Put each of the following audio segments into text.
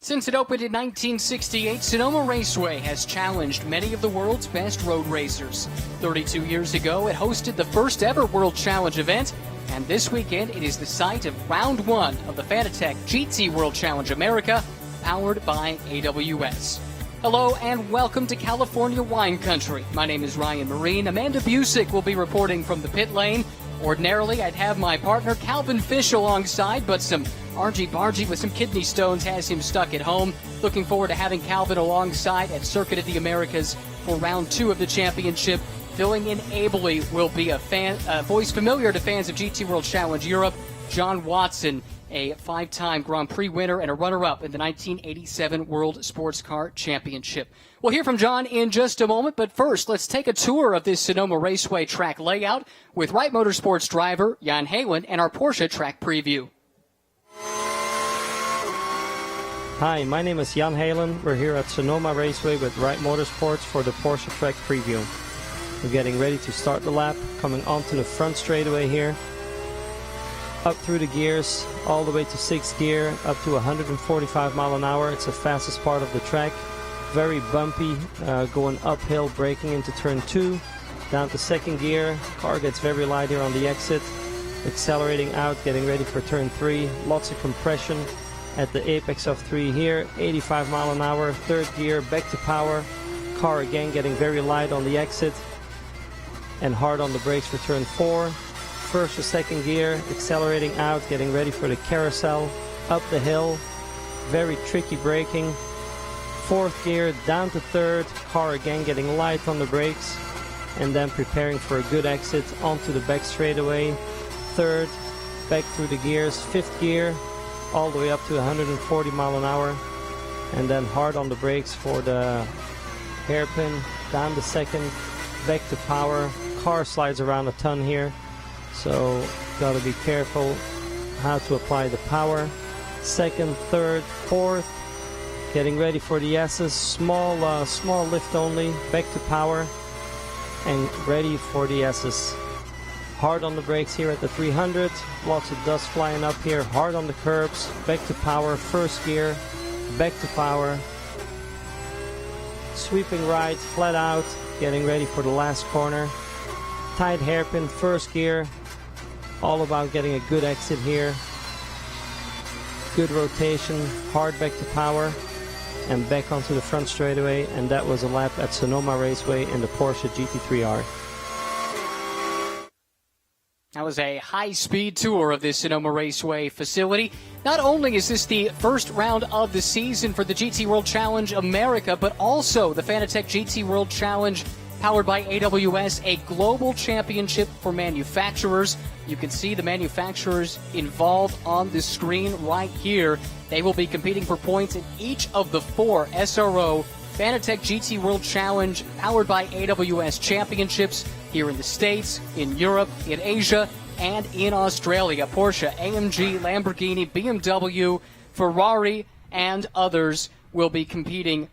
Since it opened in 1968, Sonoma Raceway has challenged many of the world's best road racers. 32 years ago, it hosted the first ever World Challenge event, and this weekend it is the site of round one of the Fanatec GT World Challenge America, powered by AWS. Hello and welcome to California Wine Country. My name is Ryan Marine. Amanda Busick will be reporting from the pit lane. Ordinarily, I'd have my partner Calvin Fish alongside, but some argy-bargy with some kidney stones has him stuck at home. Looking forward to having Calvin alongside at Circuit of the Americas for round two of the championship. Filling in ably will be a voice familiar to fans of GT World Challenge Europe, John Watson, a five-time Grand Prix winner and a runner-up in the 1987 World Sports Car Championship. We'll hear from John in just a moment, but first, let's take a tour of this Sonoma Raceway track layout with Wright Motorsports driver Jan Halen and our Porsche track preview. Hi, my name is Jan Halen. We're here at Sonoma Raceway with Wright Motorsports for the Porsche track preview. We're getting ready to start the lap, coming onto the front straightaway here. Up through the gears, all the way to sixth gear, up to 145 mile an hour. It's the fastest part of the track. Very bumpy, going uphill, braking into turn 2. Down to second gear, car gets very light here on the exit. Accelerating out, getting ready for turn 3. Lots of compression at the apex of 3 here. 85 mile an hour, third gear, back to power. Car again getting very light on the exit. And hard on the brakes for turn 4. First or second gear, accelerating out, getting ready for the carousel, up the hill, very tricky braking. Fourth gear, down to third, car again getting light on the brakes, and then preparing for a good exit onto the back straightaway. Third, back through the gears, fifth gear, all the way up to 140 mile an hour, and then hard on the brakes for the hairpin, down the second, back to power. Car slides around a ton here. So, got to be careful how to apply the power. Second, third, fourth, getting ready for the S's. Small lift only, back to power, and ready for the S's. Hard on the brakes here at the 300. Lots of dust flying up here. Hard on the curbs, back to power, first gear, back to power. Sweeping right, flat out, getting ready for the last corner. Tight hairpin, first gear. All about getting a good exit here. Good rotation, hard back to power, and back onto the front straightaway. And that was a lap at Sonoma Raceway in the Porsche GT3R. That was a high-speed tour of this Sonoma Raceway facility. Not only is this the first round of the season for the GT World Challenge America, but also the Fanatec GT World Challenge powered by AWS, a global championship for manufacturers. You can see the manufacturers involved on the screen right here. They will be competing for points in each of the 4 SRO Fanatec GT World Challenge powered by AWS championships here in the States, in Europe, in Asia, and in Australia. Porsche, AMG, Lamborghini, BMW, Ferrari, and others will be competing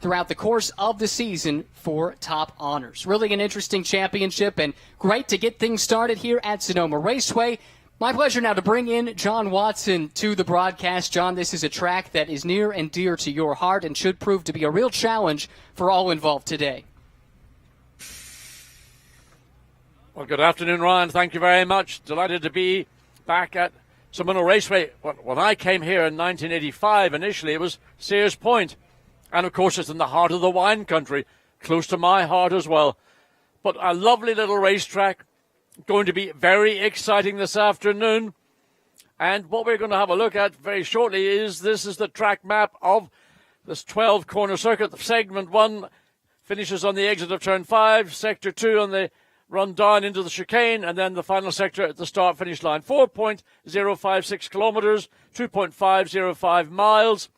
throughout the course of the season for top honors. Really an interesting championship, and great to get things started here at Sonoma Raceway. My pleasure now to bring in John Watson to the broadcast. John, this is a track that is near and dear to your heart and should prove to be a real challenge for all involved today. Well, good afternoon, Ryan. Thank you very much. Delighted to be back at Sonoma Raceway. When I came here in 1985, initially it was Sears Point. And, of course, it's in the heart of the wine country, close to my heart as well. But a lovely little racetrack, going to be very exciting this afternoon. And what we're going to have a look at very shortly is this is the track map of this 12-corner circuit. Segment 1 finishes on the exit of Turn 5, Sector 2 on the run down into the chicane, and then the final sector at the start-finish line. 4.056 kilometres, 2.505 miles.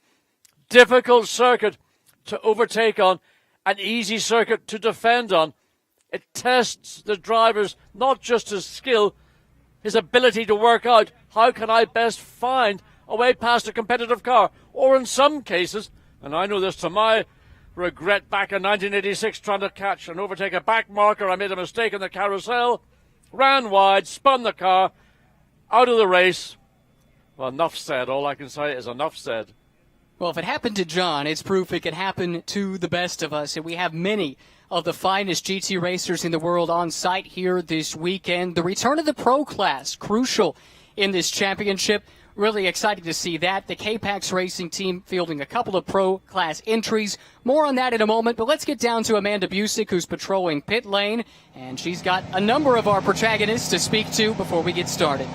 Difficult circuit to overtake on, an easy circuit to defend on. It tests the driver's not just his skill, his ability to work out how can I best find a way past a competitive car, or in some cases, and I know this to my regret, back in 1986 trying to catch and overtake a back marker, I made a mistake in the carousel, ran wide, spun the car out of the race. Well, enough said. All I can say is enough said. Well, if it happened to John, it's proof it could happen to the best of us. And we have many of the finest GT racers in the world on site here this weekend. The return of the pro class, crucial in this championship. Really excited to see that. The K-Pax Racing team fielding a couple of pro class entries. More on that in a moment, but let's get down to Amanda Busick, who's patrolling pit lane. And she's got a number of our protagonists to speak to before we get started.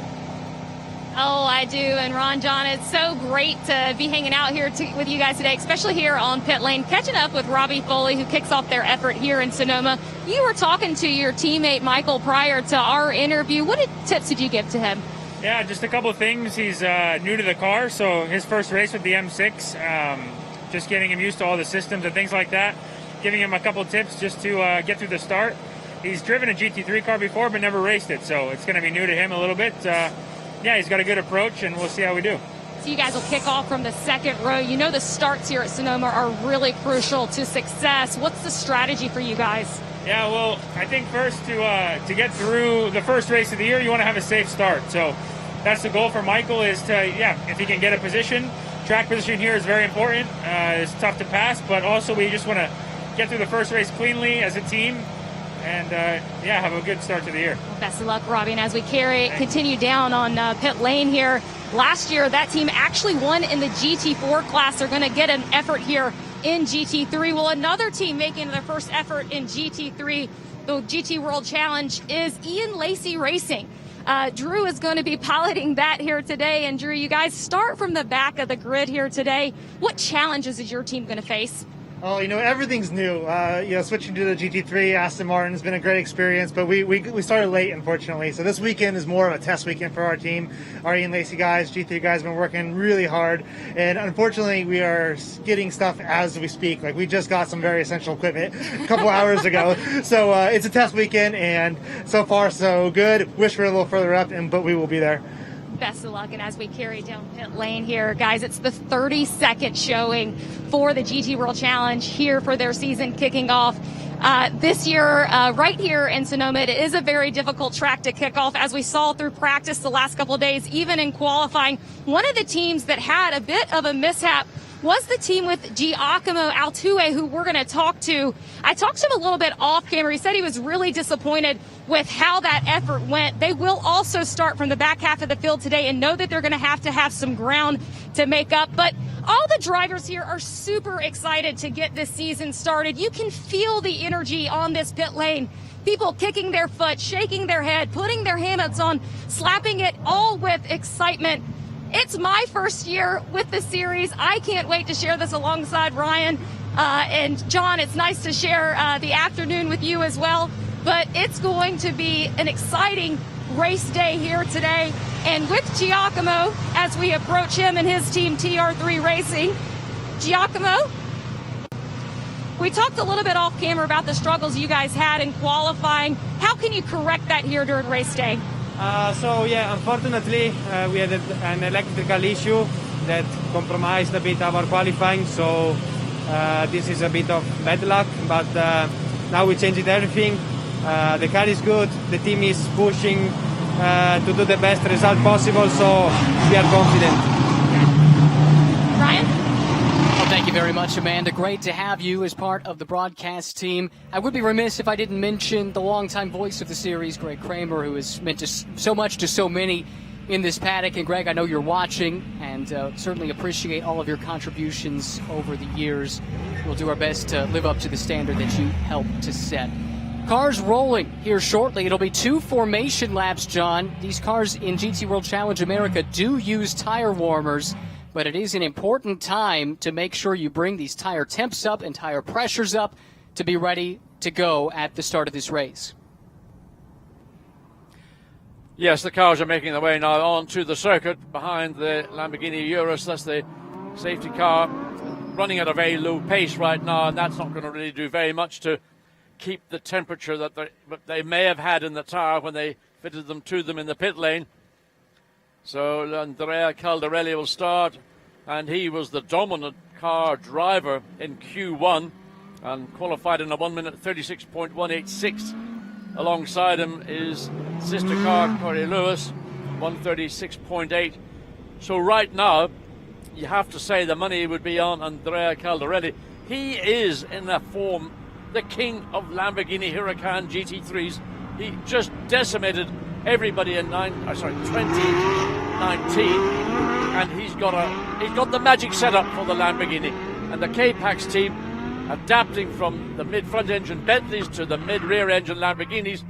Oh, I do. And Ron, John, it's so great to be hanging out here with you guys today, especially here on pit lane, catching up with Robbie Foley, who kicks off their effort here in Sonoma. You were talking to your teammate Michael prior to our interview. What tips did you give to him? Yeah, just a couple of things. He's new to the car, so his first race with the M6, just getting him used to all the systems and things like that. Giving him a couple of tips just to get through the start. He's driven a GT3 car before, but never raced it, so it's going to be new to him a little bit. Yeah, he's got a good approach, and we'll see how we do. So you guys will kick off from the second row. You know the starts here at Sonoma are really crucial to success. What's the strategy for you guys? Yeah, well, I think first to get through the first race of the year, you want to have a safe start. So that's the goal for Michael is to, if he can get a position. Track position here is very important. It's tough to pass, but also we just want to get through the first race cleanly as a team. And, have a good start to the year. Well, best of luck, Robbie. And as we continue down on pit lane here, last year that team actually won in the GT4 class. They're going to get an effort here in GT3. Well, another team making their first effort in GT3, the GT World Challenge, is Ian Lacey Racing. Drew is going to be piloting that here today. And Drew, you guys start from the back of the grid here today. What challenges is your team going to face? Oh, everything's new. Switching to the GT3 Aston Martin has been a great experience, but we started late, unfortunately. So this weekend is more of a test weekend for our team. Our Ian Lacey guys, GT3 guys, have been working really hard, and unfortunately, we are getting stuff as we speak. Like, we just got some very essential equipment a couple hours ago. So it's a test weekend, and so far so good. Wish we were a little further up, but we will be there. Best of luck. And as we carry down pit lane here, guys, it's the 32nd showing for the GT World Challenge here for their season kicking off. This year, right here in Sonoma, it is a very difficult track to kick off, as we saw through practice the last couple of days, even in qualifying. One of the teams that had a bit of a mishap was the team with Giacomo Altuve, who we're going to talk to. I talked to him a little bit off camera. He said he was really disappointed with how that effort went. They will also start from the back half of the field today and know that they're going to have some ground to make up. But all the drivers here are super excited to get this season started. You can feel the energy on this pit lane. People kicking their foot, shaking their head, putting their helmets on, slapping it, all with excitement. It's my first year with the series. I can't wait to share this alongside Ryan and John. It's nice to share the afternoon with you as well. But it's going to be an exciting race day here today. And with Giacomo, as we approach him and his team, TR3 Racing. Giacomo, we talked a little bit off camera about the struggles you guys had in qualifying. How can you correct that here during race day? Unfortunately, we had an electrical issue that compromised a bit our qualifying, so this is a bit of bad luck, but now we changed everything. The car is good, the team is pushing to do the best result possible, so we are confident. Ryan? Well, thank you very much, Amanda. Great to have you as part of the broadcast team. I would be remiss if I didn't mention the longtime voice of the series, Greg Kramer, who has meant so much to so many in this paddock. And Greg, I know you're watching, and certainly appreciate all of your contributions over the years. We'll do our best to live up to the standard that you helped to set. Cars rolling here shortly. It'll be 2 formation laps, John. These cars in GT World Challenge America do use tire warmers, but it is an important time to make sure you bring these tire temps up and tire pressures up to be ready to go at the start of this race. Yes, the cars are making their way now onto the circuit behind the Lamborghini Urus. That's the safety car running at a very low pace right now, and that's not going to really do very much to keep the temperature that they may have had in the tire when they fitted them to them in the pit lane. So Andrea Caldarelli will start, and he was the dominant car driver in Q1 and qualified in a 1 minute 36.186. Alongside him is sister car Corey Lewis, 136.8. So right now, you have to say the money would be on Andrea Caldarelli. He is in a form, the king of Lamborghini Huracan GT3s. He just decimated everybody in 2019, and he's got the magic setup for the Lamborghini. And the K-Pax team, adapting from the mid-front engine Bentleys to the mid-rear engine Lamborghinis,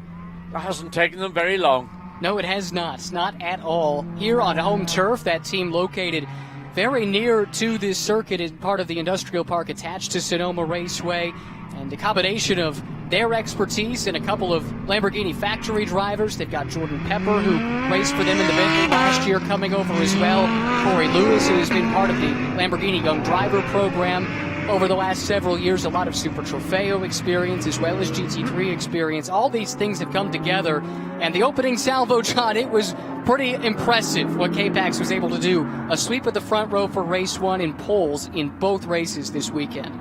that hasn't taken them very long. No, it has not at all. Here on home turf, that team located very near to this circuit in part of the industrial park attached to Sonoma Raceway, and the combination of their expertise and a couple of Lamborghini factory drivers. They've got Jordan Pepper, who raced for them in the Bentley last year, coming over as well. Corey Lewis, who has been part of the Lamborghini Young Driver program over the last several years. A lot of Super Trofeo experience as well as GT3 experience. All these things have come together, and the opening salvo, John, it was pretty impressive what K-Pax was able to do. A sweep of the front row for race one in poles in both races this weekend.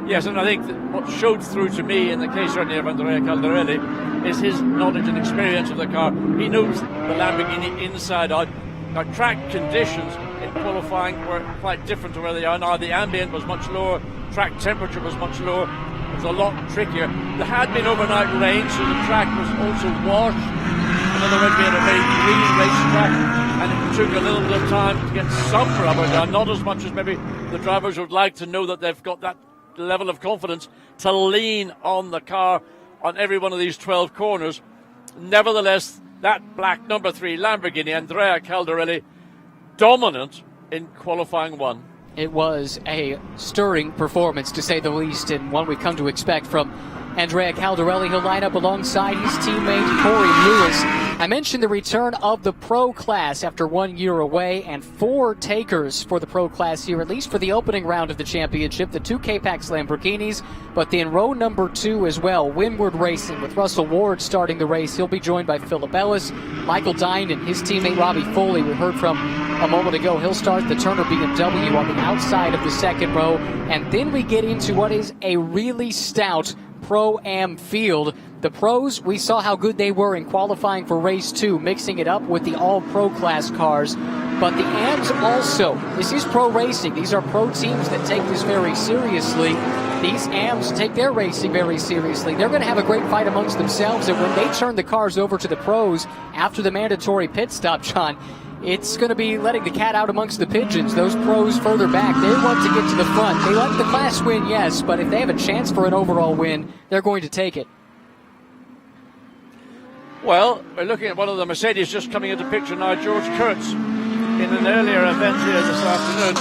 Yes, and I think that what showed through to me in the case certainly of Andrea Caldarelli is his knowledge and experience of the car. He knows the Lamborghini inside out. Now, track conditions in qualifying were quite different to where they are now. The ambient was much lower, track temperature was much lower. It was a lot trickier. There had been overnight rain, so the track was also washed. In other words, we had a very green racetrack, and it took a little bit of time to get some rubber down, not as much as maybe the drivers would like to know that they've got that level of confidence to lean on the car on every one of these 12 corners. Nevertheless, that black number 3 Lamborghini, Andrea Caldarelli, dominant in qualifying one. It was a stirring performance, to say the least, and one we've come to expect from Andrea Caldarelli. He'll line up alongside his teammate Corey Lewis. I mentioned the return of the Pro Class after 1 year away, and 4 takers for the Pro Class here, at least for the opening round of the championship. The 2 K-Pax Lamborghinis, but then row number 2 as well, Windward Racing, with Russell Ward starting the race. He'll be joined by Philip Ellis, Michael Dinan, his teammate Robbie Foley, we heard from a moment ago. He'll start the Turner BMW on the outside of the second row, and then we get into what is a really stout Pro-Am field. The pros, we saw how good they were in qualifying for race 2, mixing it up with the all-pro class cars. But the AMs also, this is pro racing. These are pro teams that take this very seriously. These AMs take their racing very seriously. They're going to have a great fight amongst themselves, and when they turn the cars over to the pros after the mandatory pit stop, John, it's going to be letting the cat out amongst the pigeons. Those pros further back, they want to get to the front. They want the class win, yes, but if they have a chance for an overall win, they're going to take it. Well, we're looking at one of the Mercedes just coming into picture now, George Kurtz, in an earlier event here this afternoon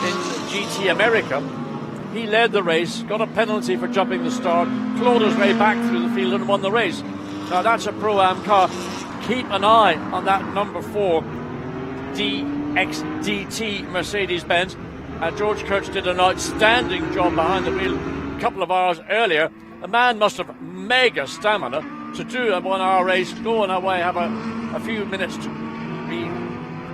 in GT America. He led the race, got a penalty for jumping the start, clawed his way back through the field and won the race. Now that's a Pro-Am car. Keep an eye on that number 4 DXDT Mercedes-Benz. George Kurtz did an outstanding job behind the wheel a couple of hours earlier. The man must have mega stamina to do a 1 hour race, go on our way, have a few minutes to be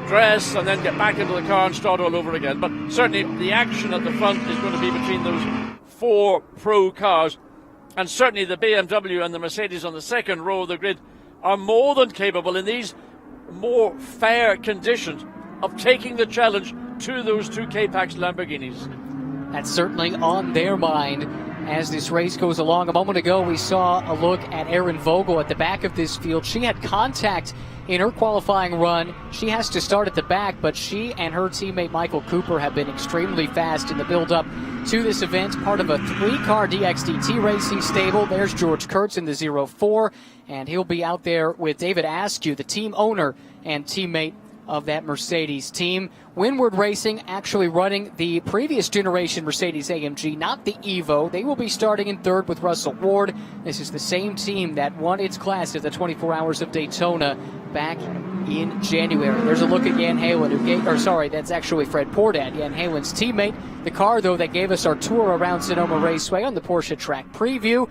dressed and then get back into the car and start all over again. But certainly the action at the front is going to be between those 4 pro cars, and certainly the BMW and the Mercedes on the second row of the grid are more than capable in these more fair conditions of taking the challenge to those 2 K-Pax Lamborghinis. That's certainly on their mind as this race goes along. A moment ago, we saw a look at Erin Vogel at the back of this field. She had contact in her qualifying run. She has to start at the back, but she and her teammate Michael Cooper have been extremely fast in the build-up to this event, part of a 3-car DXDT racing stable. There's George Kurtz in the 04, and he'll be out there with David Askew, the team owner and teammate of that Mercedes team. Windward Racing actually running the previous generation Mercedes AMG, not the Evo. They will be starting in 3rd with Russell Ward. This is the same team that won its class at the 24 Hours of Daytona back in January. There's a look at Jan Halen, that's actually Fred Pordat, Jan Halen's teammate. The car, though, that gave us our tour around Sonoma Raceway on the Porsche track preview.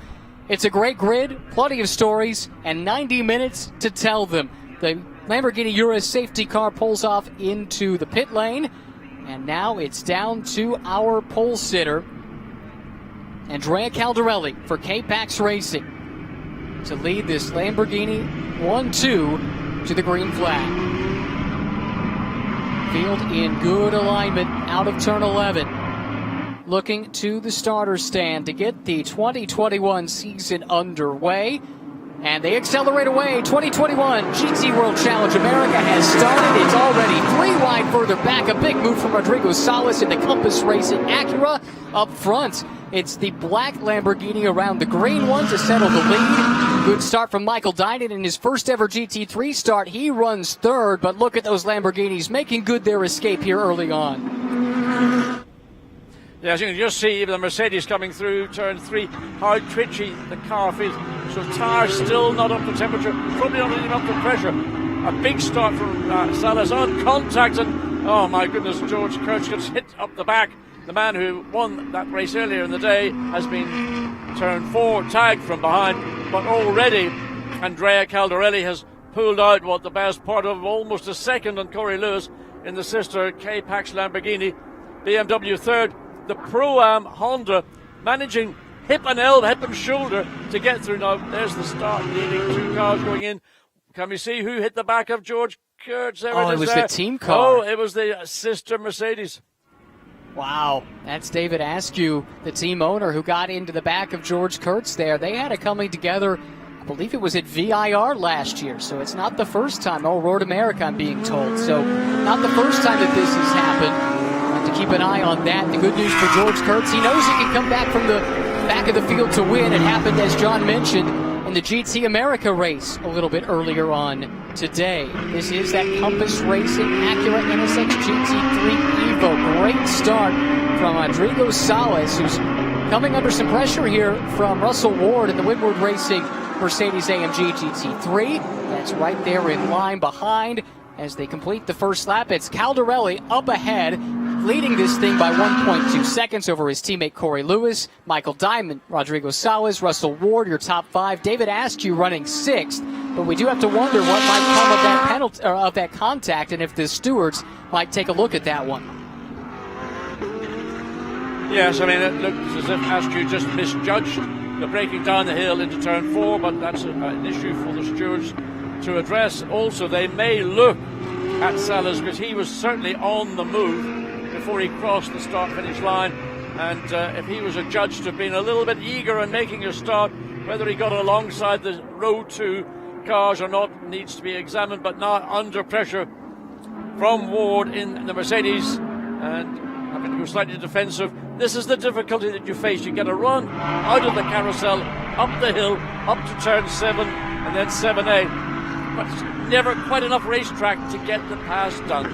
It's a great grid, plenty of stories, and 90 minutes to tell them. The Lamborghini Urus safety car pulls off into the pit lane, and now it's down to our pole sitter, Andrea Caldarelli for K-Pax Racing, to lead this Lamborghini 1-2 to the green flag. Field in good alignment out of turn 11. Looking to the starter stand to get the 2021 season underway. And they accelerate away. 2021 GT World Challenge America has started. It's already 3 wide further back. A big move from Rodrigo Salas in the Compass Racing Acura. Up front, it's the black Lamborghini around the green one to settle the lead. Good start from Michael Dinan in his first ever GT3 start. He runs third, but look at those Lamborghinis making good their escape here early on. Yeah, as you can just see, the Mercedes coming through turn 3, how twitchy the car feels. So tires still not up to temperature, probably not even up to pressure. A big start from Salas on contact, and oh my goodness, George Kurtz gets hit up the back. The man who won that race earlier in the day has been turn 4 tagged from behind, but already Andrea Caldarelli has pulled out what the best part of almost a second on Corey Lewis in the sister K-Pax Lamborghini. BMW third. The Pro-Am Honda managing hip and shoulder to get through. Now, there's the start, leading 2 cars going in. Can we see who hit the back of George Kurtz? There it was there. the team car. Oh, it was the sister Mercedes. Wow, that's David Askew, the team owner, who got into the back of George Kurtz there. They had it coming together, I believe it was at VIR last year, so it's not the first time. Oh, Road America, I'm being told. So not the first time that this has happened. To keep an eye on that. The good news for George Kurtz, he knows he can come back from the back of the field to win. It happened, as John mentioned, in the GT America race a little bit earlier on today. This is that Compass Racing Acura NSX GT3 Evo. Great start from Rodrigo Salas, who's coming under some pressure here from Russell Ward in the Winward Racing Mercedes-AMG GT3. That's right there in line behind as they complete the first lap. It's Caldarelli up ahead, leading this thing by 1.2 seconds over his teammate Corey Lewis, Michael Dinan, Rodrigo Salas, Russell Ward, your top 5. David Askew running 6th, but we do have to wonder what might come of that penalty, or of that contact, and if the stewards might take a look at that one. Yes, I mean, it looks as if Askew just misjudged the braking down the hill into turn 4, but that's an issue for the stewards to address. Also, they may look at Salas because he was certainly on the move before he crossed the start-finish line, and if he was adjudged to have been a little bit eager in making a start, whether he got alongside the Road 2 cars or not needs to be examined. But now under pressure from Ward in the Mercedes, and having to go slightly defensive. This is the difficulty that you face. You get a run out of the carousel, up the hill, up to turn 7, and then 7A, but it's never quite enough racetrack to get the pass done.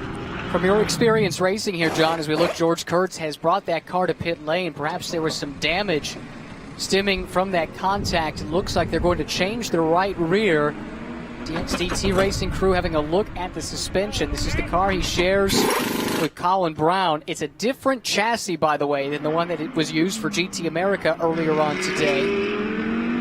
From your experience racing here, John, as we look, George Kurtz has brought that car to pit lane. Perhaps there was some damage stemming from that contact. It looks like they're going to change the right rear. DXDT Racing crew having a look at the suspension. This is the car he shares with Colin Brown. It's a different chassis, by the way, than the one that it was used for GT America earlier on today.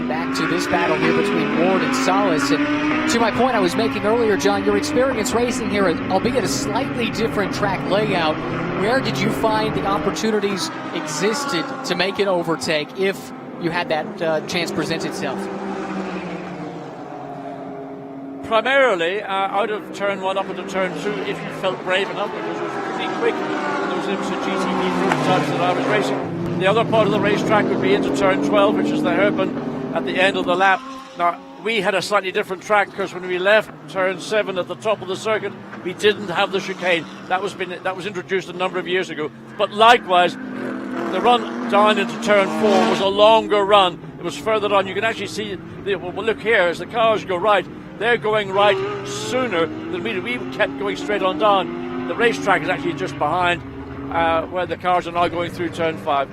Back to this battle here between Ward and Salas. And to my point I was making earlier, John, your experience racing here, albeit a slightly different track layout, where did you find the opportunities existed to make an overtake if you had that chance present itself? Primarily out of turn 1 up into turn 2, if you felt brave enough, because it was pretty quick in those limited GTP prototypes that I was racing. The other part of the racetrack would be into turn 12, which is the hairpin at the end of the lap. Now, we had a slightly different track because when we left turn 7 at the top of the circuit, we didn't have the chicane. That was introduced a number of years ago. But likewise, the run down into turn 4 was a longer run. It was further on. You can actually see, well, look here, as the cars go right, they're going right sooner than we did. We kept going straight on down. The racetrack is actually just behind where the cars are now going through turn 5.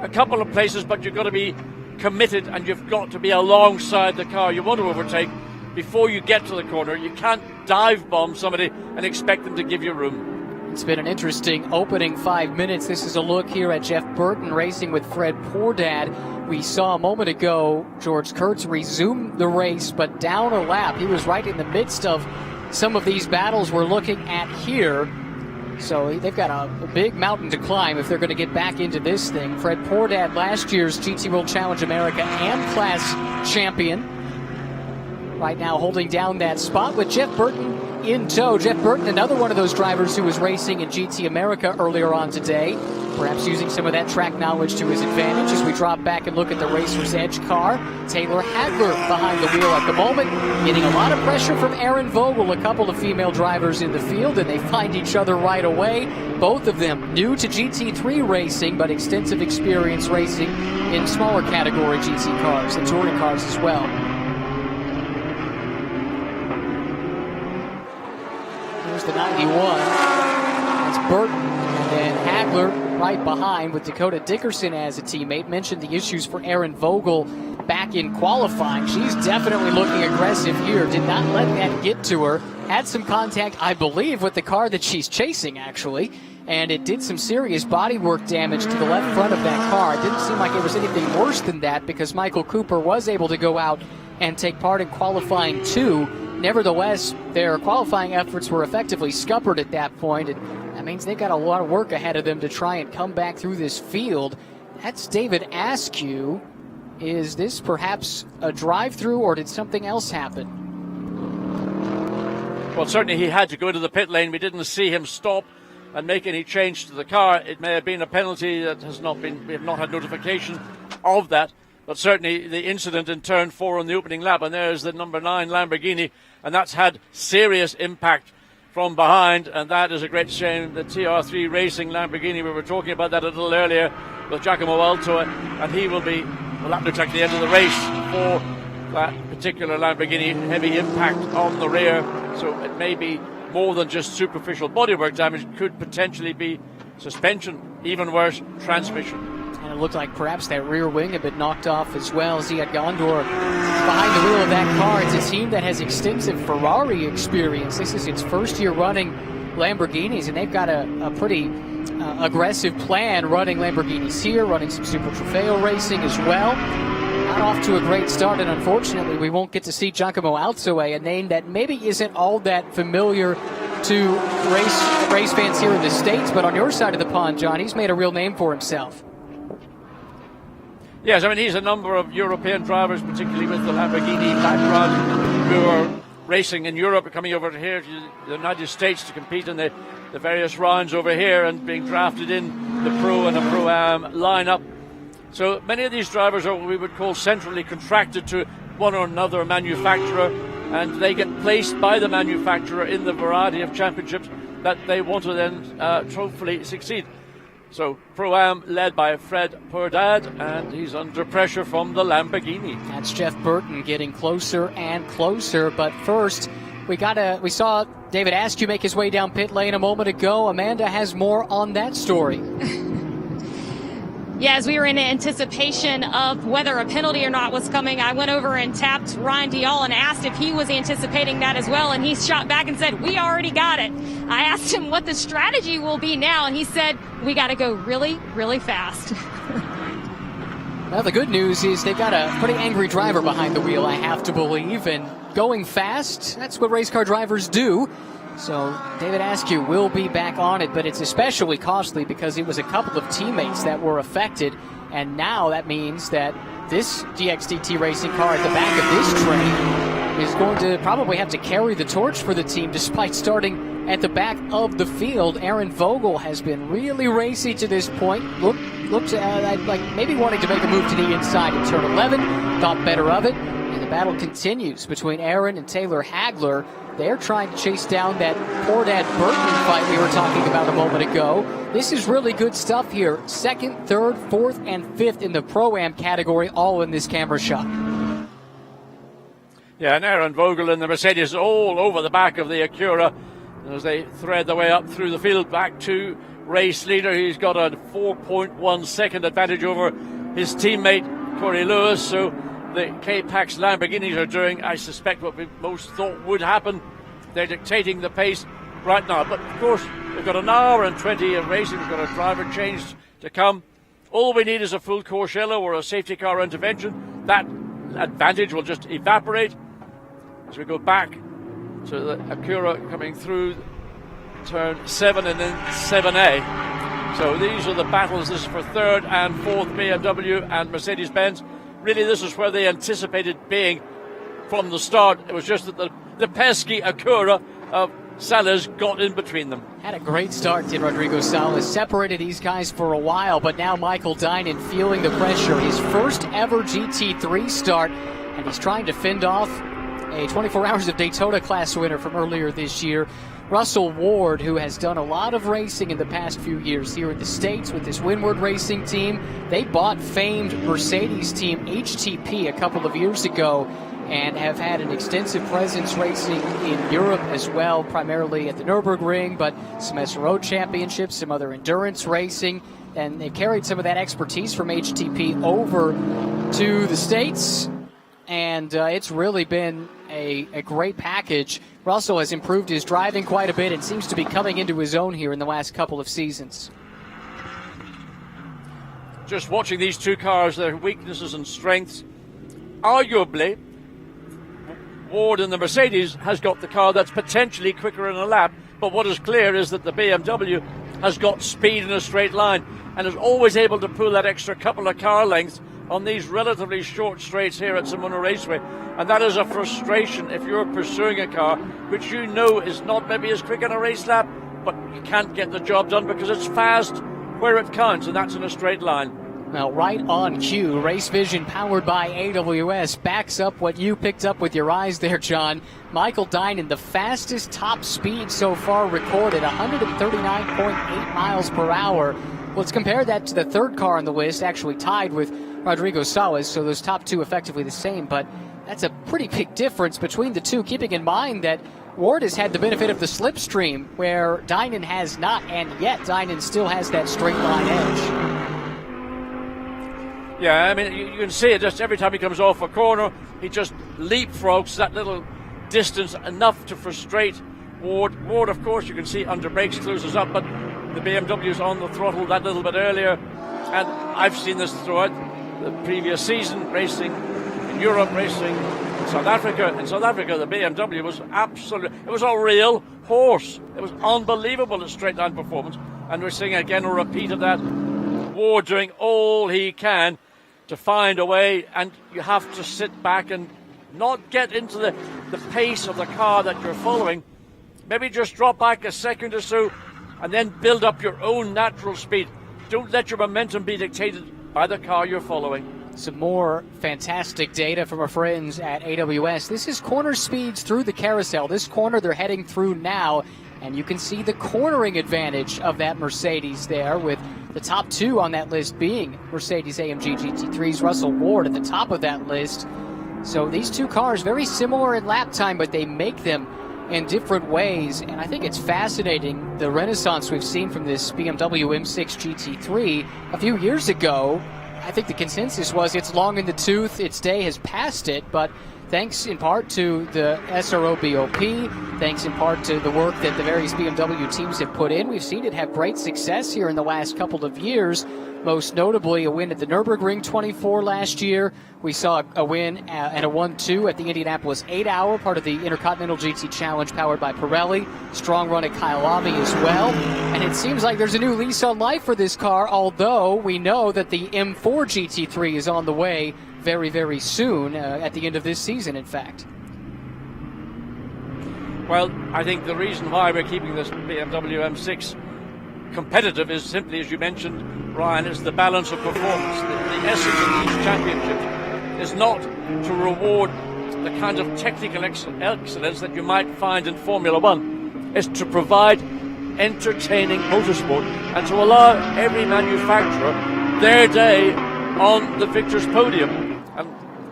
A couple of places, but you've got to be committed and you've got to be alongside the car you want to overtake before you get to the corner. You can't dive bomb somebody and expect them to give you room. It's been an interesting opening 5 minutes. This is a look here at Jeff Burton racing with Fred Poordad. We saw a moment ago George Kurtz resume the race, but down a lap. He was right in the midst of some of these battles we're looking at here. So they've got a big mountain to climb if they're going to get back into this thing. Fred Poordad, last year's GT World Challenge America AM-Class champion, right now holding down that spot with Jeff Burton in tow. Jeff Burton, another one of those drivers who was racing in GT America earlier on today, perhaps using some of that track knowledge to his advantage as we drop back and look at the Racer's Edge car. Taylor Hagler behind the wheel at the moment, getting a lot of pressure from Aaron Vogel, a couple of female drivers in the field, and they find each other right away. Both of them new to GT3 racing, but extensive experience racing in smaller category GT cars and touring cars as well. Here's the 91. That's Burton. And then Hagler right behind with Dakota Dickerson as a teammate. Mentioned the issues for Aaron Vogel back in qualifying. She's definitely looking aggressive here. Did not let that get to her. Had some contact, I believe, with the car that she's chasing, actually. And it did some serious bodywork damage to the left front of that car. It didn't seem like it was anything worse than that because Michael Cooper was able to go out and take part in qualifying too. Nevertheless, their qualifying efforts were effectively scuppered at that point. And that means they've got a lot of work ahead of them to try and come back through this field. That's David Askew. Is this perhaps a drive-through or did something else happen? Well, certainly he had to go to the pit lane. We didn't see him stop and make any change to the car. It may have been a penalty that has not been, we have not had notification of that. But certainly the incident in turn 4 on the opening lap, and there's the number 9 Lamborghini, and that's had serious impact from behind, and that is a great shame. The TR3 Racing Lamborghini, we were talking about that a little earlier with Giacomo Alto, and he will be, well, that looks like the end of the race for that particular Lamborghini. Heavy impact on the rear, so it may be more than just superficial bodywork damage. It could potentially be suspension, even worse, transmission. And it looked like perhaps that rear wing had been knocked off as well. Ziad Gondor behind the wheel of that car. It's a team that has extensive Ferrari experience. This is its first year running Lamborghinis, and they've got a pretty aggressive plan running Lamborghinis here, running some Super Trofeo racing as well. Not off to a great start, and unfortunately we won't get to see Giacomo Alzoe, a name that maybe isn't all that familiar to race fans here in the States, but on your side of the pond, John, he's made a real name for himself. Yes, I mean, he's a number of European drivers, particularly with the Lamborghini background, who are racing in Europe, coming over here to the United States to compete in the various rounds over here and being drafted in the Pro and a Pro-Am lineup. So many of these drivers are what we would call centrally contracted to one or another manufacturer, and they get placed by the manufacturer in the variety of championships that they want to then hopefully succeed. So Pro-Am led by Fred Purdad, and he's under pressure from the Lamborghini. That's Jeff Burton getting closer and closer, but first we saw David Askew make his way down pit lane a moment ago. Amanda has more on that story. Yeah, as we were in anticipation of whether a penalty or not was coming, I went over and tapped Ryan Dial and asked if he was anticipating that as well, and he shot back and said, "We already got it." I asked him what the strategy will be now, and he said, "We got to go really, really fast." Well, the good news is they've got a pretty angry driver behind the wheel, I have to believe, and going fast, that's what race car drivers do. So David Askew will be back on it, but it's especially costly because it was a couple of teammates that were affected, and now that means that this DXDT racing car at the back of this train is going to probably have to carry the torch for the team despite starting at the back of the field. Aaron Vogel has been really racy to this point. Looked like maybe wanting to make a move to the inside in turn 11, thought better of it, and the battle continues between Aaron and Taylor Hagler. They're trying to chase down that Pordad Burton fight we were talking about a moment ago. This is really good stuff here. 2nd, 3rd, 4th, and 5th in the Pro-Am category, all in this camera shot. Yeah, and Aaron Vogel and the Mercedes all over the back of the Acura as they thread their way up through the field back to race leader. He's got a 4.1 second advantage over his teammate Corey Lewis. So the K-Pax Lamborghinis are doing, I suspect, what we most thought would happen. They're dictating the pace right now. But, of course, we've got an hour and 20 of racing. We've got a driver change to come. All we need is a full course yellow or a safety car intervention. That advantage will just evaporate as we go back to the Acura coming through turn 7 and then 7A. So these are the battles. This is for 3rd and 4th BMW and Mercedes-Benz. Really, this is where they anticipated being from the start. It was just that the pesky Acura of Salas got in between them. Had a great start, did Rodrigo Salas. Separated these guys for a while, but now Michael Dinan feeling the pressure. His first ever GT3 start, and he's trying to fend off a 24 Hours of Daytona class winner from earlier this year, Russell Ward, who has done a lot of racing in the past few years here in the States with this Windward Racing team. They bought famed Mercedes team HTP a couple of years ago and have had an extensive presence racing in Europe as well, primarily at the Nürburgring, but some SRO championships, some other endurance racing, and they carried some of that expertise from HTP over to the States, and it's really been a great package. Russell has improved his driving quite a bit and seems to be coming into his own here in the last couple of seasons. Just watching these two cars, their weaknesses and strengths, arguably Ward in the Mercedes has got the car that's potentially quicker in a lap, but what is clear is that the BMW has got speed in a straight line and is always able to pull that extra couple of car lengths on these relatively short straights here at Sonoma Raceway, and that is a frustration if you're pursuing a car which you know is not maybe as quick in a race lap, but you can't get the job done because it's fast where it counts, and that's in a straight line. Well, right on cue, Race Vision powered by AWS backs up what you picked up with your eyes there, John. Michael Dinan, the fastest top speed so far recorded, 139.8 miles per hour. Let's compare that to the third car on the list, actually tied with Rodrigo Salas, so those top two effectively the same, but that's a pretty big difference between the two, keeping in mind that Ward has had the benefit of the slipstream, where Dinan has not, and yet Dinan still has that straight line edge. Yeah, I mean, you can see it just every time he comes off a corner, he just leapfrogs that little distance enough to frustrate Ward. Ward, of course, you can see under brakes closes up, but the BMW's on the throttle that little bit earlier, and I've seen this throughout the previous season, racing in Europe, racing in South Africa. In South Africa, the BMW was it was a real horse. It was unbelievable at straight line performance, and we're seeing again a repeat of that. Ward doing all he can to find a way, and you have to sit back and not get into the pace of the car that you're following. Maybe just drop back a second or so and then build up your own natural speed. Don't let your momentum be dictated by the car you're following. Some more fantastic data from our friends at AWS. This is corner speeds through the carousel. This corner they're heading through now, and you can see the cornering advantage of that Mercedes there, with the top two on that list being Mercedes-AMG GT3s, Russell Ward at the top of that list. So these two cars very similar in lap time, but they make them in different ways, and I think it's fascinating the renaissance we've seen from this BMW M6 GT3. A few years ago, I think the consensus was it's long in the tooth, its day has passed it, but thanks in part to the SRO BOP, thanks in part to the work that the various BMW teams have put in, we've seen it have great success here in the last couple of years, most notably a win at the Nürburgring 24 last year. We saw a win and a 1-2 at the Indianapolis 8-hour, part of the Intercontinental GT Challenge powered by Pirelli. Strong run at Kyalami as well. And it seems like there's a new lease on life for this car, although we know that the M4 GT3 is on the way very, very soon, at the end of this season, in fact. Well, I think the reason why we're keeping this BMW M6 competitive is simply, as you mentioned, Ryan, is the balance of performance. The essence of these championships is not to reward the kind of technical excellence that you might find in Formula One. It's to provide entertaining motorsport and to allow every manufacturer their day on the victor's podium. And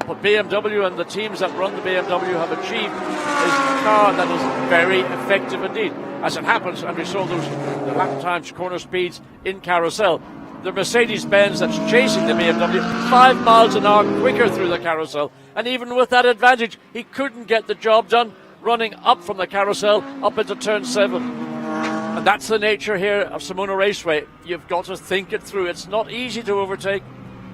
what BMW and the teams that run the BMW have achieved is a car that is very effective indeed. As it happens, and we saw the lap times, corner speeds in carousel, the Mercedes-Benz that's chasing the BMW 5 miles an hour quicker through the carousel, and even with that advantage he couldn't get the job done running up from the carousel up into turn 7. And that's the nature here of Sonoma Raceway. You've got to think it through. It's not easy to overtake.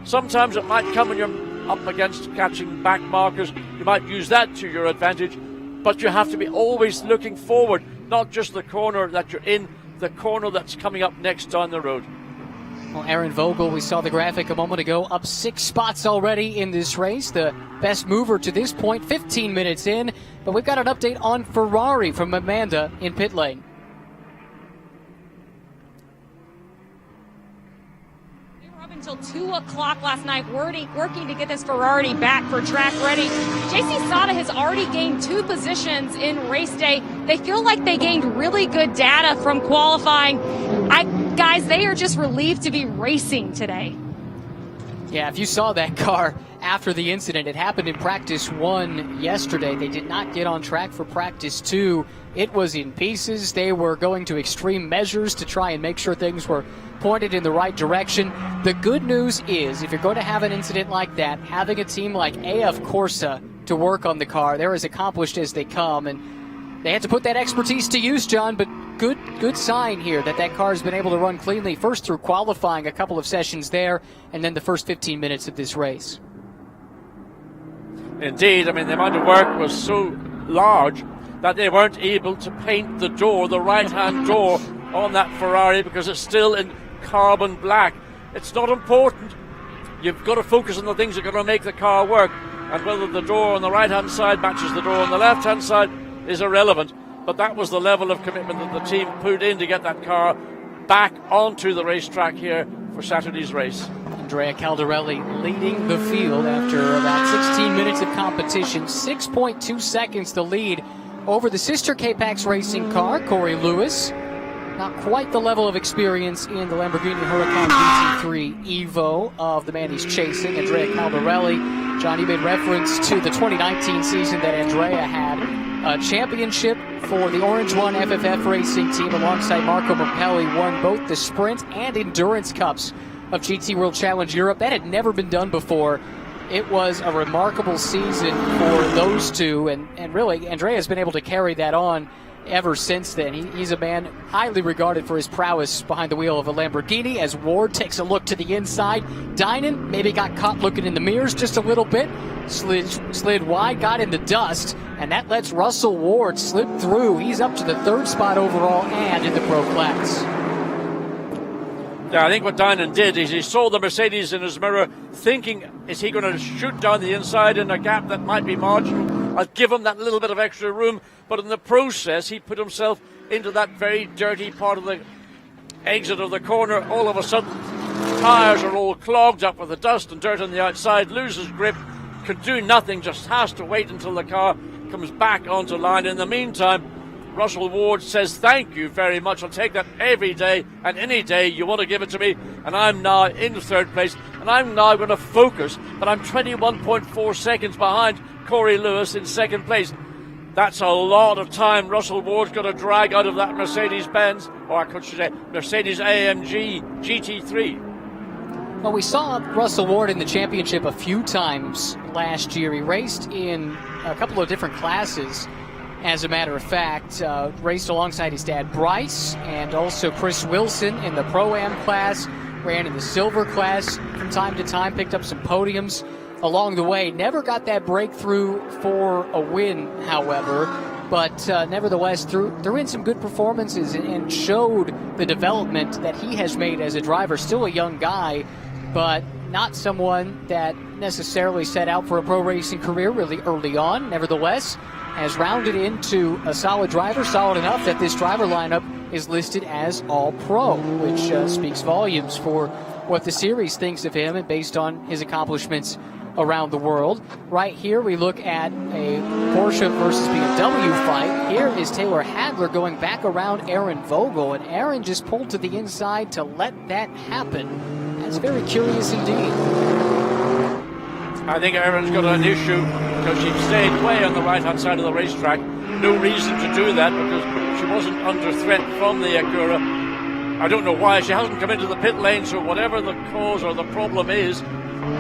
Sometimes it might come when you're up against catching back markers. You might use that to your advantage, but you have to be always looking forward, not just the corner that you're in, the corner that's coming up next down the road. Well, Aaron Vogel, we saw the graphic a moment ago, up 6 spots already in this race. The best mover to this point, 15 minutes in. But we've got an update on Ferrari from Amanda in pit lane. We were up until 2 o'clock last night working to get this Ferrari back for track ready. JC Sada has already gained 2 positions in race day. They feel like they gained really good data from qualifying. Guys, they are just relieved to be racing today. Yeah, if you saw that car after the incident, it happened in practice 1 yesterday. They did not get on track for practice 2. It was in pieces. They were going to extreme measures to try and make sure things were pointed in the right direction. The good news is, if you're going to have an incident like that, having a team like AF Corsa to work on the car, they're as accomplished as they come. And they had to put that expertise to use, John, but good sign here that car has been able to run cleanly, first through qualifying a couple of sessions there, and then the first 15 minutes of this race. Indeed, I mean, the amount of work was so large that they weren't able to paint the door, the right-hand door, on that Ferrari because it's still in carbon black. It's not important. You've got to focus on the things that are going to make the car work, and whether the door on the right-hand side matches the door on the left-hand side is irrelevant. But that was the level of commitment that the team put in to get that car back onto the racetrack here for Saturday's race. Andrea Caldarelli leading the field after about 16 minutes of competition. 6.2 seconds to lead over the sister K-Pax racing car, Corey Lewis. Not quite the level of experience in the Lamborghini Huracan GT3 Evo of the man he's chasing, Andrea Caldarelli. John, you made reference to the 2019 season that Andrea had. A championship for the Orange One FFF racing team alongside Marco Morpelli, won both the Sprint and Endurance Cups of GT World Challenge Europe. That had never been done before. It was a remarkable season for those two, and really, Andrea has been able to carry that on ever since then. He's a man highly regarded for his prowess behind the wheel of a Lamborghini. As Ward takes a look to the inside, Dynan maybe got caught looking in the mirrors just a little bit, slid wide, got in the dust, and that lets Russell Ward slip through. He's up to the 3rd spot overall and in the pro class. Yeah, I think what Dynan did is he saw the Mercedes in his mirror, thinking, is he going to shoot down the inside in a gap that might be marginal? I'll give him that little bit of extra room. But in the process, he put himself into that very dirty part of the exit of the corner. All of a sudden, tyres are all clogged up with the dust and dirt on the outside, loses grip, can do nothing, just has to wait until the car comes back onto line. In the meantime, Russell Ward says, thank you very much. I'll take that every day and any day you want to give it to me. And I'm now in 3rd place. And I'm now going to focus that I'm 21.4 seconds behind Corey Lewis in 2nd place. That's a lot of time Russell Ward's got to drag out of that Mercedes-Benz, or I could say Mercedes-AMG GT3. Well, we saw Russell Ward in the championship a few times last year. He raced in a couple of different classes, as a matter of fact. Raced alongside his dad, Bryce, and also Chris Wilson in the Pro-Am class. Ran in the silver class from time to time, picked up some podiums along the way. Never got that breakthrough for a win, however, but nevertheless threw in some good performances and showed the development that he has made as a driver. Still a young guy, but not someone that necessarily set out for a pro racing career really early on. Nevertheless, has rounded into a solid driver, solid enough that this driver lineup is listed as all-pro, which speaks volumes for what the series thinks of him and based on his accomplishments around the world. Right here we look at a Porsche versus BMW fight. Here is Taylor Hadler going back around Aaron Vogel, and Aaron just pulled to the inside to let that happen. That's very curious indeed. I think Aaron's got an issue because she stayed way on the right-hand side of the racetrack. No reason to do that because she wasn't under threat from the Acura. I don't know why she hasn't come into the pit lane, so whatever the cause or the problem is,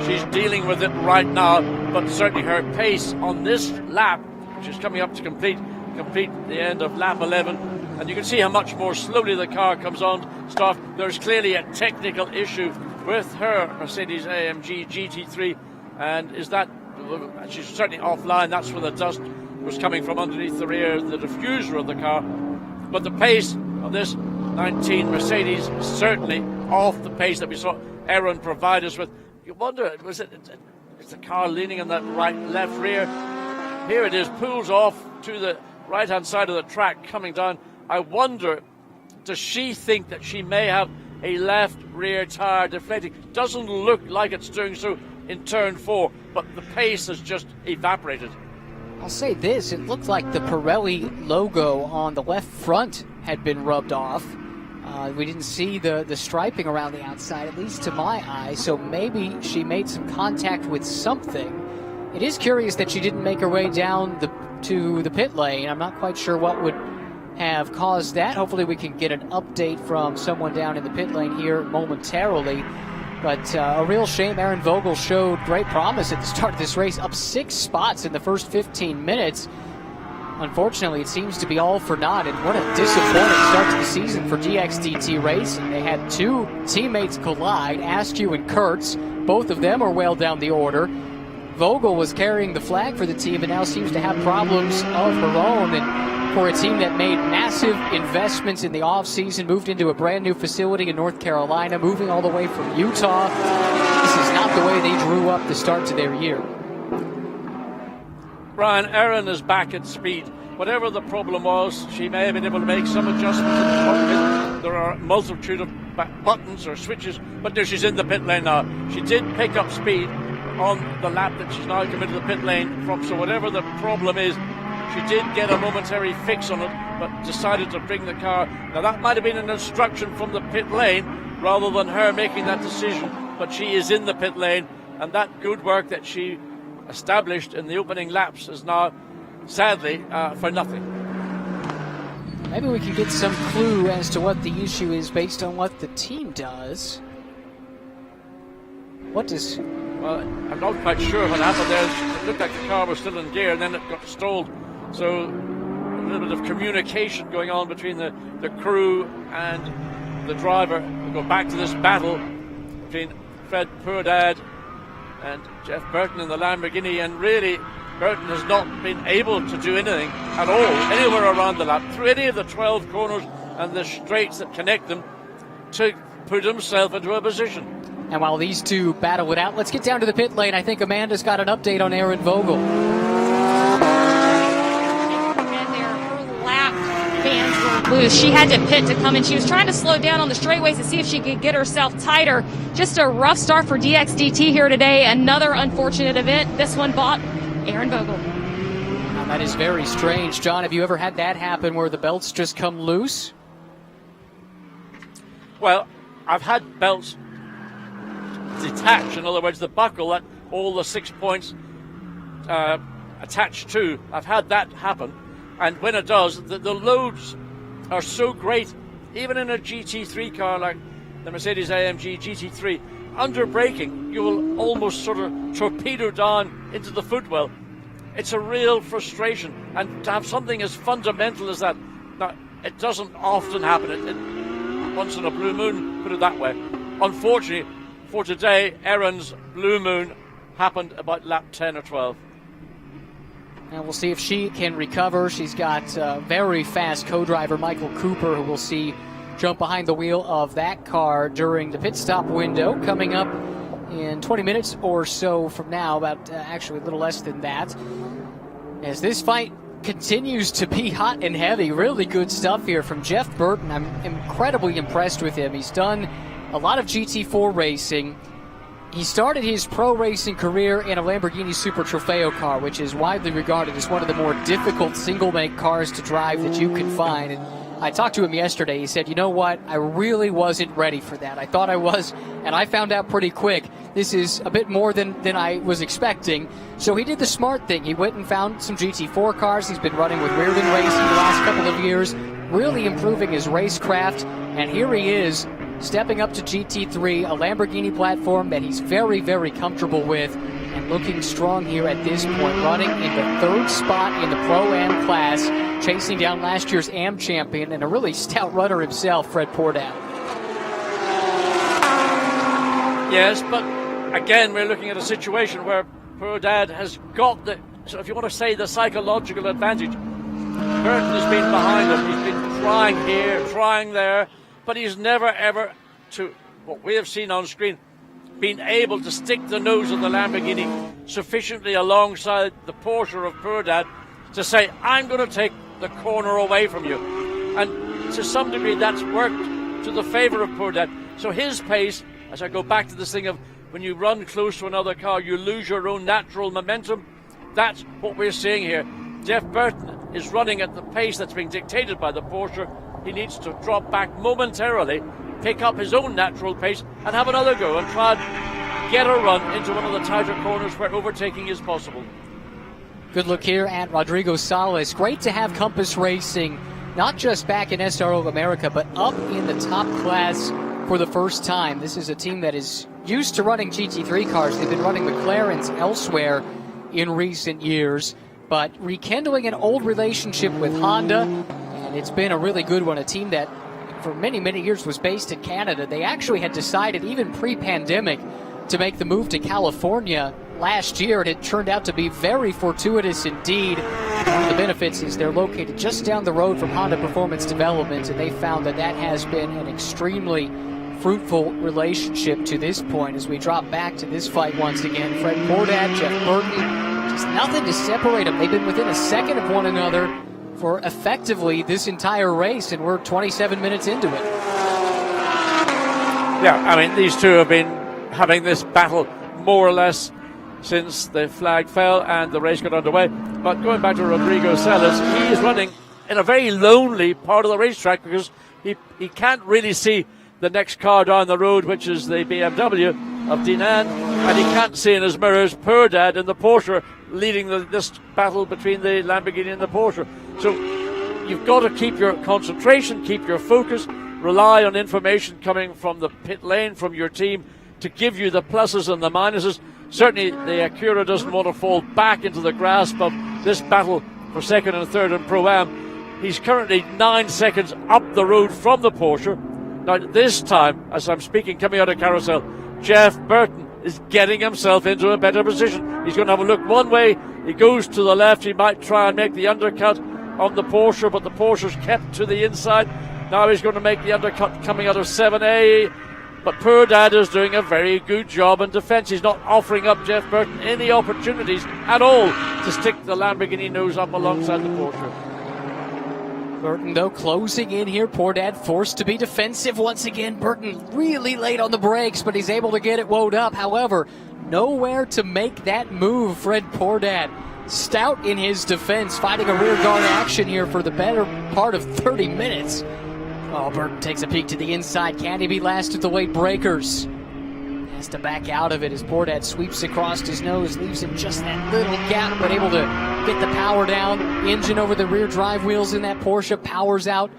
she's dealing with it right now. But certainly her pace on this lap, which is coming up to complete the end of lap 11, and you can see how much more slowly the car comes on start. There's clearly a technical issue with her Mercedes-AMG GT3, and she's certainly offline. That's where the dust was coming from underneath the rear, the diffuser of the car. But the pace of this 19 Mercedes, certainly off the pace that we saw Aaron provide us with. You wonder, is the car leaning on that left rear? Here it is, pulls off to the right-hand side of the track, coming down. I wonder, does she think that she may have a left rear tire deflating? Doesn't look like it's doing so in turn 4, but the pace has just evaporated. I'll say this, it looked like the Pirelli logo on the left front had been rubbed off. We didn't see the striping around the outside, at least to my eye, so maybe she made some contact with something. It is curious that she didn't make her way down to the pit lane. I'm not quite sure what would have caused that. Hopefully we can get an update from someone down in the pit lane here momentarily. But a real shame. Aaron Vogel showed great promise at the start of this race, up 6 spots in the first 15 minutes. Unfortunately, it seems to be all for naught, and what a disappointing start to the season for DXDT Racing. They had 2 teammates collide, Askew and Kurtz. Both of them are well down the order. Vogel was carrying the flag for the team and now seems to have problems of her own. And for a team that made massive investments in the offseason, moved into a brand new facility in North Carolina, moving all the way from Utah, this is not the way they drew up the start to their year. Brian, Aaron is back at speed. Whatever the problem was, she may have been able to make some adjustments in the cockpit. There are a multitude of buttons or switches, but there she's in the pit lane now. She did pick up speed on the lap that she's now come into the pit lane from, so whatever the problem is, she did get a momentary fix on it, but decided to bring the car. Now that might have been an instruction from the pit lane rather than her making that decision, but she is in the pit lane, and that good work that she established in the opening laps is now, sadly, for nothing. Maybe we can get some clue as to what the issue is based on what the team does. Well, I'm not quite sure what happened there. It looked like the car was still in gear, and then it got stalled. So a little bit of communication going on between the crew and the driver. We'll go back to this battle between Fred Purdad and Jeff Burton in the Lamborghini, and really Burton has not been able to do anything at all, anywhere around the lap, through any of the 12 corners and the straights that connect them, to put himself into a position. And while these two battle it out, let's get down to the pit lane. I think Amanda's got an update on Aaron Vogel. Loose. She had to pit to come in. She was trying to slow down on the straightaways to see if she could get herself tighter. Just a rough start for DXDT here today. Another unfortunate event. This one bought Aaron Vogel. Now that is very strange. John, have you ever had that happen where the belts just come loose? Well, I've had belts detach. In other words, the buckle that all the 6 points attached to. I've had that happen. And when it does, the loads are so great, even in a GT3 car like the Mercedes-AMG GT3, under braking, you will almost sort of torpedo down into the footwell. It's a real frustration, and to have something as fundamental as that, now, it doesn't often happen. It once in a blue moon, put it that way. Unfortunately, for today, Aaron's blue moon happened about lap 10 or 12. And we'll see if she can recover. She's got very fast co-driver Michael Cooper, who we'll see jump behind the wheel of that car during the pit stop window, coming up in 20 minutes or so from now, about actually a little less than that. As this fight continues to be hot and heavy, really good stuff here from Jeff Burton. I'm incredibly impressed with him. He's done a lot of GT4 racing. He started his pro racing career in a Lamborghini Super Trofeo car, which is widely regarded as one of the more difficult single-make cars to drive that you can find. And I talked to him yesterday. He said, you know what, I really wasn't ready for that. I thought I was, and I found out pretty quick. This is a bit more than I was expecting. So he did the smart thing. He went and found some GT4 cars. He's been running with Reardon Racing the last couple of years, really improving his racecraft. And here he is, stepping up to GT3, a Lamborghini platform that he's very, very comfortable with, and looking strong here at this point, running in the 3rd spot in the Pro-Am class, chasing down last year's Am champion and a really stout runner himself, Fred Purdad. Yes, but again, we're looking at a situation where Purdad has got the, so if you want to say, the psychological advantage. Burton has been behind him. He's been trying here, trying there, but he's never ever, to what we have seen on screen, been able to stick the nose of the Lamborghini sufficiently alongside the Porsche of Purdad to say, I'm going to take the corner away from you. And to some degree that's worked to the favour of Purdad. So his pace, as I go back to this thing of when you run close to another car, you lose your own natural momentum. That's what we're seeing here. Jeff Burton is running at the pace that's being dictated by the Porsche. He needs to drop back momentarily, pick up his own natural pace and have another go and try and get a run into one of the tighter corners where overtaking is possible. Good look here at Rodrigo Salas. Great to have Compass Racing not just back in SRO America, but up in the top class for the first time. This is a team that is used to running GT3 cars. They've been running McLarens elsewhere in recent years, but rekindling an old relationship with Honda, and it's been a really good one. A team that for many, many years was based in Canada. They actually had decided, even pre-pandemic, to make the move to California last year, and it turned out to be very fortuitous indeed. One of the benefits is they're located just down the road from Honda Performance Development, and they found that that has been an extremely fruitful relationship to this point. As we drop back to this fight once again, Fred Pordad, Jeff Burton, just nothing to separate them. They've been within a second of one another for effectively this entire race, and we're 27 minutes into it. Yeah, I mean, these two have been having this battle more or less since the flag fell and the race got underway. But going back to Rodrigo Salas, he is running in a very lonely part of the racetrack because he can't really see the next car down the road, which is the BMW of Dinan, and he can't see in his mirrors Purdad and the Porsche leading this battle between the Lamborghini and the Porsche. So you've got to keep your concentration, keep your focus, rely on information coming from the pit lane, from your team, to give you the pluses and the minuses. Certainly the Acura doesn't want to fall back into the grasp of this battle for second and third in Pro-Am. He's currently 9 seconds up the road from the Porsche. Now this time, as I'm speaking, coming out of carousel, Jeff Burton is getting himself into a better position. He's going to have a look one way. He goes to the left. He might try and make the undercut on the Porsche, but the Porsche's kept to the inside. Now he's going to make the undercut coming out of 7A. But Purdad is doing a very good job in defence. He's not offering up Jeff Burton any opportunities at all to stick the Lamborghini nose up alongside the Porsche. Burton, though, closing in here. Pordad forced to be defensive once again. Burton really late on the brakes, but he's able to get it wound up. However, nowhere to make that move. Fred Pordad, stout in his defense, fighting a rear guard action here for the better part of 30 minutes. Oh, Burton takes a peek to the inside. Can he be last at the late breakers? Has to back out of it as Pordad sweeps across his nose, leaves him just that little gap, but able to get the power down. Engine over the rear drive wheels in that Porsche, powers out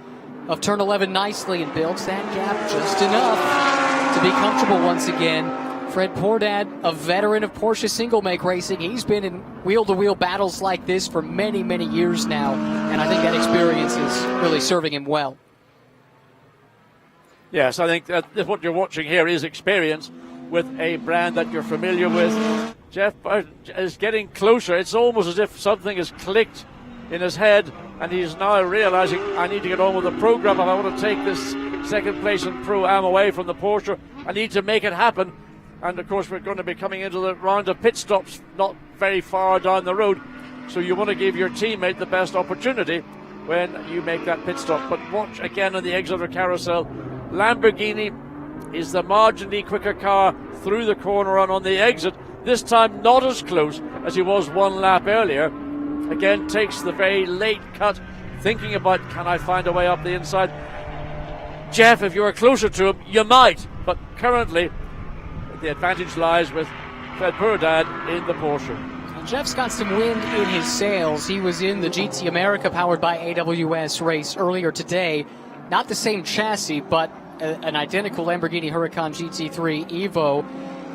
of turn 11 nicely and builds that gap just enough to be comfortable once again. Fred Pordad, a veteran of Porsche single-make racing. He's been in wheel-to-wheel battles like this for many, many years now, and I think that experience is really serving him well. Yes, I think that what you're watching here is experience with a brand that you're familiar with. Jeff Burton is getting closer. It's almost as if something has clicked in his head, and he's now realizing, I need to get on with the program if I want to take this second place in Pro-Am away from the Porsche. I need to make it happen. And of course, we're going to be coming into the round of pit stops not very far down the road. So you want to give your teammate the best opportunity when you make that pit stop. But watch again on the exit of carousel. Lamborghini is the marginally quicker car through the corner and on the exit. This time not as close as he was one lap earlier. Again, takes the very late cut, thinking about, can I find a way up the inside? Jeff, if you were closer to him, you might. But currently, the advantage lies with Fred Purdad in the Porsche. And Jeff's got some wind in his sails. He was in the GT America powered by AWS race earlier today. Not the same chassis, but an identical Lamborghini Huracan GT3 Evo,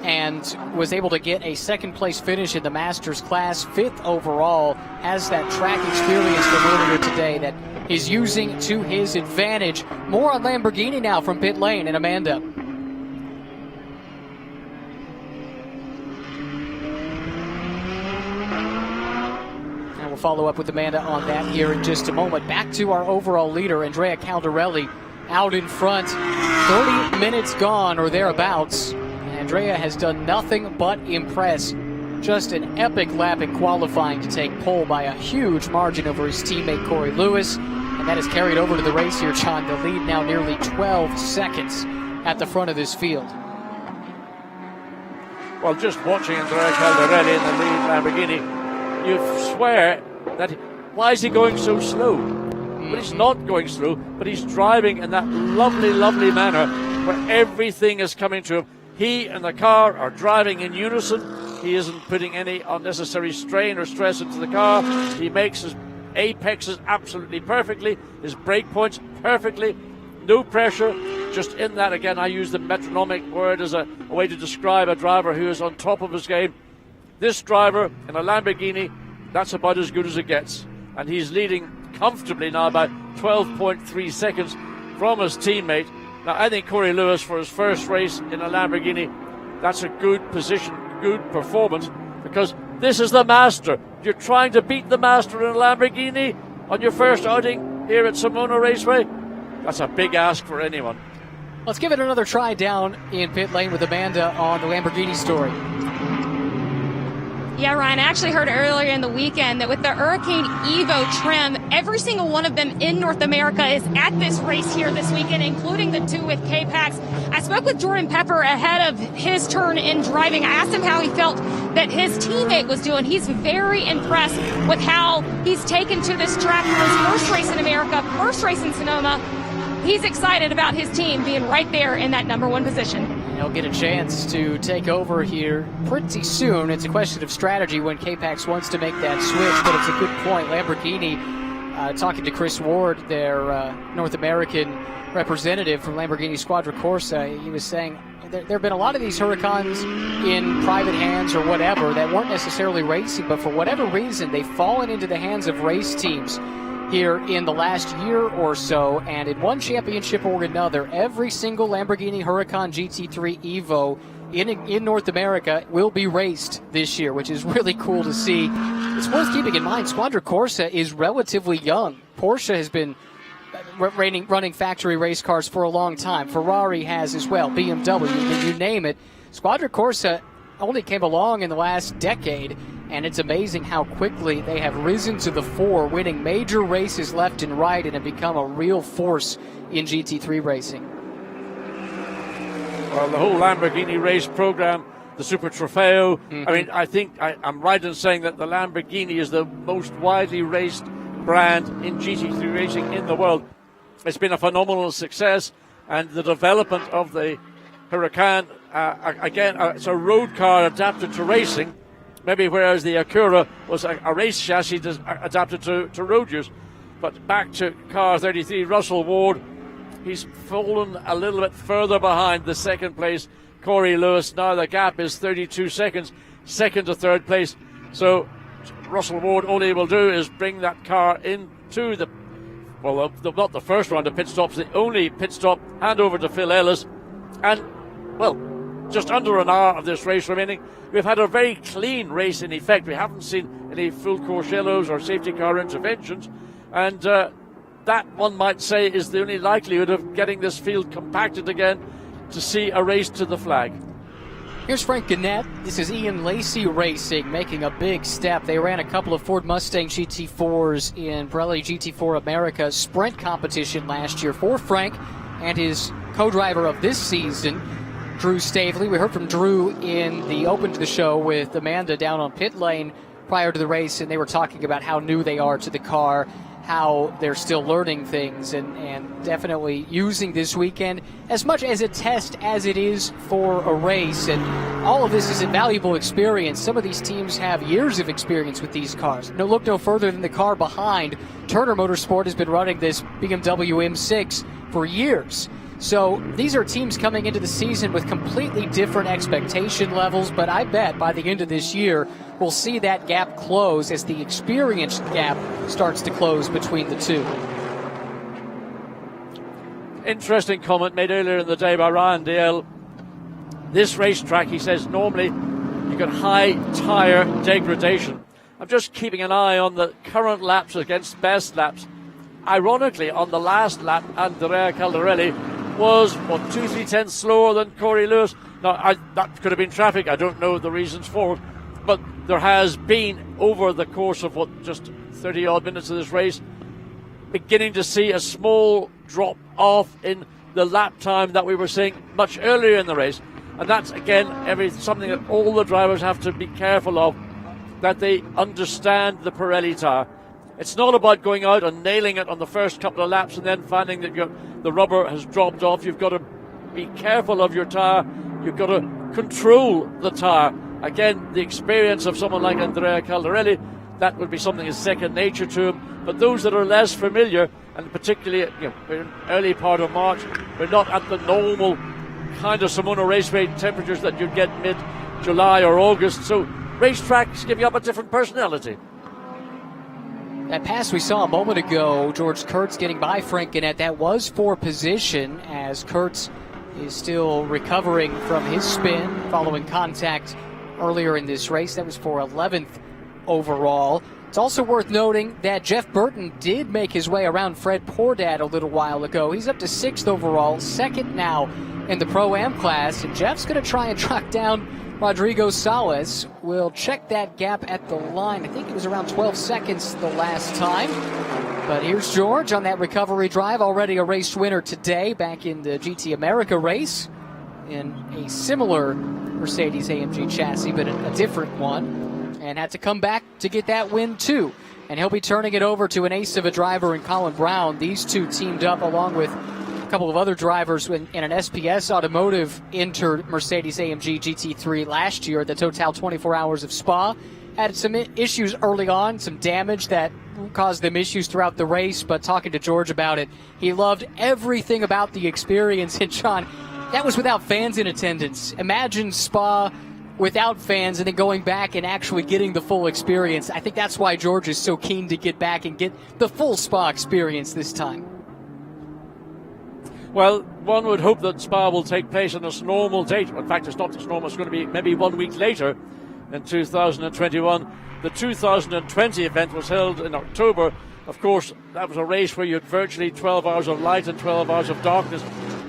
and was able to get a second-place finish in the Masters class, 5th overall. Has that track experience from earlier today that he's using to his advantage. More on Lamborghini now from pit lane and Amanda. We'll follow up with Amanda on that here in just a moment. Back to our overall leader, Andrea Caldarelli, out in front. 30 minutes gone or thereabouts. Andrea has done nothing but impress. Just an epic lap in qualifying to take pole by a huge margin over his teammate Corey Lewis. And that has carried over to the race here, John. The lead now nearly 12 seconds at the front of this field. Well, just watching Andrea Caldarelli in the lead Lamborghini, you swear that why is he going so slow? But he's not going slow, but he's driving in that lovely, lovely manner where everything is coming to him. He and the car are driving in unison. He isn't putting any unnecessary strain or stress into the car. He makes his apexes absolutely perfectly, his brake points perfectly, no pressure. Just in that, again, I use the metronomic word as a way to describe a driver who is on top of his game. This driver in a Lamborghini, that's about as good as it gets. And he's leading comfortably now by 12.3 seconds from his teammate. Now, I think Corey Lewis, for his first race in a Lamborghini, that's a good position, good performance, because this is the master. You're trying to beat the master in a Lamborghini on your first outing here at Sonoma Raceway. That's a big ask for anyone. Let's give it another try down in pit lane with Amanda on the Lamborghini story. Yeah, Ryan, I actually heard earlier in the weekend that with the Hurricane Evo trim, every single one of them in North America is at this race here this weekend, including the two with K-Pax. I spoke with Jordan Pepper ahead of his turn in driving. I asked him how he felt that his teammate was doing. He's very impressed with how he's taken to this track for his first race in America, first race in Sonoma. He's excited about his team being right there in that number one position. He'll get a chance to take over here pretty soon. It's a question of strategy when K-Pax wants to make that switch, but it's a good point. Lamborghini, talking to Chris Ward, their North American representative from Lamborghini Squadra Corsa, he was saying there have been a lot of these Huracans in private hands or whatever that weren't necessarily racing, but for whatever reason, they've fallen into the hands of race teams here in the last year or so, and in one championship or another, every single Lamborghini Huracan GT3 Evo in North America will be raced this year, which is really cool to see. It's worth keeping in mind, Squadra Corsa is relatively young. Porsche has been running factory race cars for a long time. Ferrari has as well, BMW, you name it. Squadra Corsa only came along in the last decade, and it's amazing how quickly they have risen to the fore, winning major races left and right, and have become a real force in GT3 racing. Well, the whole Lamborghini race program, the Super Trofeo, I mean, I think I'm right in saying that the Lamborghini is the most widely raced brand in GT3 racing in the world. It's been a phenomenal success, and the development of the Huracan, again, it's a road car adapted to racing, maybe whereas the Acura was a race chassis adapted to road use. But back to car 33, Russell Ward, he's fallen a little bit further behind the second place Corey Lewis. Now the gap is 32 seconds, second to third place. So Russell Ward, all he will do is bring that car into the, well, not the first round of pit stops, the only pit stop, hand over to Phil Ellis. And, well, just under an hour of this race remaining. We've had a very clean race in effect. We haven't seen any full course yellows or safety car interventions. And that, one might say, is the only likelihood of getting this field compacted again to see a race to the flag. Here's Frank Gannett. This is Ian Lacey Racing making a big step. They ran a couple of Ford Mustang GT4s in Pirelli GT4 America sprint competition last year for Frank and his co-driver of this season, Drew Stavely. We heard from Drew in the open to the show with Amanda down on pit lane prior to the race, and they were talking about how new they are to the car, how they're still learning things, and definitely using this weekend as much as a test as it is for a race. And all of this is a valuable experience. Some of these teams have years of experience with these cars. Look no further than the car behind. Turner Motorsport has been running this BMW M6 for years. So these are teams coming into the season with completely different expectation levels, but I bet by the end of this year, we'll see that gap close as the experience gap starts to close between the two. Interesting comment made earlier in the day by Ryan Dale. This racetrack, he says, normally you get high tyre degradation. I'm just keeping an eye on the current laps against best laps. ironically, on the last lap, Andrea Caldarelli was, 2-3 tenths slower than Corey Lewis. Now, that could have been traffic. I don't know the reasons for it. But there has been, over the course of just 30-odd minutes of this race, beginning to see a small drop off in the lap time that we were seeing much earlier in the race. And that's, again, something that all the drivers have to be careful of, that they understand the Pirelli tyre. It's not about going out and nailing it on the first couple of laps and then finding that the rubber has dropped off. You've got to be careful of your tyre. You've got to control the tyre. Again, the experience of someone like Andrea Caldarelli, that would be something that's second nature to him. But those that are less familiar, and particularly we're in early part of March, we're not at the normal kind of Sonoma Raceway temperatures that you'd get mid-July or August. So racetracks give you up a different personality. That pass we saw a moment ago, George Kurtz getting by Frankenette, that was for position, as Kurtz is still recovering from his spin following contact earlier in this race. That was for 11th overall. It's also worth noting that Jeff Burton did make his way around Fred Pourdad a little while ago. He's up to 6th overall, 2nd now in the Pro-Am class, and Jeff's going to try and track down Rodrigo Salas. We'll check that gap at the line. I think it was around 12 seconds the last time. But here's George on that recovery drive, already a race winner today, back in the GT America race in a similar Mercedes-AMG chassis, but a different one, and had to come back to get that win too. And he'll be turning it over to an ace of a driver in Colin Brown. These two teamed up along with a couple of other drivers in an SPS Automotive entered Mercedes-AMG GT3 last year at the Total 24 Hours of Spa. Had some issues early on, some damage that caused them issues throughout the race, but talking to George about it, he loved everything about the experience. And John, that was without fans in attendance. Imagine Spa without fans and then going back and actually getting the full experience. I think that's why George is so keen to get back and get the full Spa experience this time. Well, one would hope that Spa will take place on a normal date. In fact, it's not this normal. It's going to be maybe 1 week later in 2021. The 2020 event was held in October. Of course, that was a race where you had virtually 12 hours of light and 12 hours of darkness.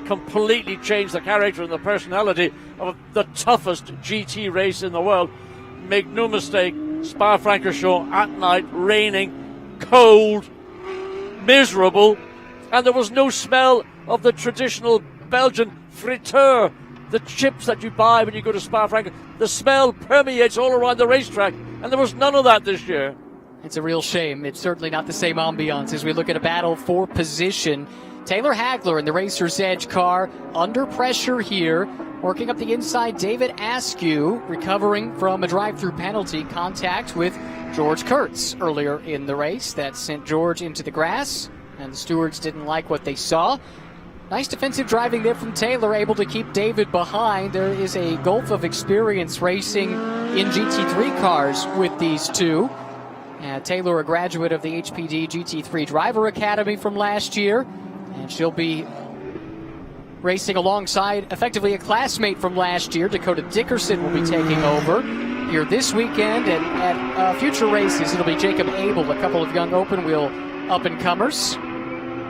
Completely changed the character and the personality of the toughest GT race in the world. Make no mistake, Spa-Francorchamps at night, raining, cold, miserable, and there was no smell of the traditional Belgian friteur, the chips that you buy when you go to Spa-Francorchamps. The smell permeates all around the racetrack, and there was none of that this year. It's a real shame. It's certainly not the same ambiance as we look at a battle for position. Taylor Hagler in the Racer's Edge car, under pressure here, working up the inside. David Askew recovering from a drive-through penalty contact with George Kurtz earlier in the race. That sent George into the grass, and the stewards didn't like what they saw. Nice defensive driving there from Taylor, able to keep David behind. There is a gulf of experience racing in GT3 cars with these two. Taylor, a graduate of the HPD GT3 Driver Academy from last year, and she'll be racing alongside effectively a classmate from last year. Dakota Dickerson will be taking over here this weekend, and at future races it'll be Jacob Abel, a couple of young open wheel up-and-comers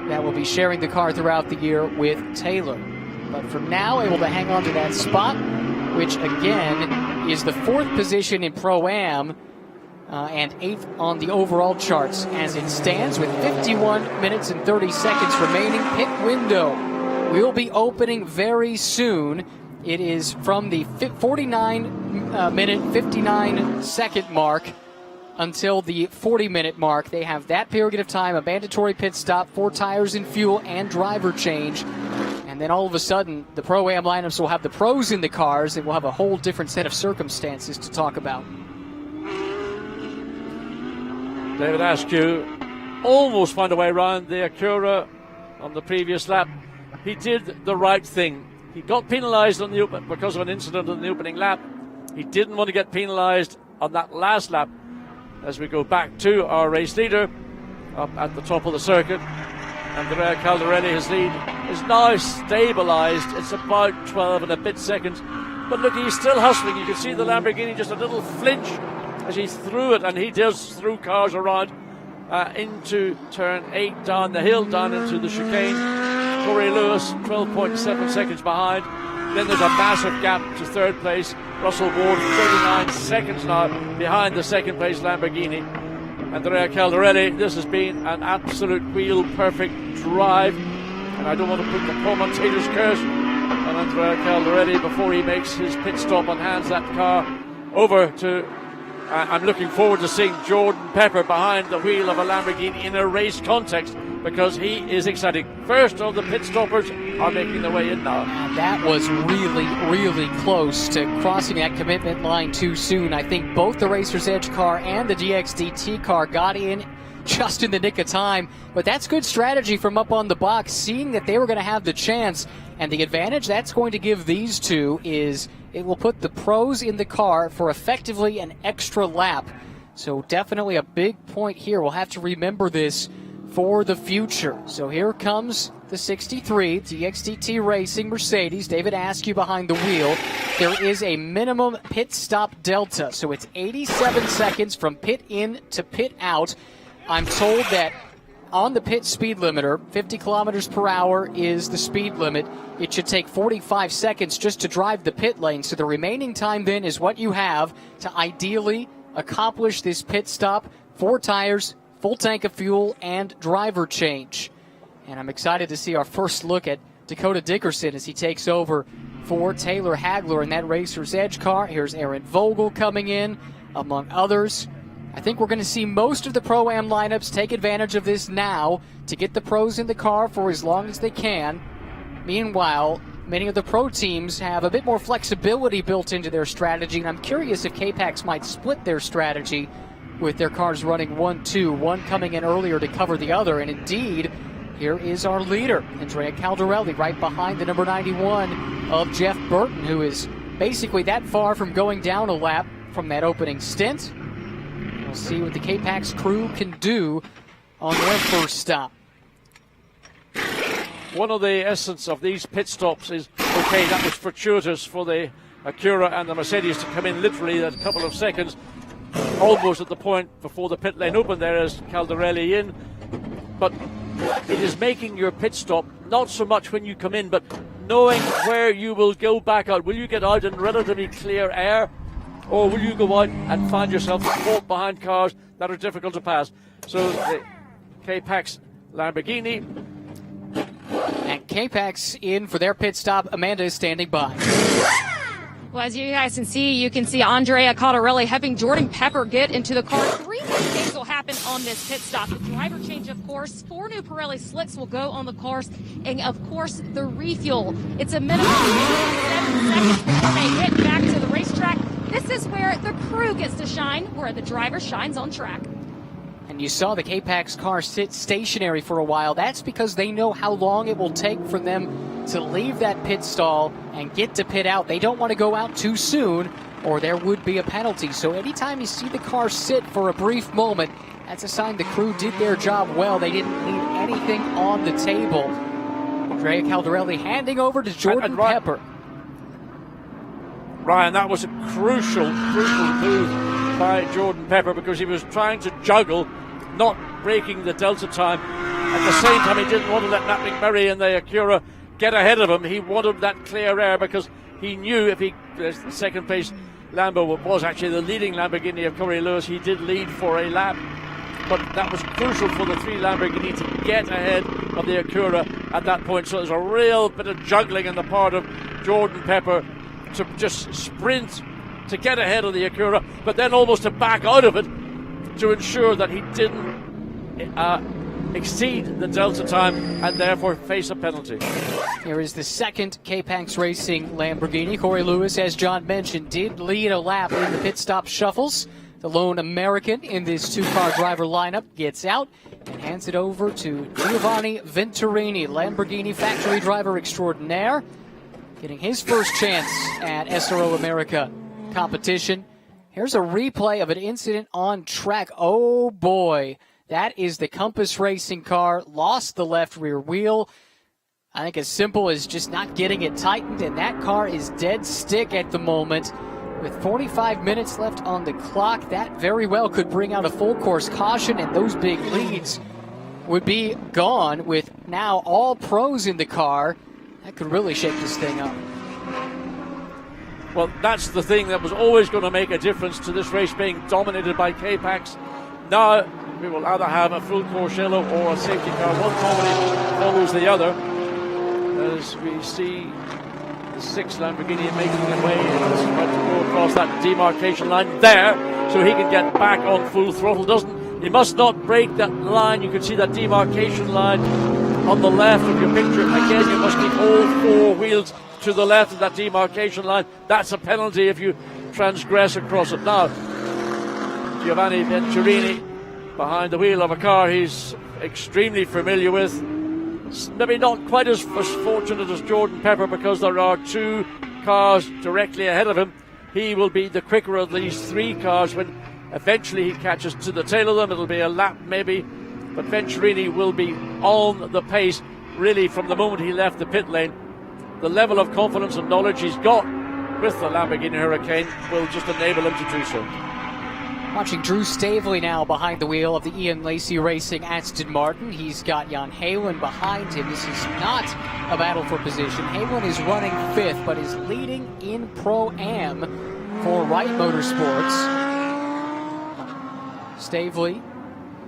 that will be sharing the car throughout the year with Taylor. But for now, able to hang on to that spot, which again is the 4th position in Pro-Am and 8th on the overall charts as it stands, with 51 minutes and 30 seconds remaining. Pit window will be opening very soon. It is from the 49-minute, 59-second mark until the 40-minute mark. They have that period of time, a mandatory pit stop, 4 tires and fuel, and driver change. And then all of a sudden, the Pro-Am lineups will have the pros in the cars, and we'll have a whole different set of circumstances to talk about. David Askew almost found a way around the Acura on the previous lap. He did the right thing. He got penalised on the because of an incident on the opening lap. He didn't want to get penalised on that last lap. As we go back to our race leader up at the top of the circuit, Andrea Caldarelli, his lead is now stabilised. It's about 12 and a bit seconds. But look, he's still hustling. You can see the Lamborghini just a little flinch as he threw it, and he does throw cars around. into turn 8, down the hill, down into the chicane. Corey Lewis, 12.7 seconds behind. Then there's a massive gap to third place. Russell Ward, 39 seconds now behind the second place Lamborghini. Andrea Caldarelli, this has been an absolute wheel-perfect drive. And I don't want to put the commentator's curse on Andrea Caldarelli before he makes his pit stop and hands that car over to... I'm looking forward to seeing Jordan Pepper behind the wheel of a Lamborghini in a race context, because he is exciting. First of the pit stoppers are making their way in now. And that was really, really close to crossing that commitment line too soon. I think both the Racer's Edge car and the DXDT car got in just in the nick of time. But that's good strategy from up on the box, seeing that they were going to have the chance. And the advantage that's going to give these two is it will put the pros in the car for effectively an extra lap. So definitely a big point here. We'll have to remember this for the future. So here comes the 63 DXDT Racing Mercedes. David Askew behind the wheel. There is a minimum pit stop delta, so it's 87 seconds from pit in to pit out. I'm told that on the pit speed limiter, 50 kilometers per hour is the speed limit. It should take 45 seconds just to drive the pit lane. So the remaining time then is what you have to ideally accomplish this pit stop. 4 tires, full tank of fuel, and driver change. And I'm excited to see our first look at Dakota Dickerson as he takes over for Taylor Hagler in that Racer's Edge car. Here's Aaron Vogel coming in, among others. I think we're going to see most of the Pro-Am lineups take advantage of this now to get the pros in the car for as long as they can. Meanwhile, many of the pro teams have a bit more flexibility built into their strategy, and I'm curious if K-Pax might split their strategy with their cars running 1-2, one coming in earlier to cover the other. And indeed, here is our leader, Andrea Caldarelli, right behind the number 91 of Jeff Burton, who is basically that far from going down a lap from that opening stint. We'll see what the K-Pax crew can do on their first stop. One of the essence of these pit stops is, okay, that was fortuitous for the Acura and the Mercedes to come in literally a couple of seconds, almost at the point before the pit lane opened there as Caldarelli in. But it is making your pit stop not so much when you come in, but knowing where you will go back out. Will you get out in relatively clear air, or will you go out and find yourself caught behind cars that are difficult to pass? So the K-Pax Lamborghini. And K-Pax in for their pit stop. Amanda is standing by. Well, as you guys can see Andrea Caldarelli having Jordan Pepper get into the car. 3 more things will happen on this pit stop. The driver change, of course. 4 new Pirelli slicks will go on the cars. And, of course, the refuel. It's a minimum of 7 seconds before they hit back to the racetrack. This is where the crew gets to shine, where the driver shines on track. And you saw the K-Pax car sit stationary for a while. That's because they know how long it will take for them to leave that pit stall and get to pit out. They don't want to go out too soon, or there would be a penalty. So anytime you see the car sit for a brief moment, that's a sign the crew did their job well. They didn't leave anything on the table. Andrea Caldarelli handing over to Jordan Pepper. Ryan, that was a crucial move by Jordan Pepper, because he was trying to juggle not breaking the delta time. At the same time, he didn't want to let Matt McMurray and the Acura get ahead of him. He wanted that clear air because he knew if the second place Lambo was actually the leading Lamborghini of Corey Lewis, he did lead for a lap. But that was crucial for the 3 Lamborghini to get ahead of the Acura at that point. So there's a real bit of juggling on the part of Jordan Pepper to just sprint to get ahead of the Acura, but then almost to back out of it to ensure that he didn't exceed the delta time and therefore face a penalty. Here is the second K-Pax Racing Lamborghini. Corey Lewis, as John mentioned, did lead a lap in the pit stop shuffles. The lone American in this 2-car driver lineup gets out and hands it over to Giovanni Venturini, Lamborghini factory driver extraordinaire, getting his first chance at SRO America competition. Here's a replay of an incident on track. Oh boy, that is the Compass Racing car, lost the left rear wheel. I think as simple as just not getting it tightened, and that car is dead stick at the moment. With 45 minutes left on the clock, that very well could bring out a full course caution, and those big leads would be gone. With now all pros in the car, that could really shake this thing up. Well, that's the thing that was always going to make a difference to this race being dominated by K-Pax. Now we will either have a full course yellow or a safety car. One company follows the other as we see the 6 Lamborghini making their way. It's about to go across that demarcation line there, so he can get back on full throttle. He must not break that line. You can see that demarcation line on the left of your picture. Again, you must keep all 4 wheels to the left of that demarcation line. That's a penalty if you transgress across it. Now, Giovanni Venturini behind the wheel of a car he's extremely familiar with. Maybe not quite as fortunate as Jordan Pepper, because there are 2 cars directly ahead of him. He will be the quicker of these 3 cars when eventually he catches to the tail of them. It'll be a lap maybe, but Venturini will be on the pace really from the moment he left the pit lane. The level of confidence and knowledge he's got with the Lamborghini Hurricane will just enable him to do so. Watching Drew Stavely now behind the wheel of the Ian Lacey Racing Aston Martin. He's got Jan Halen behind him. This is not a battle for position. Halen is running 5th, but is leading in Pro-Am for Wright Motorsports. Stavely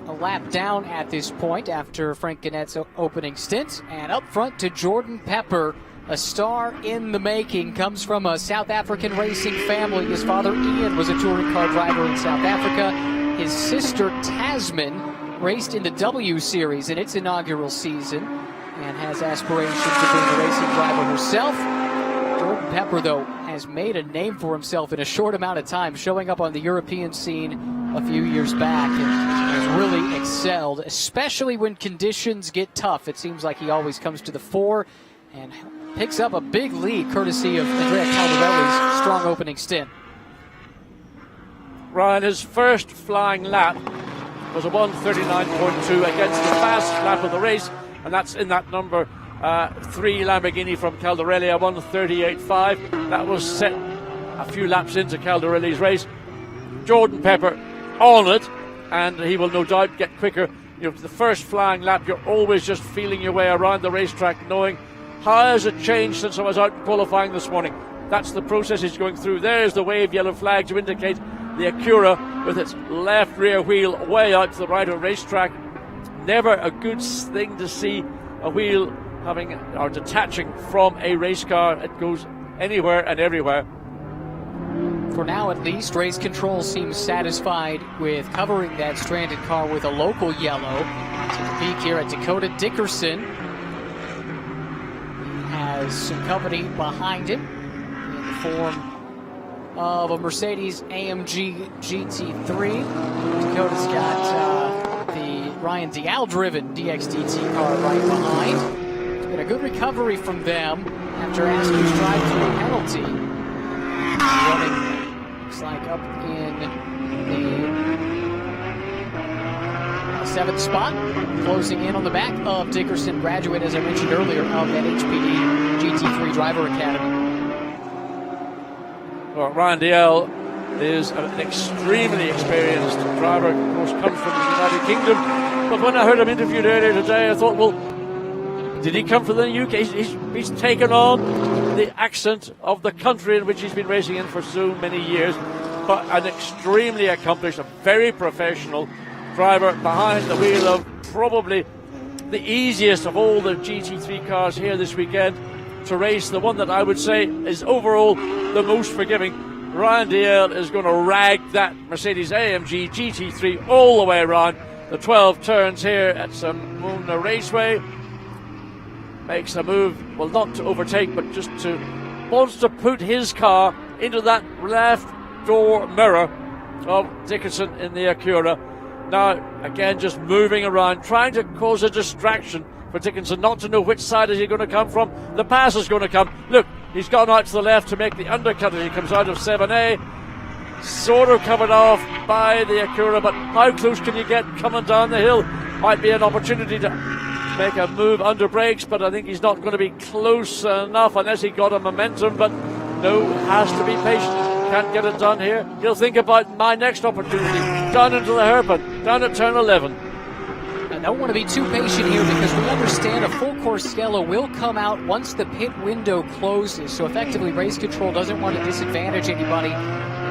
a lap down at this point after Frank Gannett's opening stint. And up front to Jordan Pepper, a star in the making, comes from a South African racing family. His father Ian was a touring car driver in South Africa. His sister Tasman raced in the W Series in its inaugural season and has aspirations to being a racing driver herself. Jordan Pepper, though, has made a name for himself in a short amount of time, showing up on the European scene a few years back and has really excelled, especially when conditions get tough. It seems like he always comes to the fore and picks up a big lead courtesy of Andrea Caldarelli's strong opening stint. Ryan, his first flying lap was a 1:39.2 against the fast lap of the race, and that's in that number 3 Lamborghini from Caldarelli, a 1:38.5. That was set a few laps into Caldarelli's race. Jordan Pepper on it, and he will no doubt get quicker. You know, the first flying lap, you're always just feeling your way around the racetrack, knowing how has it changed since I was out qualifying this morning. That's the process he's going through. There's the wave yellow flag to indicate the Acura with its left rear wheel way out to the right of the racetrack. Never a good thing to see a wheel having or detaching from a race car. It goes anywhere and everywhere. For now, at least, race control seems satisfied with covering that stranded car with a local yellow. To the peak here at Dakota Dickerson. Has some company behind him in the form of a Mercedes AMG GT3. Dakota's got the Ryan Dial-driven DXDT car right behind. It's been a good recovery from them after Asker's drive-through penalty. Running, looks like, up in the 7th spot, closing in on the back of Dickerson, graduate, as I mentioned earlier, of that HPD GT3 Driver Academy. Well, Ryan Dial is an extremely experienced driver, of course, comes from the United Kingdom. But when I heard him interviewed earlier today, I thought, well, did he come from the UK? He's taken on the accent of the country in which he's been racing in for so many years. But an extremely accomplished, a very professional driver behind the wheel of probably the easiest of all the GT3 cars here this weekend to race, the one that I would say is overall the most forgiving. Ryan Dial is going to rag that Mercedes AMG GT3 all the way around the 12 turns here at Sonoma Raceway. Makes a move, well, not to overtake, but just wants to put his car into that left door mirror of Dickerson in the Acura. Now, again, just moving around, trying to cause a distraction for Dickinson not to know which side is he going to come from. The pass is going to come. Look, he's gone out to the left to make the undercut as he comes out of 7A. Sort of covered off by the Acura, but how close can you get coming down the hill? Might be an opportunity to make a move under brakes, but I think he's not going to be close enough unless he got a momentum. But no, has to be patient. can't get it done here, he'll think about my next opportunity. Down into the hairpin, down at turn 11. I don't want to be too patient here because we understand a full course yellow will come out once the pit window closes. So effectively, race control doesn't want to disadvantage anybody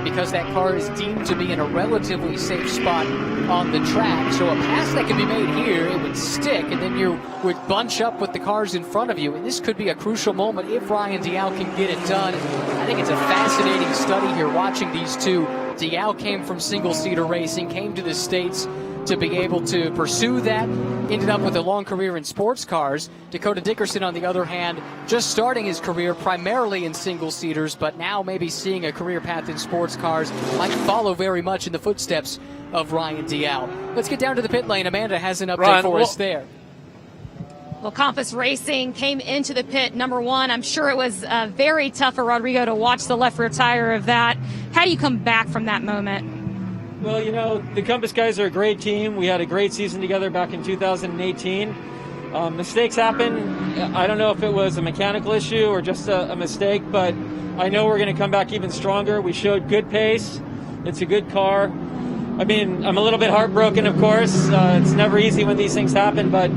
because that car is deemed to be in a relatively safe spot on the track. So a pass that can be made here, it would stick, and then you would bunch up with the cars in front of you. And this could be a crucial moment if Ryan Dial can get it done. I think it's a fascinating study here watching these two. Dial came from single-seater racing, came to the States to be able to pursue that, ended up with a long career in sports cars. Dakota Dickerson, on the other hand, just starting his career primarily in single-seaters, but now maybe seeing a career path in sports cars, might follow very much in the footsteps of Ryan Dial. Let's get down to the pit lane. Amanda has an update for us there. Well, Compass Racing came into the pit number one. I'm sure it was very tough for Rodrigo to watch the left rear tire of that. How do you come back from that moment? Well, you know, the Compass guys are a great team. We had a great season together back in 2018. Mistakes happen. I don't know if it was a mechanical issue or just a mistake, but I know we're going to come back even stronger. We showed good pace. It's a good car. I mean, I'm a little bit heartbroken, of course. It's never easy when these things happen, but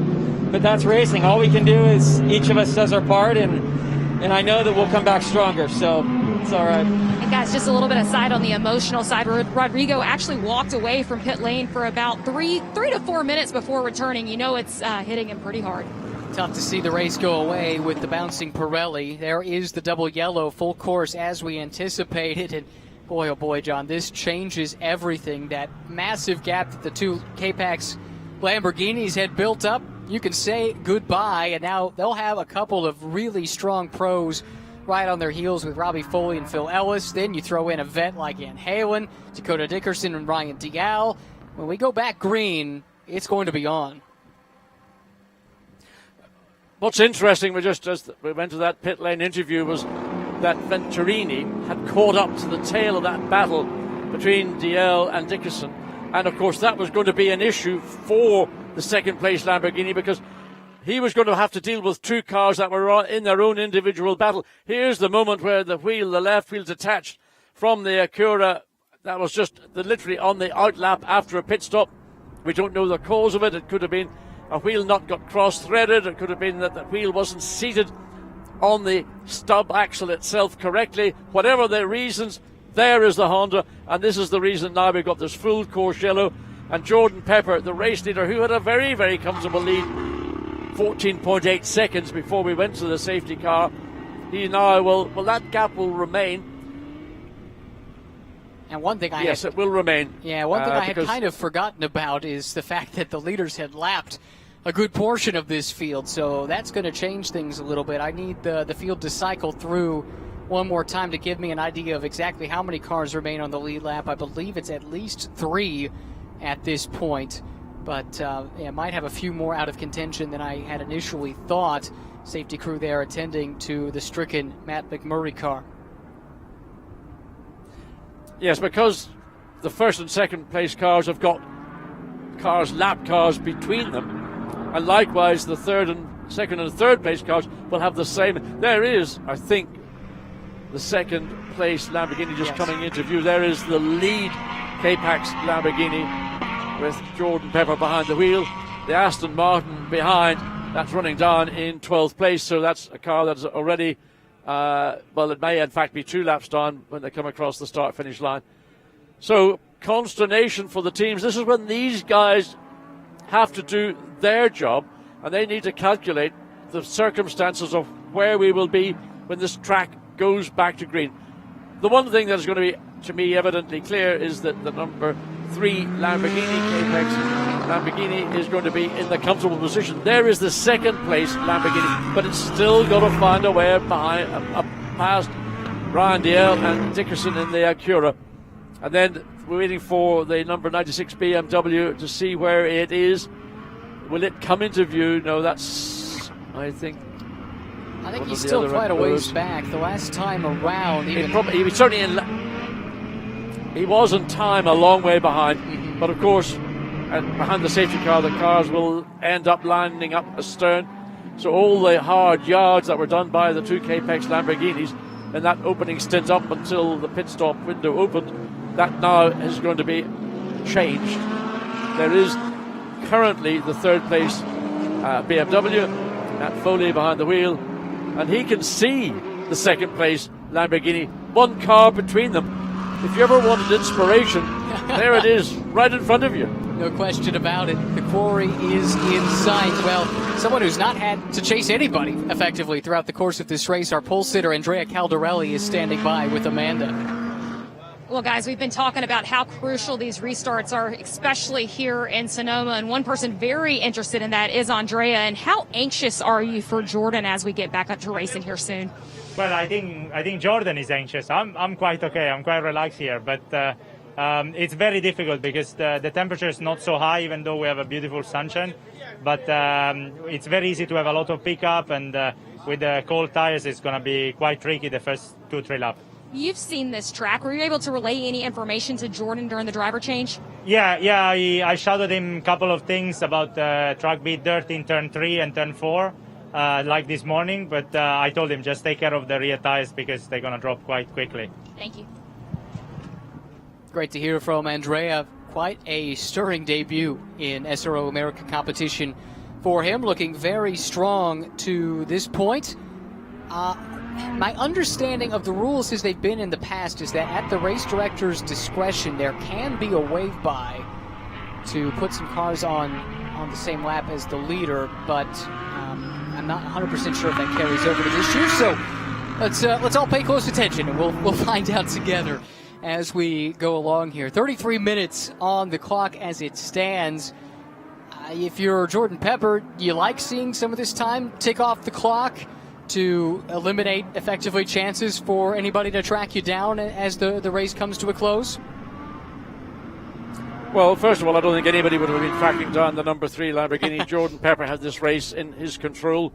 that's racing. All we can do is each of us does our part, and I know that we'll come back stronger, so it's all right. And guys, just a little bit aside on the emotional side, Rodrigo actually walked away from pit lane for about 3 to 4 minutes before returning. You know it's hitting him pretty hard. Tough to see the race go away with the bouncing Pirelli. There is the double yellow full course as we anticipated, and boy, oh boy, John, this changes everything. That massive gap that the two K-Pax Lamborghinis had built up, you can say goodbye, and now they'll have a couple of really strong pros right on their heels with Robbie Foley and Phil Ellis. Then you throw in a vet like Ian Halen, Dakota Dickerson, and Ryan Dial. When we go back green, it's going to be on. What's interesting, as we went to that pit lane interview, was that Venturini had caught up to the tail of that battle between Dial and Dickerson. And, of course, that was going to be an issue for the second-place Lamborghini because he was going to have to deal with two cars that were in their own individual battle. Here's the moment where the left wheel detached from the Acura. That was just literally on the outlap after a pit stop. We don't know the cause of it. It could have been a wheel nut got cross-threaded. It could have been that the wheel wasn't seated on the stub axle itself correctly. Whatever the reasons, there is the Honda, and this is the reason now we've got this full course yellow. And Jordan Pepper, the race leader, who had a very, very comfortable lead, 14.8 seconds before we went to the safety car, he now that gap will remain. And one thing it will remain. Yeah, one thing I had kind of forgotten about is the fact that the leaders had lapped a good portion of this field, so that's going to change things a little bit. I need the field to cycle through one more time to give me an idea of exactly how many cars remain on the lead lap. I believe it's at least 3 at this point, but might have a few more out of contention than I had initially thought. Safety crew there attending to the stricken Matt McMurray car. Yes, because the first and second place cars have got lap cars between them, and likewise the second and third place cars will have the same. There is, I think, the second place Lamborghini just coming into view. There is the lead K-Pax Lamborghini with Jordan Pepper behind the wheel. The Aston Martin behind, that's running down in 12th place, so that's a car that's already, it may in fact be 2 laps down when they come across the start-finish line. So consternation for the teams. This is when these guys have to do their job, and they need to calculate the circumstances of where we will be when this track goes back to green. The one thing that is going to be, to me, evidently clear is that the number 3 Lamborghini K-Pax Lamborghini is going to be in the comfortable position. There is the second place Lamborghini, but it's still got to find a way behind, past Ryan Dial and Dickerson in the Acura. And then we're waiting for the number 96 BMW to see where it is. Will it come into view? No, that's, I think he's still quite a ways back. The last time around, he was in time a long way behind, but of course, behind the safety car, the cars will end up lining up astern. So all the hard yards that were done by the 2 K-Pax Lamborghinis in that opening stint up until the pit stop window opened. That now is going to be changed. There is currently the third place BMW, Matt Foley behind the wheel, and he can see the second place Lamborghini, one car between them. If you ever wanted inspiration, there it is, right in front of you. No question about it. The quarry is in sight. Well, someone who's not had to chase anybody effectively throughout the course of this race, our pole sitter Andrea Caldarelli is standing by with Amanda. Well, guys, we've been talking about how crucial these restarts are, especially here in Sonoma. And one person very interested in that is Andrea. And how anxious are you for Jordan as we get back up to racing here soon? Well, I think Jordan is anxious. I'm quite okay. I'm quite relaxed here, but it's very difficult because the temperature is not so high, even though we have a beautiful sunshine. But it's very easy to have a lot of pickup, and with the cold tires, it's going to be quite tricky the first 2-3 laps. You've seen this track. Were you able to relay any information to Jordan during the driver change? Yeah. I shouted him a couple of things about track being dirty in turn 3 and turn 4, like this morning. But I told him just take care of the rear tires because they're going to drop quite quickly. Thank you. Great to hear from Andrea. Quite a stirring debut in SRO America competition for him, looking very strong to this point. My understanding of the rules as they've been in the past is that at the race director's discretion, there can be a wave-by to put some cars on the same lap as the leader, but I'm not 100% sure if that carries over to this year. So let's all pay close attention, and we'll find out together as we go along here. 33 minutes on the clock as it stands. If you're Jordan Pepper, you like seeing some of this time tick off the clock to eliminate effectively chances for anybody to track you down as the race comes to a close? Well, first of all, I don't think anybody would have been tracking down the number 3 Lamborghini. Jordan Pepper had this race in his control.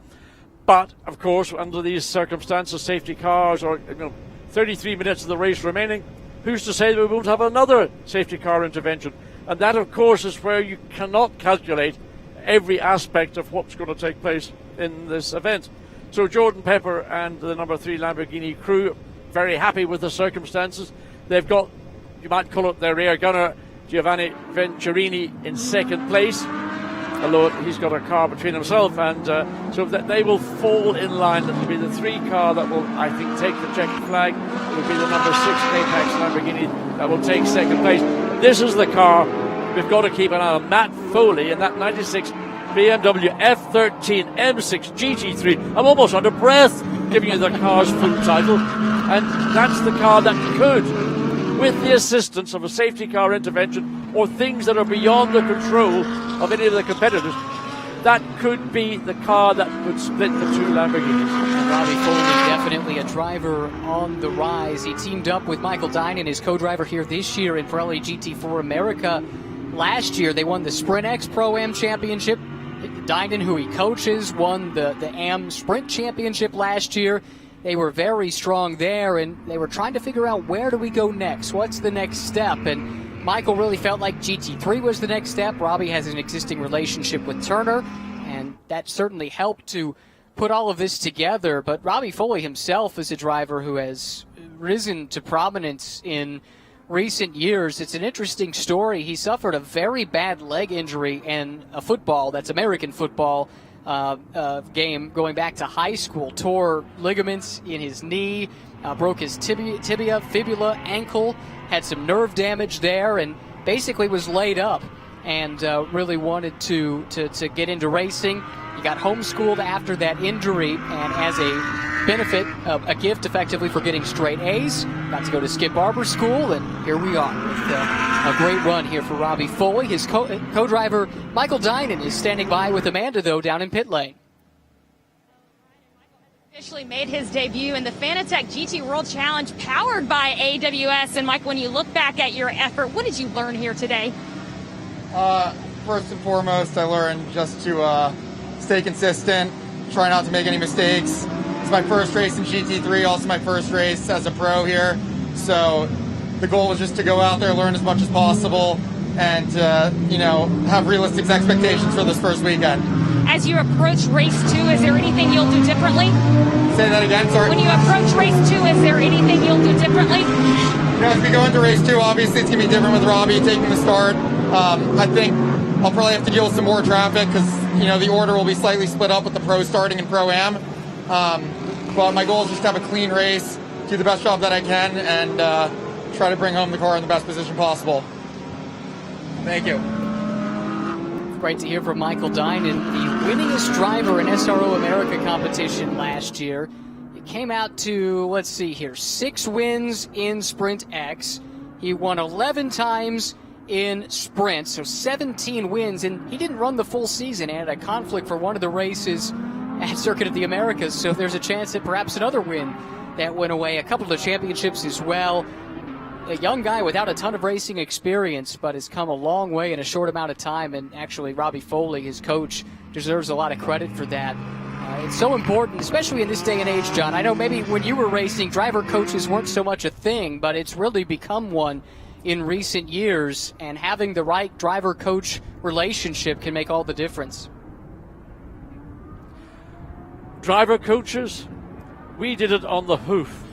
But, of course, under these circumstances, safety cars, or 33 minutes of the race remaining, who's to say that we won't have another safety car intervention? And that, of course, is where you cannot calculate every aspect of what's going to take place in this event. So Jordan Pepper and the number 3 Lamborghini crew, very happy with the circumstances. They've got, you might call it their rear gunner, Giovanni Venturini, in second place, although he's got a car between himself, and so that they will fall in line. It will be the 3 car that will, I think, take the checkered flag. It will be the number 6 Apex Lamborghini that will take second place. This is the car we've got to keep an eye on. Matt Foley in that 96 BMW F13 M6 GT3. I'm almost out of breath giving you the car's full title. And that's the car that could, with the assistance of a safety car intervention or things that are beyond the control of any of the competitors, that could be the car that would split the 2 Lamborghinis. Robbie Foley, definitely a driver on the rise. He teamed up with Michael Dinan, his co-driver here this year in Pirelli GT4 America. Last year, they won the Sprint X Pro-Am Championship. Dinan, who he coaches, won the AM Sprint Championship last year. They were very strong there, and they were trying to figure out, where do we go next? What's the next step? And Michael really felt like GT3 was the next step. Robbie has an existing relationship with Turner, and that certainly helped to put all of this together. But Robbie Foley himself is a driver who has risen to prominence in recent years. It's an interesting story. He suffered a very bad leg injury in a football, that's American football, game going back to high school. Tore ligaments in his knee, broke his tibia, fibula, ankle, had some nerve damage there, and basically was laid up, and really wanted to get into racing. He got homeschooled after that injury, and as a benefit, a gift effectively for getting straight A's, got to go to Skip Barber School, and here we are with a great run here for Robbie Foley. His co-driver Michael Dinan is standing by with Amanda, though, down in pit lane. Officially made his debut in the Fanatec GT World Challenge powered by AWS. And Mike, when you look back at your effort, what did you learn here today? First and foremost, I learned just to stay consistent, try not to make any mistakes. It's my first race in GT3, also my first race as a pro here. So the goal was just to go out there, learn as much as possible, and have realistic expectations for this first weekend. As you approach race 2, is there anything you'll do differently? Say that again, sorry. When you approach race 2, is there anything you'll do differently? As we go into race 2, obviously it's going to be different with Robbie taking the start. I think I'll probably have to deal with some more traffic because, the order will be slightly split up with the pro starting and pro-am. But my goal is just to have a clean race, do the best job that I can, and try to bring home the car in the best position possible. Thank you. Great to hear from Michael Dinan, the winningest driver in SRO America competition last year. It came out to, 6 wins in Sprint X. He won 11 times in Sprint, so 17 wins, and he didn't run the full season and had a conflict for one of the races at Circuit of the Americas, so there's a chance that perhaps another win that went away. A couple of the championships as well. A young guy without a ton of racing experience, but has come a long way in a short amount of time, and actually Robbie Foley, his coach, deserves a lot of credit for that. It's so important, especially in this day and age, John. I know maybe when you were racing, driver coaches weren't so much a thing, but it's really become one in recent years, and having the right driver-coach relationship can make all the difference. Driver coaches, we did it on the hoof.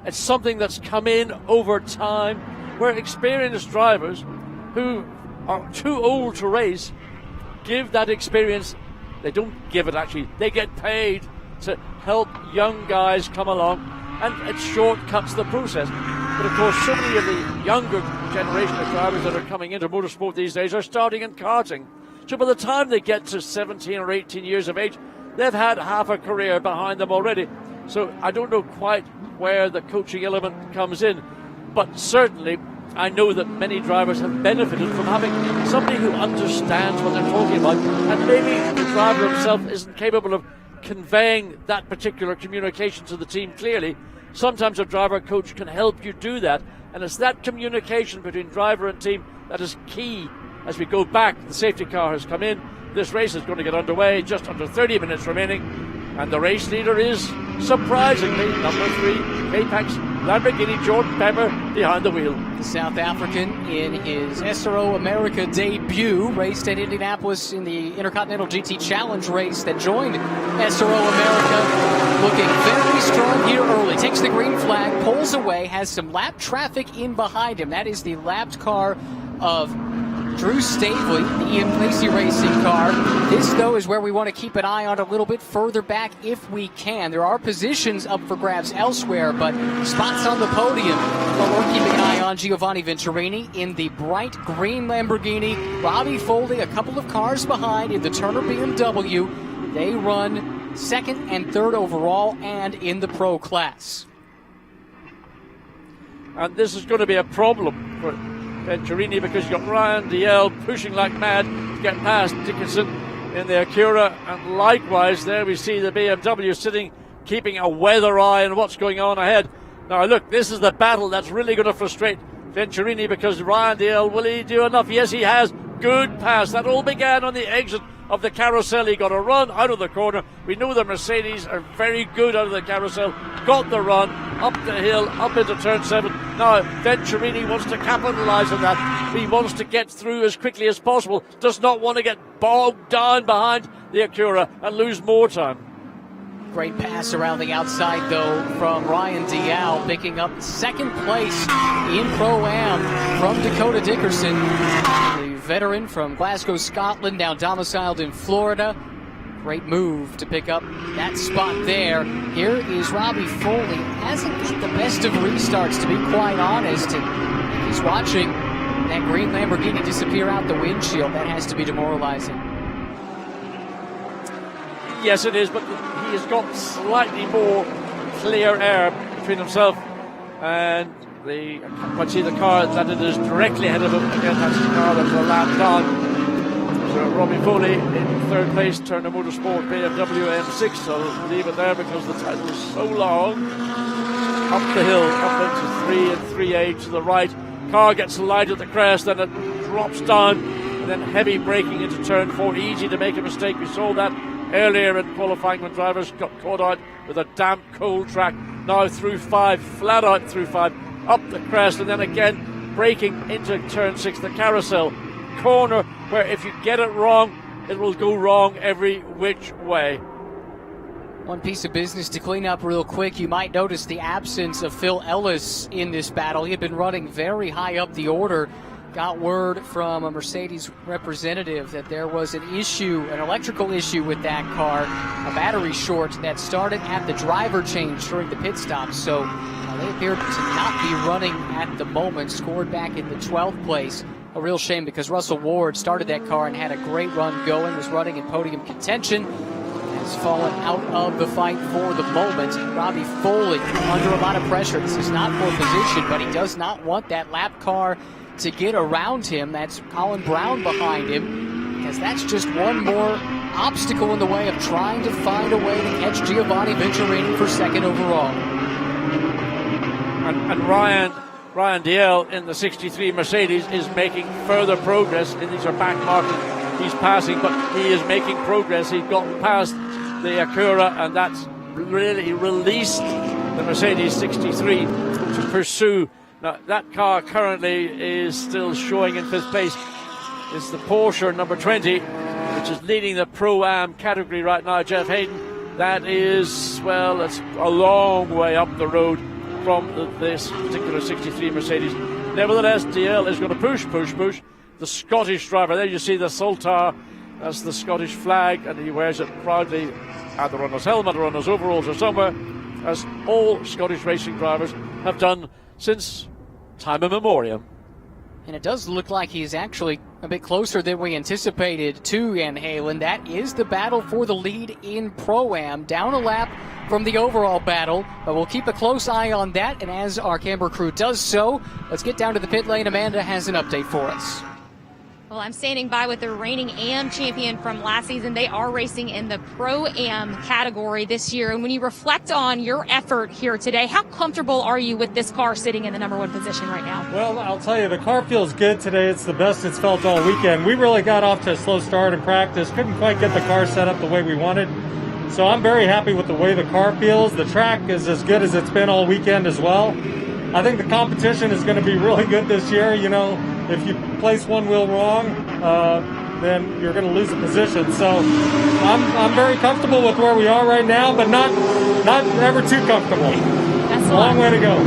It's something that's come in over time, where experienced drivers who are too old to race give that experience. They don't give it, actually. They get paid to help young guys come along, and it shortcuts the process. But of course, so many of the younger generation of drivers that are coming into motorsport these days are starting in karting. So by the time they get to 17 or 18 years of age, they've had half a career behind them already. So I don't know quite where the coaching element comes in, but certainly I know that many drivers have benefited from having somebody who understands what they're talking about, and maybe the driver himself isn't capable of conveying that particular communication to the team clearly. Sometimes a driver coach can help you do that, and it's that communication between driver and team that is key. As we go back, the safety car has come in. This race is going to get underway, just under 30 minutes remaining, and the race leader is, surprisingly, number 3, K-Pax Lamborghini Jordan Pepper behind the wheel. The South African in his SRO America debut, raced at Indianapolis in the Intercontinental GT Challenge race that joined SRO America, looking very strong here early. Takes the green flag, pulls away, has some lap traffic in behind him. That is the lapped car of Drew Stavely, the Ian Lacey racing car. This, though, is where we want to keep an eye on a little bit further back if we can. There are positions up for grabs elsewhere, but spots on the podium. But we're keeping an eye on Giovanni Venturini in the bright green Lamborghini. Robbie Foley, a couple of cars behind in the Turner BMW. They run second and third overall and in the pro class. And this is going to be a problem for Venturini, because you've got Ryan DL pushing like mad to get past Dickinson in the Acura, and likewise there we see the BMW sitting, keeping a weather eye on what's going on ahead. Now look, this is the battle that's really going to frustrate Venturini, because Ryan DL, will he do enough? Yes, he has. Good pass. That all began on the exit of the carousel. He got a run out of the corner. We know the Mercedes are very good out of the carousel. Got the run up the hill, up into turn 7. Now Venturini wants to capitalize on that. He wants to get through as quickly as possible. Does not want to get bogged down behind the Acura and lose more time. Great pass around the outside, though, from Ryan Dial, picking up second place in Pro-Am from Dakota Dickerson. The veteran from Glasgow, Scotland, now domiciled in Florida. Great move to pick up that spot there. Here is Robbie Foley. Hasn't got the best of restarts, to be quite honest. And he's watching that green Lamborghini disappear out the windshield. That has to be demoralizing. Yes, it is, but he has got slightly more clear air between himself and the car that it is directly ahead of him. Again, that's the car that's a lap down. So Robbie Foley in third place, Turner Motorsport BMW M6. I'll leave it there because the title is so long. Up the hill, up into 3 and 3A to the right. Car gets light at the crest, then it drops down, and then heavy braking into turn 4. Easy to make a mistake. We saw that earlier in qualifying when drivers got caught out with a damp, cold track. Now through 5, flat out through 5, up the crest, and then again braking into turn 6, the carousel corner, where if you get it wrong, it will go wrong every which way. One piece of business to clean up real quick. You might notice the absence of Phil Ellis in this battle. He had been running very high up the order. Got word from a Mercedes representative that there was an issue, an electrical issue with that car, a battery short that started at the driver change during the pit stop. So they appeared to not be running at the moment, scored back in the 12th place. A real shame because Russell Ward started that car and had a great run going, was running in podium contention, has fallen out of the fight for the moment. Robbie Foley under a lot of pressure. This is not for position, but he does not want that lap car to get around him. That's Colin Brown behind him, because that's just one more obstacle in the way of trying to find a way to catch Giovanni Venturini for second overall. And Ryan DL in the 63 Mercedes is making further progress. And these are back markers he's passing, but he is making progress. He's gotten past the Acura, and that's really released the Mercedes 63 to pursue. Now, that car currently is still showing in 5th place. It's the Porsche number 20, which is leading the Pro-Am category right now, Jeff Hayden. That is, well, it's a long way up the road from this particular 63 Mercedes. Nevertheless, DL is going to push. The Scottish driver, there you see the Soltar, that's the Scottish flag, and he wears it proudly either on his helmet or on his overalls or somewhere, as all Scottish racing drivers have done since time immemorial. And it does look like he's actually a bit closer than we anticipated to Jan Halen. That is the battle for the lead in Pro-Am, down a lap from the overall battle, but we'll keep a close eye on that, and as our camera crew does so, let's get down to the pit lane. Amanda has an update for us. Well, I'm standing by with the reigning AM champion from last season. They are racing in the Pro-Am category this year. And when you reflect on your effort here today, how comfortable are you with this car sitting in the number 1 position right now? Well, I'll tell you, the car feels good today. It's the best it's felt all weekend. We really got off to a slow start in practice. Couldn't quite get the car set up the way we wanted. So I'm very happy with the way the car feels. The track is as good as it's been all weekend as well. I think the competition is going to be really good this year. You know, if you place one wheel wrong, then you're going to lose a position. So I'm very comfortable with where we are right now, but not ever too comfortable. That's a long way to go.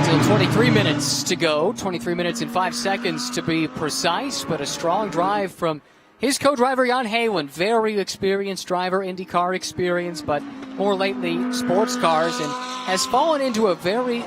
Still 23 minutes to go, 23 minutes and 5 seconds to be precise, but a strong drive from his co-driver, Jan Halen. Very experienced driver, IndyCar experience, but more lately sports cars, and has fallen into a very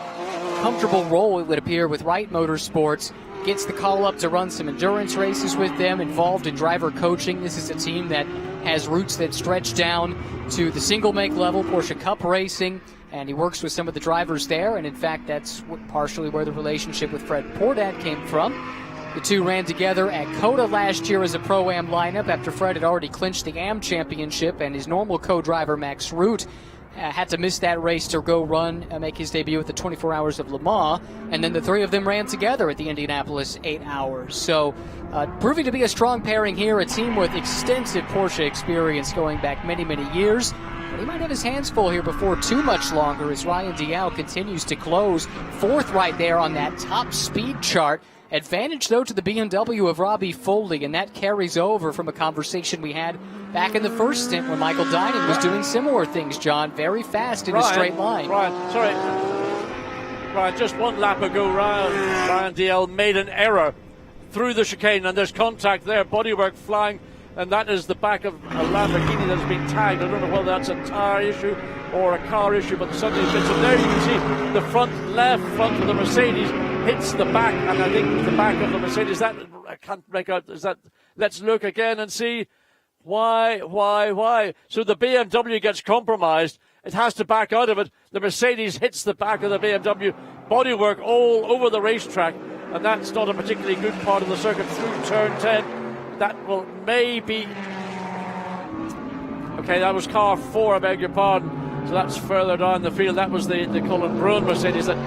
comfortable role, it would appear, with Wright Motorsports. Gets the call up to run some endurance races with them, involved in driver coaching. This is a team that has roots that stretch down to the single make level, Porsche Cup racing, and he works with some of the drivers there, and in fact that's partially where the relationship with Fred Pordat came from. The two ran together at COTA last year as a Pro-Am lineup after Fred had already clinched the AM championship, and his normal co-driver Max Root had to miss that race to go make his debut at the 24 Hours of Le Mans, and then the three of them ran together at the Indianapolis 8 Hours. So proving to be a strong pairing here, a team with extensive Porsche experience going back many, many years. But he might have his hands full here before too much longer as Ryan Dial continues to close 4th right there on that top speed chart. Advantage, though, to the BMW of Robbie Foley, and that carries over from a conversation we had back in the first stint when Michael Dinan was doing similar things, John, very fast in a straight line. Ryan, just one lap ago, Ryan DL made an error through the chicane, and there's contact there, bodywork flying, and that is the back of a Lamborghini that's been tagged. I don't know whether that's a tire issue or a car issue, but suddenly fits. And there you can see the left front of the Mercedes hits the back, and I think the back of the Mercedes, that I can't make out, is that, let's look again and see why. So the BMW gets compromised, it has to back out of it, the Mercedes hits the back of the BMW, bodywork all over the racetrack, and that's not a particularly good part of the circuit through turn 10. That will maybe, okay, that was car 4, I beg your pardon, so that's further down the field. That was the Colin Brown Mercedes that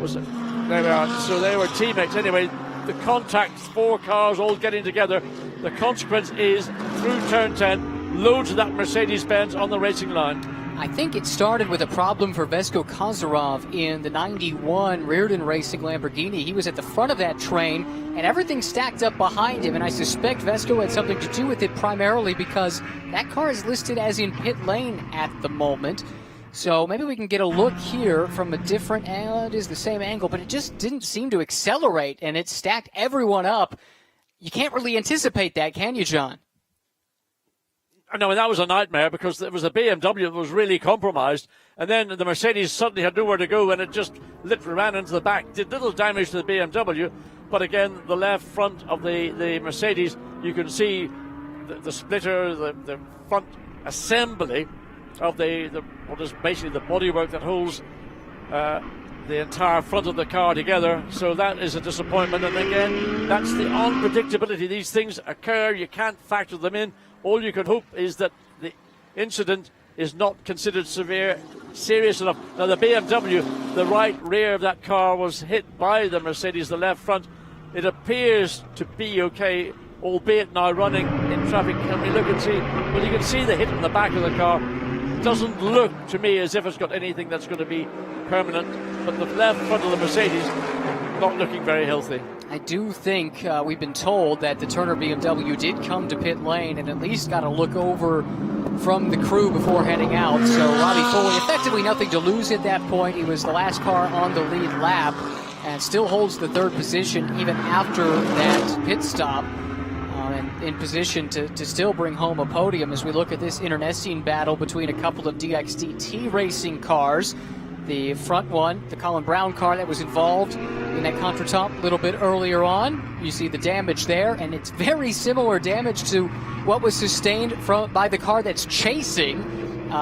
was it. There we are. So they were teammates. Anyway, the contact, 4 cars all getting together. The consequence is, through turn 10, loads of that Mercedes-Benz on the racing line. I think it started with a problem for Vesko Kozarov in the 91 Reardon Racing Lamborghini. He was at the front of that train, and everything stacked up behind him, and I suspect Vesko had something to do with it primarily because that car is listed as in pit lane at the moment. So maybe we can get a look here from a different angle. It is the same angle, but it just didn't seem to accelerate, and it stacked everyone up. You can't really anticipate that, can you, John? No, and that was a nightmare because it was a BMW that was really compromised, and then the Mercedes suddenly had nowhere to go, and it just literally ran into the back, did little damage to the BMW, but again, the left front of the Mercedes, you can see the splitter, the front assembly of what is basically the bodywork that holds the entire front of the car together. So that is a disappointment, and again, that's the unpredictability. These things occur, you can't factor them in. All you can hope is that the incident is not considered serious enough. Now, the BMW, the right rear of that car was hit by the Mercedes, the left front. It appears to be okay, albeit now running in traffic. Can we look and see? Well, you can see the hit in the back of the car. It doesn't look to me as if it's got anything that's going to be permanent, but the left front of the Mercedes not looking very healthy. I do think we've been told that the Turner BMW did come to pit lane and at least got a look over from the crew before heading out. So Robbie Foley, effectively nothing to lose at that point. He was the last car on the lead lap and still holds the third position even after that pit stop. And in position to still bring home a podium as we look at this internecine battle between a couple of DXDT racing cars. The front one, the Colin Brown car that was involved in that contretemps a little bit earlier on. You see the damage there, and it's very similar damage to what was sustained by the car that's chasing.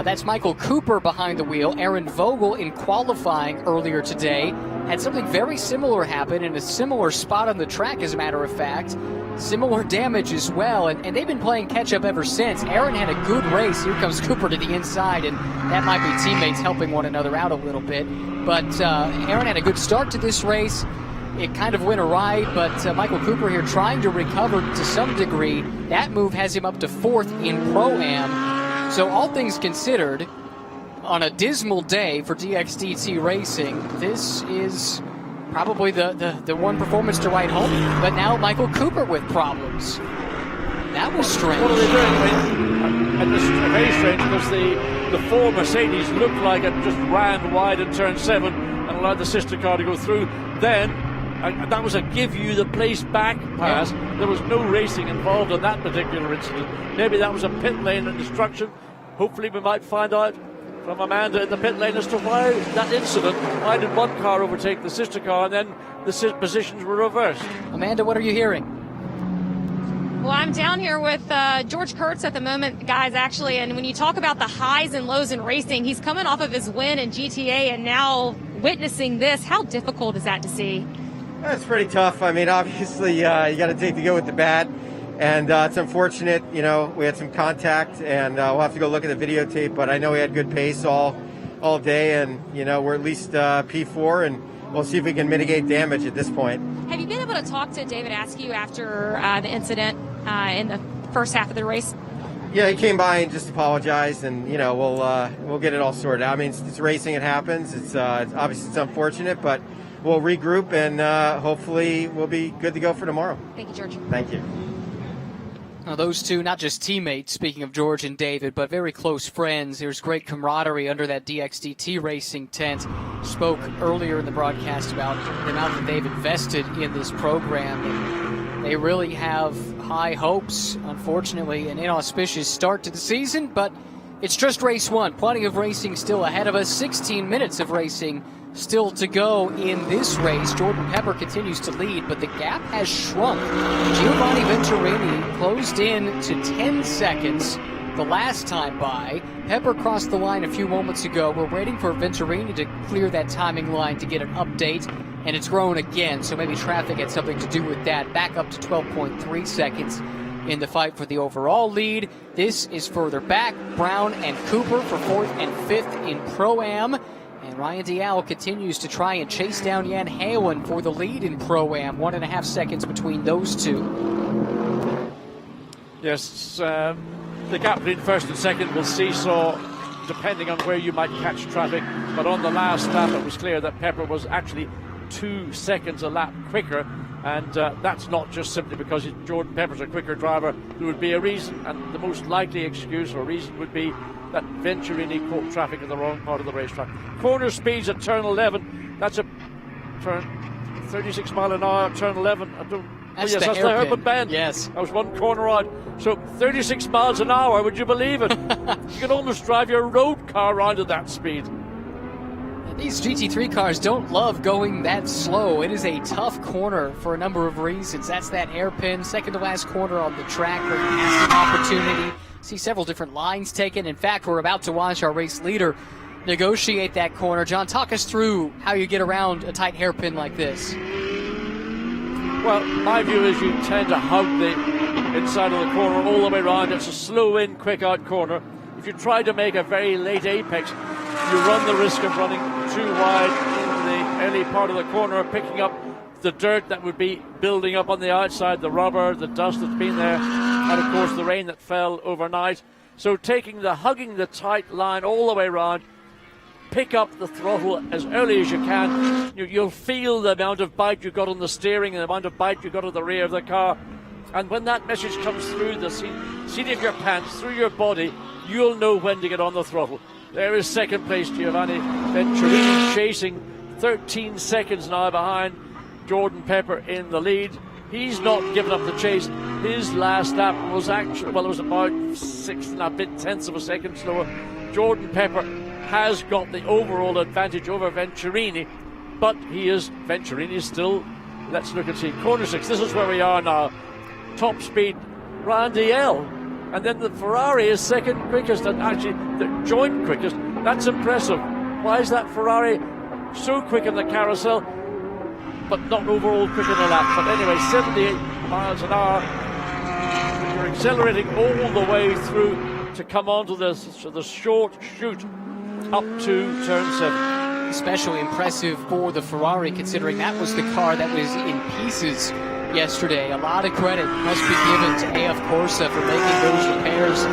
That's Michael Cooper behind the wheel. Aaron Vogel in qualifying earlier today had something very similar happen in a similar spot on the track, as a matter of fact. Similar damage as well, and they've been playing catch-up ever since. Aaron had a good race. Here comes Cooper to the inside, and that might be teammates helping one another out a little bit. But Aaron had a good start to this race. It kind of went awry, but Michael Cooper here trying to recover to some degree. That move has him up to 4th in Pro-Am. So all things considered, on a dismal day for DXDT Racing, this is probably the one performance to write home. But now Michael Cooper with problems. That was strange. What are they doing? I mean, it's very strange because the four Mercedes looked like it just ran wide in turn 7 and allowed the sister car to go through. Then that was a give you the place back pass. Yeah. There was no racing involved in that particular incident. Maybe that was a pit lane instruction. Hopefully we might find out from Amanda in the pit lane as to why that incident, why did one car overtake the sister car and then the positions were reversed. Amanda, what are you hearing? Well, I'm down here with George Kurtz at the moment, guys, actually, and when you talk about the highs and lows in racing, he's coming off of his win in GTA and now witnessing this. How difficult is that to see? It's pretty tough. I mean, obviously, you got to take the good with the bad. And it's unfortunate, you know, we had some contact, and we'll have to go look at the videotape, but I know we had good pace all day, and, you know, we're at least P4, and we'll see if we can mitigate damage at this point. Have you been able to talk to David Askew after the incident in the first half of the race? Yeah, he came by and just apologized, and, you know, we'll get it all sorted out. I mean, it's racing, it happens. It's obviously it's unfortunate, but we'll regroup, and hopefully we'll be good to go for tomorrow. Thank you, George. Thank you. Now, those two, not just teammates, speaking of George and David, but very close friends. There's great camaraderie under that DXDT racing tent. Spoke earlier in the broadcast about the amount that they've invested in this program. And they really have high hopes. Unfortunately, an inauspicious start to the season, but it's just race one. Plenty of racing still ahead of us. 16 minutes of racing still to go in this race. Jordan Pepper continues to lead, but the gap has shrunk. Giovanni Venturini closed in to 10 seconds the last time by. Pepper crossed the line a few moments ago. We're waiting for Venturini to clear that timing line to get an update, and it's grown again, so maybe traffic had something to do with that. Back up to 12.3 seconds in the fight for the overall lead. This is further back. Brown and Cooper for 4th and 5th in Pro-Am. And Ryan Dial continues to try and chase down Jan Halen for the lead in Pro-Am. 1.5 seconds between those two. Yes, the gap between first and second will seesaw depending on where you might catch traffic. But on the last lap, it was clear that Pepper was actually 2 seconds a lap quicker. And that's not just simply because Jordan Pepper's a quicker driver. There would be a reason, and the most likely excuse or reason would be that Venturini caught traffic in the wrong part of the racetrack. Corner speeds at turn 11. That's a turn 36 mile an hour, turn 11. That's that's the Urban Bend. Yes. That was one corner out. So 36 miles an hour, would you believe it? You can almost drive your road car around at that speed. These GT3 cars don't love going that slow. It is a tough corner for a number of reasons. That's that hairpin, second to last corner on the track where you have an opportunity. See several different lines taken. In fact, we're about to watch our race leader negotiate that corner. John, talk us through how you get around a tight hairpin like this. Well, my view is you tend to hug the inside of the corner all the way around. It's a slow in, quick out corner. If you try to make a very late apex, you run the risk of running too wide in the early part of the corner, picking up the dirt that would be building up on the outside, the rubber, the dust that's been there, and of course the rain that fell overnight. So hugging the tight line all the way around, pick up the throttle as early as you can. You'll feel the amount of bite you got on the steering and the amount of bite you got on the rear of the car. And when that message comes through the seat of your pants, through your body, you'll know when to get on the throttle. There is second place Giovanni Venturini chasing 13 seconds now behind Jordan Pepper in the lead. He's not given up the chase. His last lap was it was about 6 and a bit tenths of a second slower. Jordan Pepper has got the overall advantage over Venturini, but Venturini is still, let's look and see, corner 6. This is where we are now. Top speed, Randy L. And then the Ferrari is second quickest, and actually the joint quickest. That's impressive. Why is that Ferrari so quick in the carousel, but not overall quick in the lap? But anyway, 78 miles an hour. You're accelerating all the way through to come onto the short chute up to turn 7. Especially impressive for the Ferrari, considering that was the car that was in pieces yesterday. A lot of credit must be given to AF Corsa for making those repairs.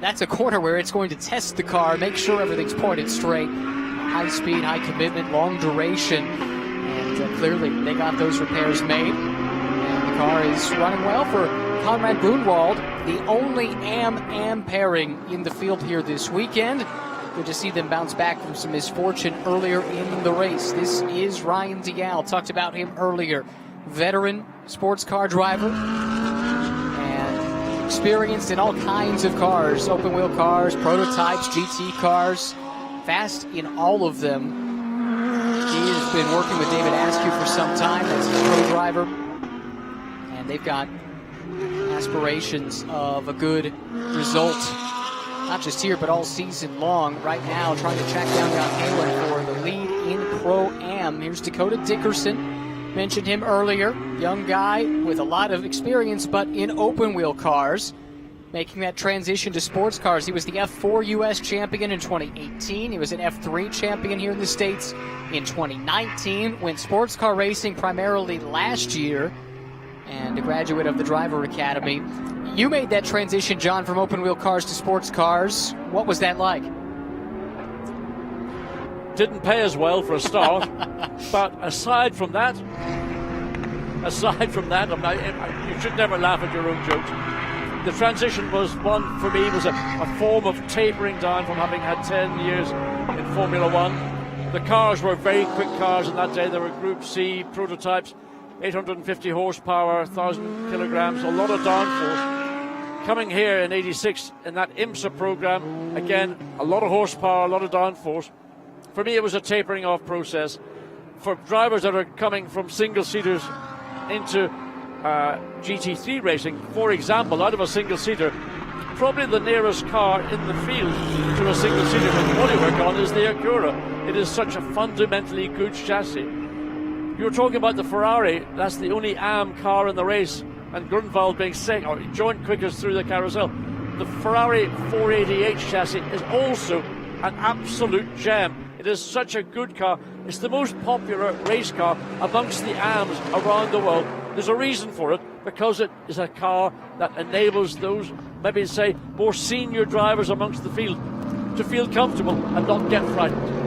That's a corner where it's going to test the car, make sure everything's pointed straight. High speed, high commitment, long duration, and clearly they got those repairs made. And the car is running well for Conrad Grunwald, the only AM pairing in the field here this weekend. Good to see them bounce back from some misfortune earlier in the race. This is Ryan Dial. Talked about him earlier. Veteran sports car driver and experienced in all kinds of cars, open wheel cars, prototypes, GT cars, fast in all of them. He has been working with David Askew for some time as his co-driver, and they've got aspirations of a good result, not just here but all season long. Right now trying to track down Jan Halen for the lead in Pro-Am. Here's Dakota Dickerson. Mentioned him earlier, young guy with a lot of experience, but in open wheel cars, making that transition to sports cars. He was the F4 U.S. champion in 2018. He was an F3 champion here in the States in 2019. Went sports car racing primarily last year, and a graduate of the Driver Academy. You made that transition, John, from open wheel cars to sports cars. What was that like? Didn't pay as well for a start, but aside from that, you should never laugh at your own jokes. The transition was one, for me, was a form of tapering down from having had 10 years in Formula One. The cars were very quick cars in that day. They were Group C prototypes, 850 horsepower, 1,000 kilograms, a lot of downforce. Coming here in 86 in that IMSA program, again, a lot of horsepower, a lot of downforce. For me, it was a tapering off process. For drivers that are coming from single-seaters into GT3 racing, for example, out of a single-seater, probably the nearest car in the field to a single-seater with bodywork on is the Acura. It is such a fundamentally good chassis. You were talking about the Ferrari. That's the only AM car in the race, and Grunwald being joint quickest through the carousel. The Ferrari 488 chassis is also an absolute gem. It is such a good car. It's the most popular race car amongst the AMs around the world. There's a reason for it, because it is a car that enables those, maybe say, more senior drivers amongst the field to feel comfortable and not get frightened.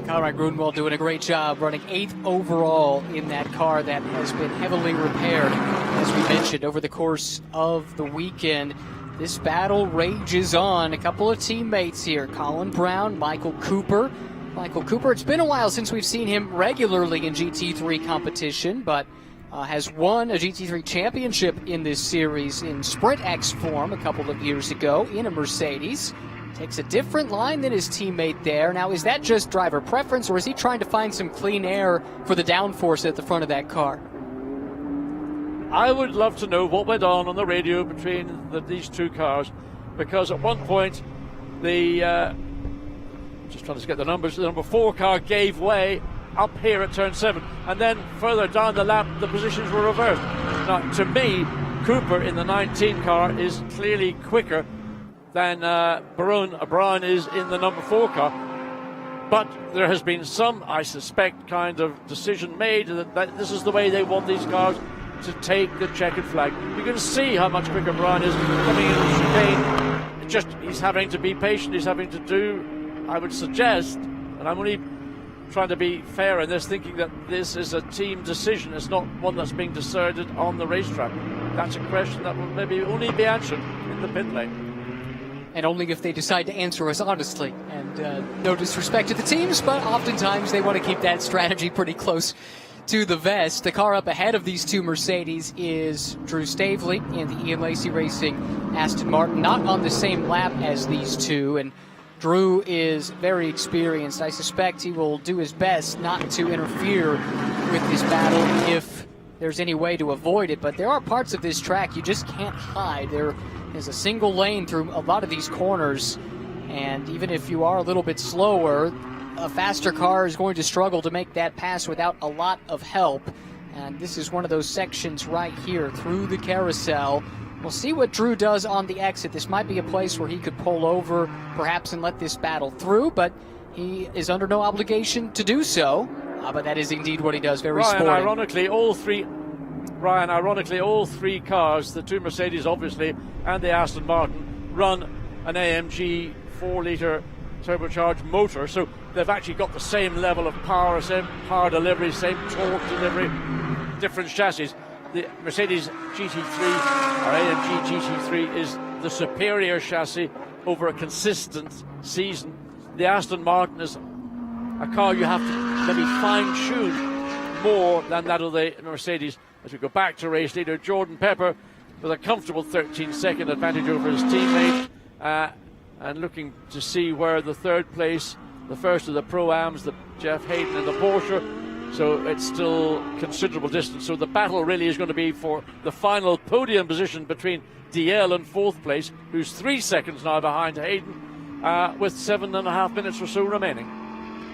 Conrad Grunwald doing a great job running 8th overall in that car that has been heavily repaired, as we mentioned, over the course of the weekend. This battle rages on. A couple of teammates here, Colin Brown, Michael Cooper. Michael Cooper, it's been a while since we've seen him regularly in GT3 competition, but has won a GT3 championship in this series in Sprint X form a couple of years ago in a Mercedes. Takes a different line than his teammate there. Now, is that just driver preference, or is he trying to find some clean air for the downforce at the front of that car? I would love to know what went on the radio between these two cars, because at one point, just trying to get the numbers, the number 4 car gave way up here at turn 7, and then further down the lap, the positions were reversed. Now, to me, Cooper in the 19 car is clearly quicker than Brown is in the number 4 car. But there has been some, I suspect, kind of decision made that this is the way they want these cars to take the checkered flag. You can see how much quicker Brown is coming in the chicane. He's having to be patient. He's having to do, I would suggest, and I'm only trying to be fair in this, thinking that this is a team decision. It's not one that's being decided on the racetrack. That's a question that will maybe only be answered in the pit lane. And only if they decide to answer us honestly. And no disrespect to the teams, but oftentimes they want to keep that strategy pretty close to the vest. The car up ahead of these two Mercedes is Drew Stavely in the Ian Lacey Racing Aston Martin, not on the same lap as these two. And Drew is very experienced. I suspect he will do his best not to interfere with this battle if there's any way to avoid it. But there are parts of this track you just can't hide. There is a single lane through a lot of these corners, and even if you are a little bit slower, a faster car is going to struggle to make that pass without a lot of help. And this is one of those sections right here through the carousel. We'll see what Drew does on the exit. This might be a place where he could pull over perhaps and let this battle through, but he is under no obligation to do so. But that is indeed what he does. Very sporting. Ironically, all three cars, the two Mercedes obviously and the Aston Martin, run an AMG 4-litre turbocharged motor, so they've actually got the same level of power, same power delivery, same torque delivery, different chassis. The Mercedes GT3 or AMG GT3 is the superior chassis over a consistent season. The Aston Martin is a car you have to maybe fine-tune more than that of the Mercedes. As we go back to race leader Jordan Pepper with a comfortable 13-second advantage over his teammate, and looking to see where the third place, the first of the Pro-Ams, the Jeff Hayden and the Porsche, so it's still considerable distance. So the battle really is going to be for the final podium position between DL and 4th place, who's 3 seconds now behind Hayden, with 7.5 minutes or so remaining.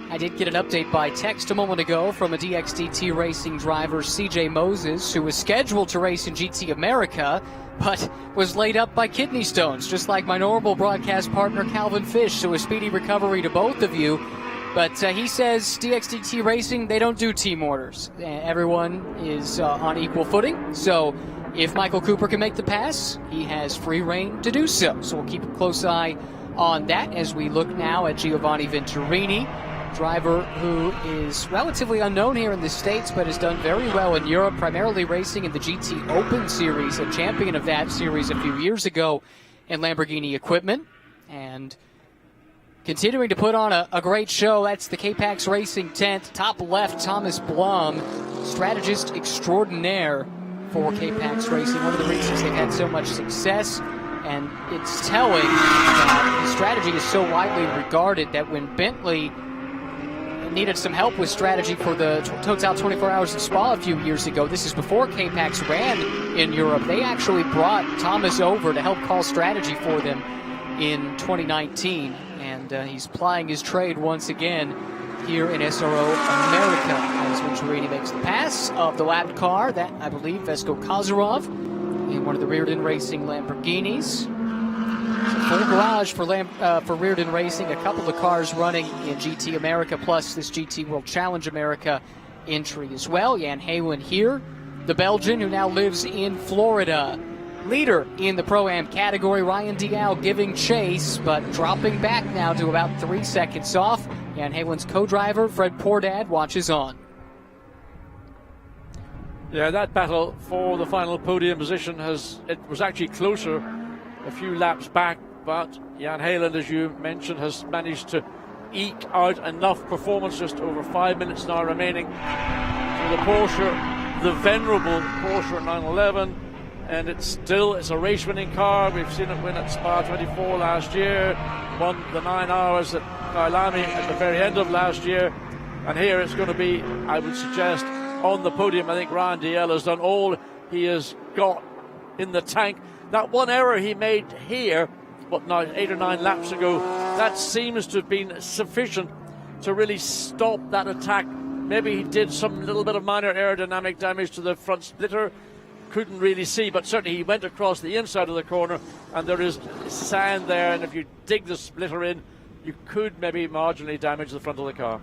I did get an update by text a moment ago from a DXDT Racing driver, CJ Moses, who was scheduled to race in GT America, but was laid up by kidney stones, just like my normal broadcast partner, Calvin Fish. So a speedy recovery to both of you. But he says DXDT Racing, they don't do team orders. Everyone is on equal footing. So if Michael Cooper can make the pass, he has free reign to do so. So we'll keep a close eye on that as we look now at Giovanni Venturini, driver who is relatively unknown here in the States, but has done very well in Europe, primarily racing in the GT Open Series, a champion of that series a few years ago in Lamborghini equipment, and continuing to put on a great show. That's the K-Pax Racing tent. Top left, Thomas Blum, strategist extraordinaire for K-Pax Racing. One of the reasons they've had so much success, and it's telling that his strategy is so widely regarded that when Bentley needed some help with strategy for the Total 24 Hours in Spa a few years ago, this is before K-Pax ran in Europe, they actually brought Thomas over to help call strategy for them in 2019. And he's plying his trade once again here in SRO America as Venturini makes the pass of the lapped car. That, I believe, Vesko Kozarov in one of the Reardon Racing Lamborghinis. Full garage for Reardon Racing. A couple of cars running in GT America, plus this GT World Challenge America entry as well. Jan Halen here, the Belgian who now lives in Florida. leader in the Pro-Am category. Ryan Dial giving chase, but dropping back now to about 3 seconds off. Jan Helen's co-driver, Fred Pordad, watches on. Yeah, that battle for the final podium position it was actually closer a few laps back, but Jan Helen, as you mentioned, has managed to eke out enough performance, just over 5 minutes now remaining for the Porsche, the venerable Porsche 911, and it's a race-winning car. We've seen it win at Spa 24 last year, won the 9 hours at Kailami at the very end of last year, and here it's going to be, I would suggest, on the podium. I think Ryan Diel has done all he has got in the tank. That one error he made here, now 8 or 9 laps ago, that seems to have been sufficient to really stop that attack. Maybe he did some little bit of minor aerodynamic damage to the front splitter, couldn't really see, but certainly he went across the inside of the corner, and there is sand there, and if you dig the splitter in, you could maybe marginally damage the front of the car.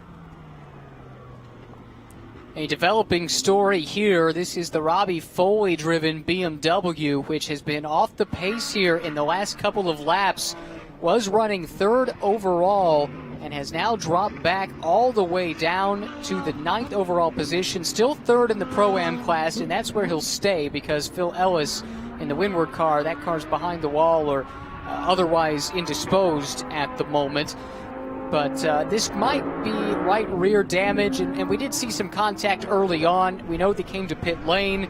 A developing story here. This is the Robbie Foley-driven BMW, which has been off the pace here in the last couple of laps. Was running 3rd overall and has now dropped back all the way down to the 9th overall position. Still 3rd in the Pro-Am class, and that's where he'll stay because Phil Ellis in the Windward car, that car's behind the wall or otherwise indisposed at the moment. But this might be right rear damage, and we did see some contact early on. We know they came to pit lane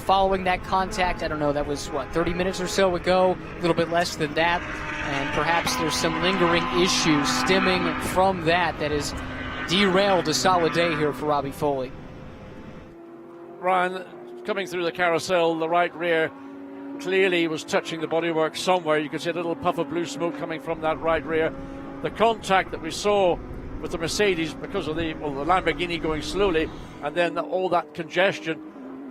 following that contact. I don't know, that was, 30 minutes or so ago, a little bit less than that. And perhaps there's some lingering issues stemming from that has derailed a solid day here for Robbie Foley. Ryan, coming through the carousel, the right rear clearly was touching the bodywork somewhere. You could see a little puff of blue smoke coming from that right rear. The contact that we saw with the Mercedes because of the Lamborghini going slowly and then all that congestion,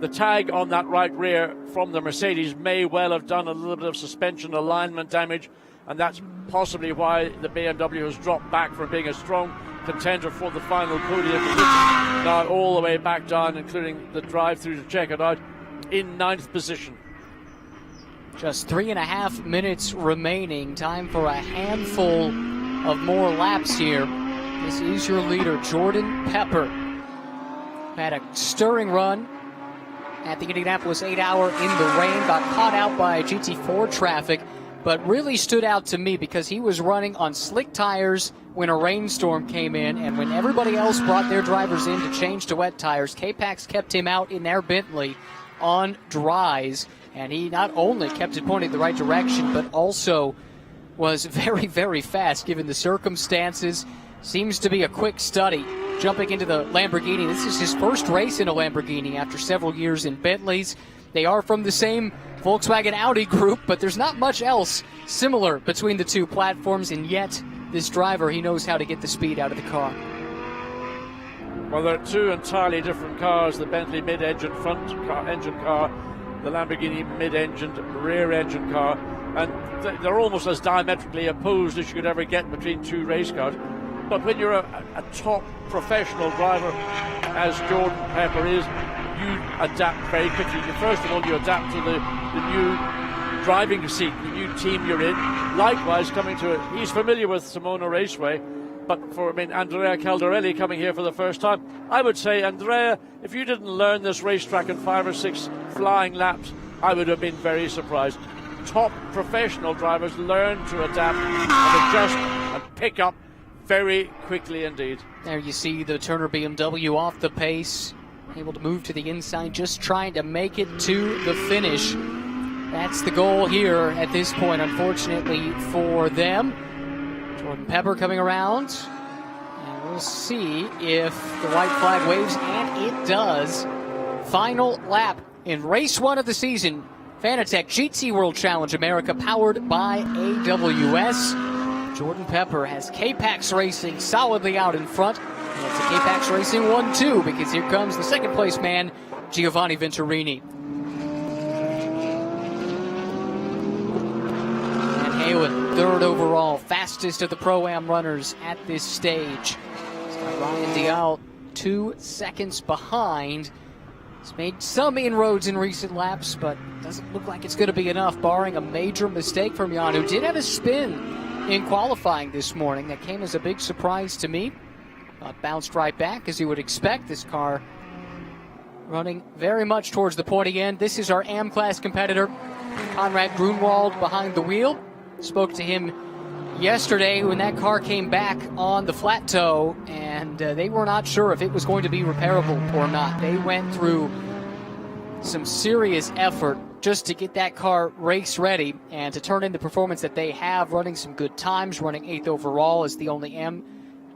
the tag on that right rear from the Mercedes may well have done a little bit of suspension alignment damage, and that's possibly why the BMW has dropped back from being a strong contender for the final podium position, now all the way back down, including the drive-through to check it out, in 9th position. Just 3.5 minutes remaining. Time for a handful of more laps here. This is your leader, Jordan Pepper. Had a stirring run at the Indianapolis 8-hour in the rain, got caught out by GT4 traffic, but really stood out to me because he was running on slick tires when a rainstorm came in, and when everybody else brought their drivers in to change to wet tires, K-Pax kept him out in their Bentley on dries, and he not only kept it pointing the right direction, but also was very, very fast given the circumstances. Seems to be a quick study. Jumping into the Lamborghini. This is his first race in a Lamborghini after several years in Bentleys. They are from the same Volkswagen Audi group, but there's not much else similar between the two platforms, and yet this driver, he knows how to get the speed out of the car. Well, they're two entirely different cars. The Bentley mid-engine front-engine car, the Lamborghini mid-engined rear-engine car, and they're almost as diametrically opposed as you could ever get between two race cars. But when you're a top professional driver, as Jordan Pepper is, you adapt very quickly. First of all, you adapt to the new driving seat, the new team you're in. Likewise, he's familiar with Sonoma Raceway, but Andrea Caldarelli coming here for the first time, I would say, Andrea, if you didn't learn this racetrack in 5 or 6 flying laps, I would have been very surprised. Top professional drivers learn to adapt and adjust and pick up very quickly indeed. There you see the Turner BMW off the pace, able to move to the inside, just trying to make it to the finish. That's the goal here at this point, unfortunately for them. Jordan Pepper coming around, and we'll see if the white flag waves, and it does. Final lap in race 1 of the season. Fanatec GT World Challenge America, powered by AWS. Jordan Pepper has K-Pax Racing solidly out in front. And it's a K-Pax Racing 1-2 because here comes the second place man, Giovanni Venturini. And Halen, 3rd overall, fastest of the Pro-Am runners at this stage. It's got Ryan Dial 2 seconds behind. He's made some inroads in recent laps, but doesn't look like it's going to be enough, barring a major mistake from Jan, who did have a spin in qualifying this morning. That came as a big surprise to me. Bounced right back, as you would expect. This car running very much towards the pointy end. This is our AM class competitor, Conrad Grunwald, behind the wheel. Spoke to him yesterday when that car came back on the flat toe, and they were not sure if it was going to be repairable or not. They went through some serious effort just to get that car race ready and to turn in the performance that they have, running some good times, running 8th overall as the only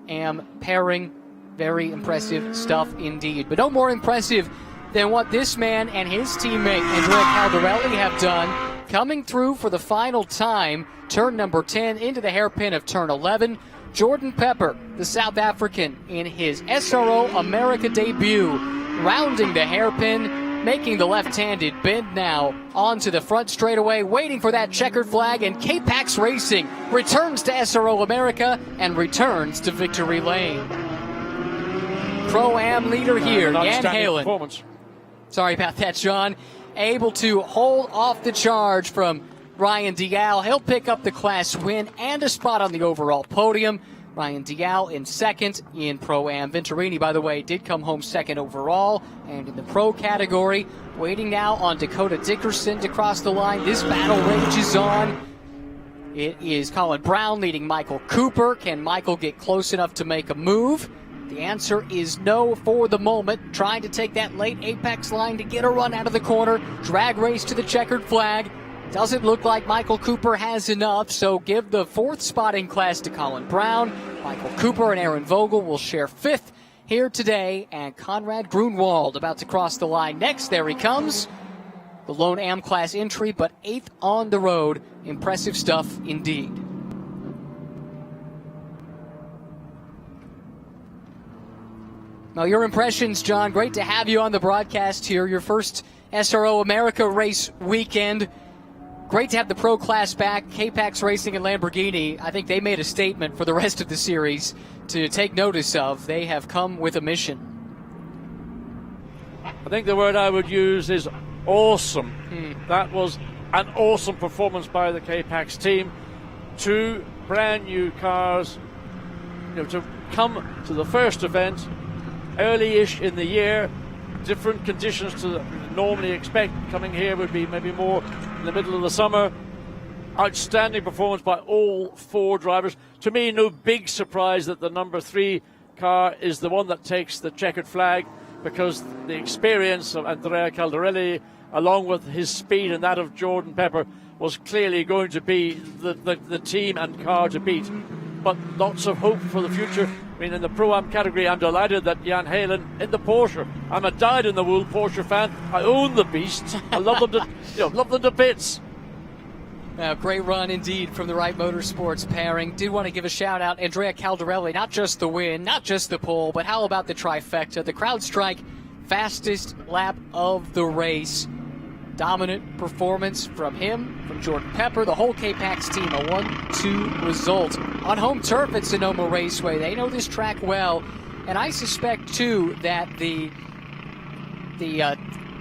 AM pairing. Very impressive stuff indeed. But no more impressive than what this man and his teammate Andrea Caldarelli have done, coming through for the final time, turn number 10 into the hairpin of turn 11. Jordan Pepper, the South African, in his SRO America debut, rounding the hairpin, making the left-handed bend now onto the front straightaway, waiting for that checkered flag, and K-Pax Racing returns to SRO America and returns to victory lane. Pro-Am leader here, Jan Halen. Sorry about that, John. Able to hold off the charge from Ryan Dial. He'll pick up the class win and a spot on the overall podium. Ryan Dial in second in Pro-Am. Venturini, by the way, did come home second overall. And in the pro category, waiting now on Dakota Dickerson to cross the line. This battle rages on. It is Colin Brown leading Michael Cooper. Can Michael get close enough to make a move? The answer is no for the moment. Trying to take that late apex line to get a run out of the corner. Drag race to the checkered flag. Doesn't look like Michael Cooper has enough, so give the 4th spot in class to Colin Brown. Michael Cooper and Aaron Vogel will share 5th here today, and Conrad Grunwald about to cross the line next. There he comes. The lone AM class entry, but 8th on the road. Impressive stuff indeed. Now, your impressions, John. Great to have you on the broadcast here. Your first SRO America race weekend. Great to have the pro class back. K-Pax Racing and Lamborghini, I think they made a statement for the rest of the series to take notice of. They have come with a mission. I think the word I would use is awesome. That was an awesome performance by the K-Pax team. 2 brand new cars, to come to the first event early-ish in the year, different conditions to normally expect. Coming here would be maybe more in the middle of the summer. Outstanding performance by all 4 drivers. To me, no big surprise that the number 3 car is the one that takes the checkered flag, because the experience of Andrea Caldarelli, along with his speed and that of Jordan Pepper, was clearly going to be the team and car to beat. But lots of hope for the future. I mean, in the Pro-Am category, I'm delighted that Jan Halen in the Porsche. I'm a dyed-in-the-wool Porsche fan. I own the beast. I love them to, love them to bits. Great run indeed from the Wright Motorsports pairing. Did want to give a shout out, Andrea Caldarelli, not just the win, not just the pole, but how about the trifecta? The CrowdStrike fastest lap of the race. Dominant performance from him, from Jordan Pepper, the whole K-Pax team, a 1-2 result. On home turf at Sonoma Raceway, they know this track well, and I suspect, too, that the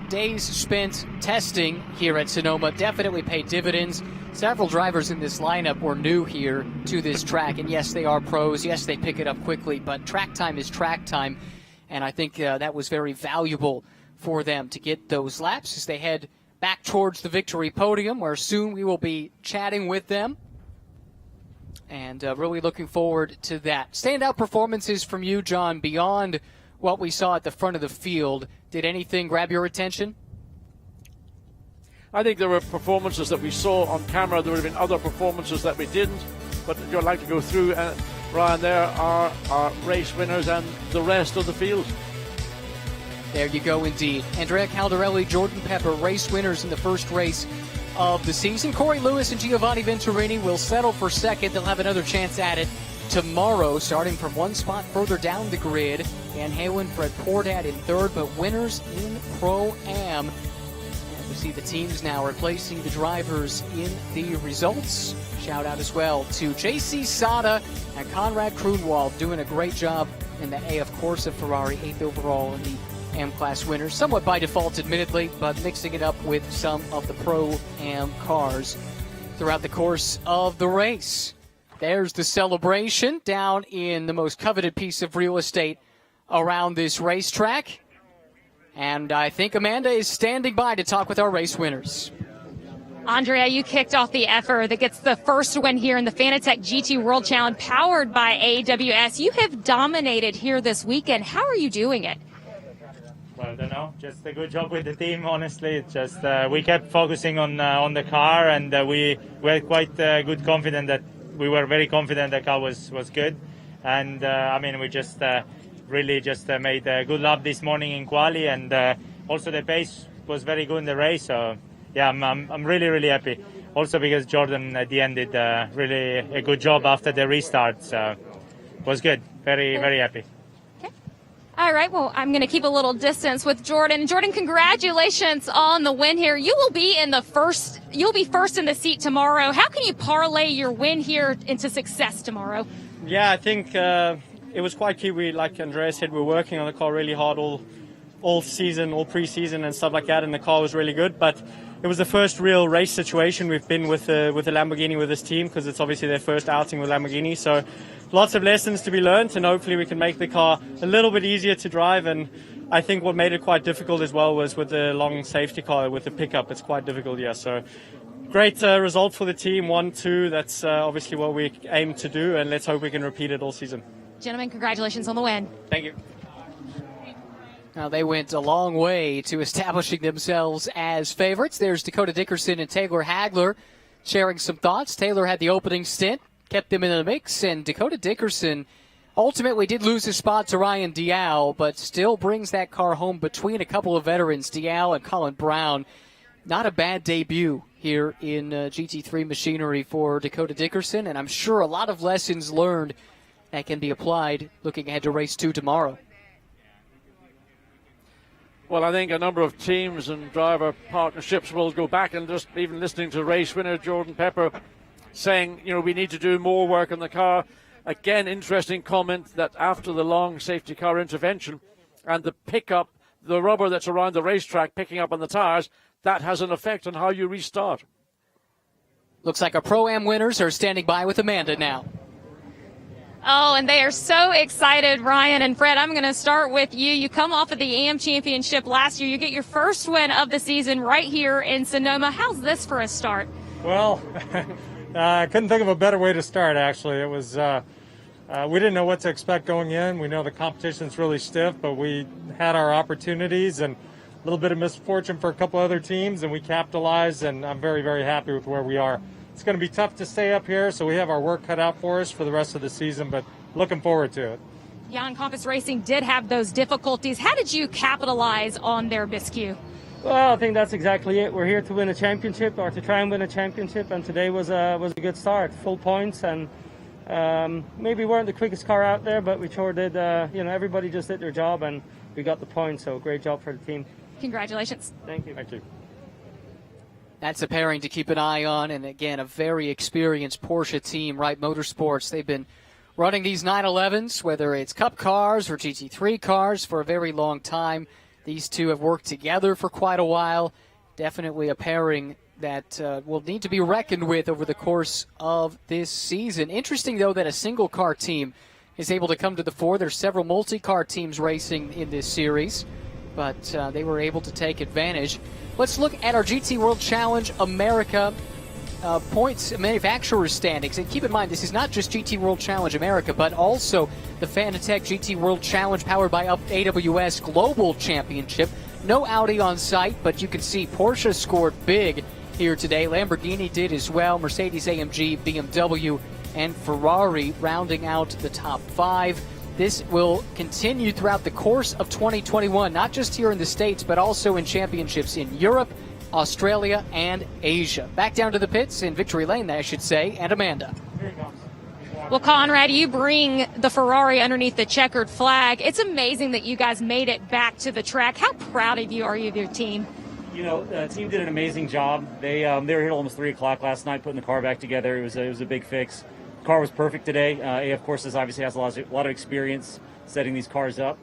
days spent testing here at Sonoma definitely paid dividends. Several drivers in this lineup were new here to this track, and yes, they are pros, yes, they pick it up quickly, but track time is track time, and I think that was very valuable for them to get those laps as they head back towards the victory podium, where soon we will be chatting with them. And really looking forward to that. Standout performances from you, John, beyond what we saw at the front of the field. Did anything grab your attention? I think there were performances that we saw on camera. There would have been other performances that we didn't. But you'd like to go through, Ryan, there are our race winners and the rest of the field. There you go, indeed. Andrea Caldarelli, Jordan Pepper, race winners in the first race of the season. Corey Lewis and Giovanni Venturini will settle for second. They'll have another chance at it tomorrow, starting from 1 spot further down the grid. Van Halen, Fred Pordat in third, but winners in Pro-Am. And we see the teams now replacing the drivers in the results. Shout out as well to J.C. Sada and Conrad Grunwald doing a great job in the AF Corsa Ferrari, 8th overall in the M-Class winners, somewhat by default, admittedly, but mixing it up with some of the Pro-Am cars throughout the course of the race. There's the celebration down in the most coveted piece of real estate around this racetrack. And I think Amanda is standing by to talk with our race winners. Andrea, you kicked off the effort that gets the first win here in the Fanatec GT World Challenge powered by AWS. You have dominated here this weekend. How are you doing it? Well, I don't know. Just a good job with the team, honestly. It's just we kept focusing on the car, and we were quite good confident that we were very confident the car was good. And I mean, we just really just made a good lap this morning in quali, and also the pace was very good in the race. So yeah, I'm really happy. Also because Jordan at the end did really a good job after the restart. So it was good. Very happy. All right, well, I'm going to keep a little distance with Jordan. Jordan, congratulations on the win here. You will be you'll be first in the seat tomorrow. How can you parlay your win here into success tomorrow? Yeah, I think it was quite key. Like Andrea said, we're working on the car really hard all season, all preseason and stuff like that, and the car was really good. But it was the first real race situation we've been with the Lamborghini with this team, because it's obviously their first outing with Lamborghini. So lots of lessons to be learned, and hopefully we can make the car a little bit easier to drive. And I think what made it quite difficult as well was with the long safety car, with the pickup. It's quite difficult, yeah. So great result for the team, 1-2. That's obviously what we aim to do, and let's hope we can repeat it all season. Gentlemen, congratulations on the win. Thank you. Now, they went a long way to establishing themselves as favorites. There's Dakota Dickerson and Taylor Hagler sharing some thoughts. Taylor had the opening stint, kept them in the mix, and Dakota Dickerson ultimately did lose his spot to Ryan Dial, but still brings that car home between a couple of veterans, Dial and Colin Brown. Not a bad debut here in GT3 machinery for Dakota Dickerson, and I'm sure a lot of lessons learned that can be applied looking ahead to race 2 tomorrow. Well, I think a number of teams and driver partnerships will go back, and just even listening to race winner Jordan Pepper saying, we need to do more work on the car. Again, interesting comment that after the long safety car intervention and the pickup, the rubber that's around the racetrack picking up on the tires, that has an effect on how you restart. Looks like our Pro-Am winners are standing by with Amanda now. Oh, and they are so excited, Ryan and Fred. I'm going to start with you. You come off of the AM Championship last year. You get your first win of the season right here in Sonoma. How's this for a start? Well, I couldn't think of a better way to start, actually. It was we didn't know what to expect going in. We know the competition's really stiff, but we had our opportunities and a little bit of misfortune for a couple other teams, and we capitalized, and I'm very happy with where we are. It's going to be tough to stay up here, so we have our work cut out for us for the rest of the season, but looking forward to it. Jan Compass Racing did have those difficulties. How did you capitalize on their miscue? Well, I think that's exactly it. We're here to win a championship, or to try and win a championship, and today was a good start. Full points, and maybe weren't the quickest car out there, but we sure did. Everybody just did their job, and we got the points, so great job for the team. Congratulations. Thank you. Thank you. That's a pairing to keep an eye on, and again, a very experienced Porsche team, Wright Motorsports. They've been running these 911s, whether it's Cup cars or GT3 cars, for a very long time. These two have worked together for quite a while. Definitely a pairing that will need to be reckoned with over the course of this season. Interesting, though, that a single-car team is able to come to the fore. There's several multi-car teams racing in this series, but they were able to take advantage. Let's look at our GT World Challenge America points manufacturers standings. And keep in mind, this is not just GT World Challenge America, but also the Fanatec GT World Challenge powered by AWS Global Championship. No Audi on site, but you can see Porsche scored big here today. Lamborghini did as well. Mercedes-AMG, BMW, and Ferrari rounding out the top 5. This will continue throughout the course of 2021, not just here in the States, but also in championships in Europe, Australia, and Asia. Back down to the pits in Victory Lane, I should say, and Amanda. Well, Conrad, you bring the Ferrari underneath the checkered flag. It's amazing that you guys made it back to the track. How proud of you are you of your team? The team did an amazing job. They were here almost 3 o'clock last night putting the car back together. It was a big fix. car was perfect today. AF Courses obviously has a lot of experience setting these cars up.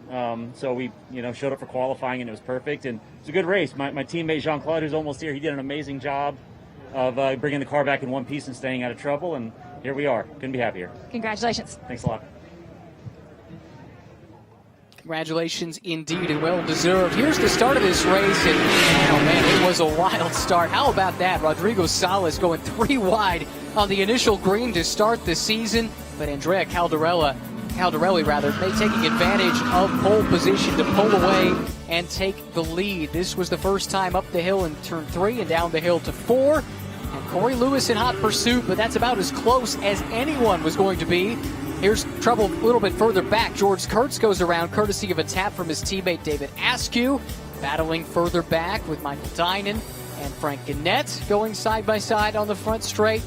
So we, showed up for qualifying and it was perfect. And it's a good race. My teammate Jean-Claude, who's almost here, he did an amazing job of bringing the car back in one piece and staying out of trouble. And here we are. Couldn't be happier. Congratulations. Thanks a lot. Congratulations indeed, and well deserved. Here's the start of this race, and oh man, it was a wild start. How about that? Rodrigo Salas going 3 wide on the initial green to start the season, but Andrea Caldarelli taking advantage of pole position to pull away and take the lead. This was the first time up the hill in turn 3 and down the hill to 4. And Corey Lewis in hot pursuit, but that's about as close as anyone was going to be. Here's trouble a little bit further back. George Kurtz goes around courtesy of a tap from his teammate David Askew. Battling further back with Michael Dinan and Frank Gannett going side by side on the front straight.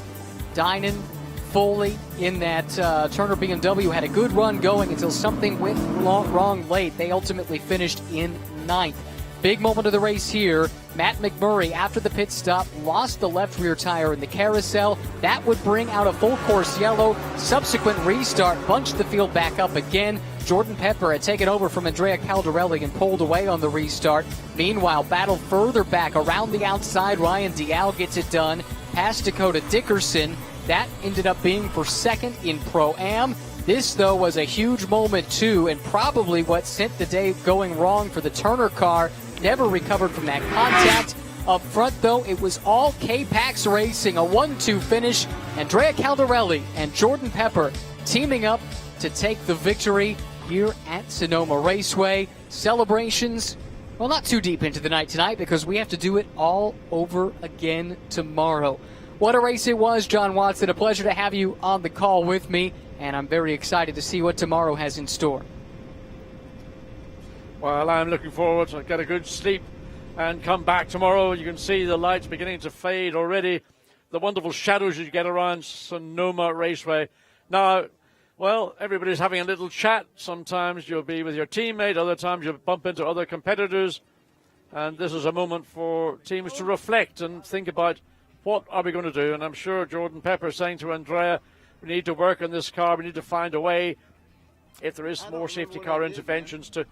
Dinan fully in that Turner BMW had a good run going until something went wrong late. They ultimately finished in 9th. Big moment of the race here. Matt McMurray, after the pit stop, lost the left rear tire in the carousel. That would bring out a full course yellow. Subsequent restart bunched the field back up again. Jordan Pepper had taken over from Andrea Caldarelli and pulled away on the restart. Meanwhile, battle further back around the outside. Ryan Dial gets it done past Dakota Dickerson. That ended up being for second in Pro-Am. This, though, was a huge moment, too, and probably what sent the day going wrong for the Turner car. Never recovered from that contact. Up front, though, it was all K-Pax Racing, a 1-2 finish. Andrea Caldarelli and Jordan Pepper teaming up to take the victory here at Sonoma Raceway. Celebrations, well, not too deep into the night tonight because we have to do it all over again tomorrow. What a race it was, John Watson. A pleasure to have you on the call with me, and I'm very excited to see what tomorrow has in store. Well, I'm looking forward to get a good sleep and come back tomorrow. You can see the lights beginning to fade already. The wonderful shadows you get around Sonoma Raceway. Now, well, everybody's having a little chat. Sometimes you'll be with your teammate. Other times you'll bump into other competitors. And this is a moment for teams to reflect and think about what are we going to do. And I'm sure Jordan Pepper is saying to Andrea, we need to work on this car. We need to find a way, if there is more safety car interventions, to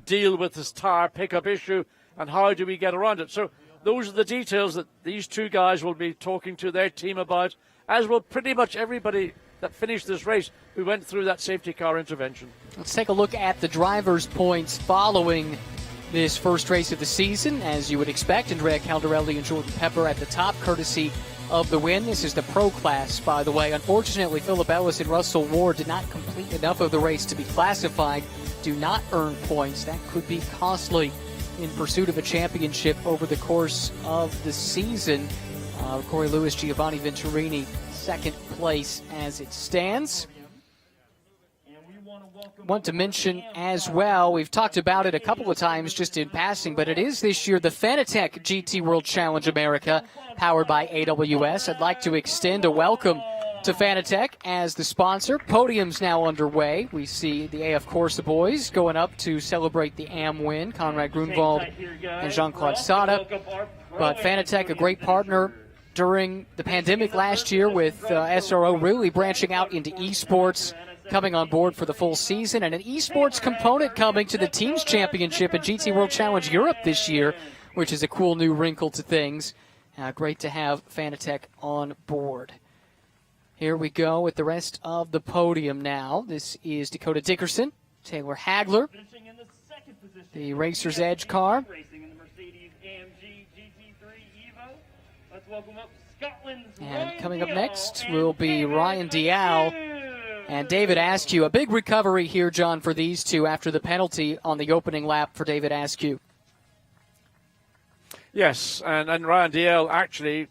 deal with this tire pickup issue, and how do we get around it. So those are the details that these two guys will be talking to their team about, as will pretty much everybody that finished this race who went through that safety car intervention. Let's take a look at the drivers' points following this first race of the season. As you would expect, Andrea Caldarelli and Jordan Pepper at the top, courtesy of the win. This is the pro class, by the way. Unfortunately, Philip Ellis and Russell Ward did not complete enough of the race to be classified, do not earn points. That could be costly in pursuit of a championship over the course of the season. Corey Lewis, Giovanni Venturini, second place as it stands. Want to mention as well, we've talked about it a couple of times just in passing, but it is this year the Fanatec GT World Challenge America, powered by AWS. I'd like to extend a welcome to Fanatec as the sponsor. Podium's now underway. We see the AF Corsa boys going up to celebrate the AM win, Conrad Grunwald and Jean-Claude Sada. But Fanatec, a great partner during the pandemic last year with SRO really branching out into esports, coming on board for the full season, and an esports component coming to the Teams Championship and GT World Challenge Europe this year, which is a cool new wrinkle to things. Great to have Fanatec on board. Here we go with the rest of the podium now. This is Dakota Dickerson, Taylor Hagler, the Racer's Edge car. And coming up next will be Ryan Dial and David Askew. A big recovery here, John, for these two after the penalty on the opening lap for David Askew. Yes, and Ryan Dial actually,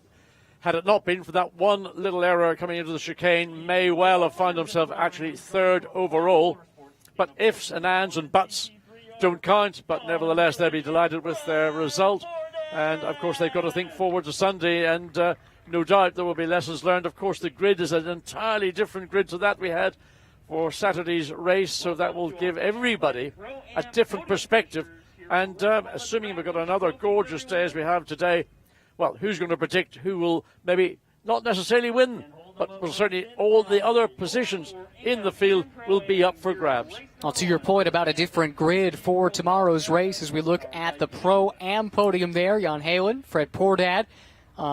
had it not been for that one little error coming into the chicane, may well have found himself actually third overall. But ifs and ands and buts don't count, but nevertheless they'll be delighted with their result. And of course they've got to think forward to Sunday, and no doubt there will be lessons learned. Of course the grid is an entirely different grid to that we had for Saturday's race, so that will give everybody a different perspective. And assuming we've got another gorgeous day as we have today, well, who's going to predict who will maybe not necessarily win but well, certainly all the other positions in the field will be up for grabs. Well, to your point about a different grid for tomorrow's race, as we look at the Pro-Am podium there, Jan Halen, Fred Pordad,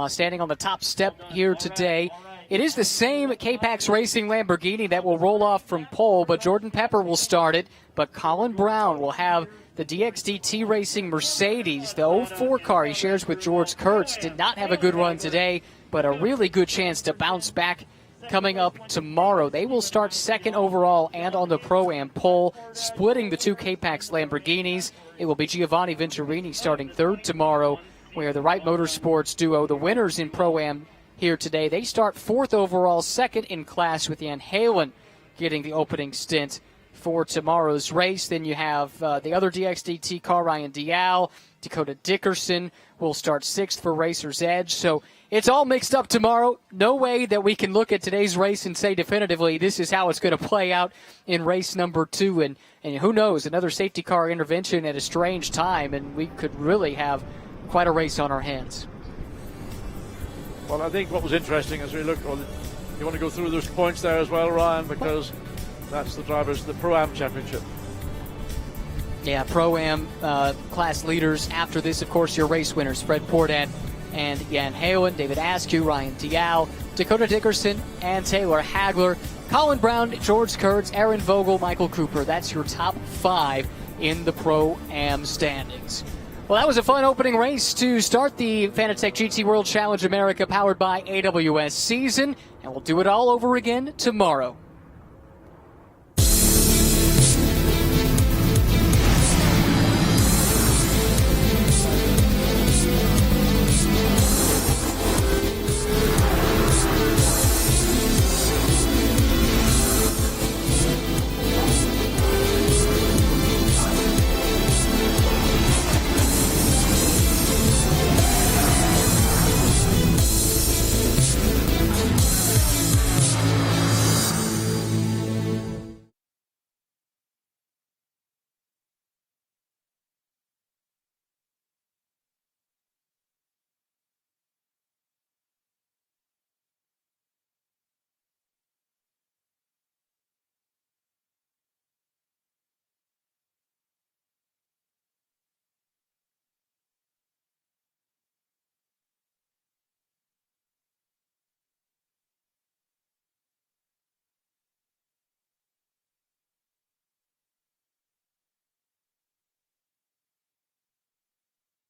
standing on the top step here today. It is the same K-Pax Racing Lamborghini that will roll off from pole, but Jordan Pepper will start it. But Colin Brown will have the DXDT Racing Mercedes, the 04 car he shares with George Kurtz. Did not have a good run today, but a really good chance to bounce back coming up tomorrow. They will start second overall and on the Pro-Am pole, splitting the two K-Pax Lamborghinis. It will be Giovanni Venturini starting third tomorrow, where the Wright Motorsports duo, the winners in Pro-Am here today, they start fourth overall, second in class, with Jan Halen getting the opening stint for tomorrow's race. Then you have the other DXDT car, Ryan Dial. Dakota Dickerson will start sixth for Racer's Edge. So it's all mixed up tomorrow. No way that we can look at today's race and say definitively this is how it's going to play out in race number 2. And who knows, another safety car intervention at a strange time, and we could really have quite a race on our hands. Well, I think what was interesting as we look, well, you want to go through those points there as well, Ryan, because that's the drivers, the Pro-Am Championship. Yeah, Pro-Am class leaders. After this, of course, your race winners, Fred Pordad and Jan Halen, David Askew, Ryan Dial, Dakota Dickerson, and Taylor Hagler, Colin Brown, George Kurtz, Aaron Vogel, Michael Cooper. That's your top 5 in the Pro-Am standings. Well, that was a fun opening race to start the Fanatec GT World Challenge America powered by AWS season, and we'll do it all over again tomorrow.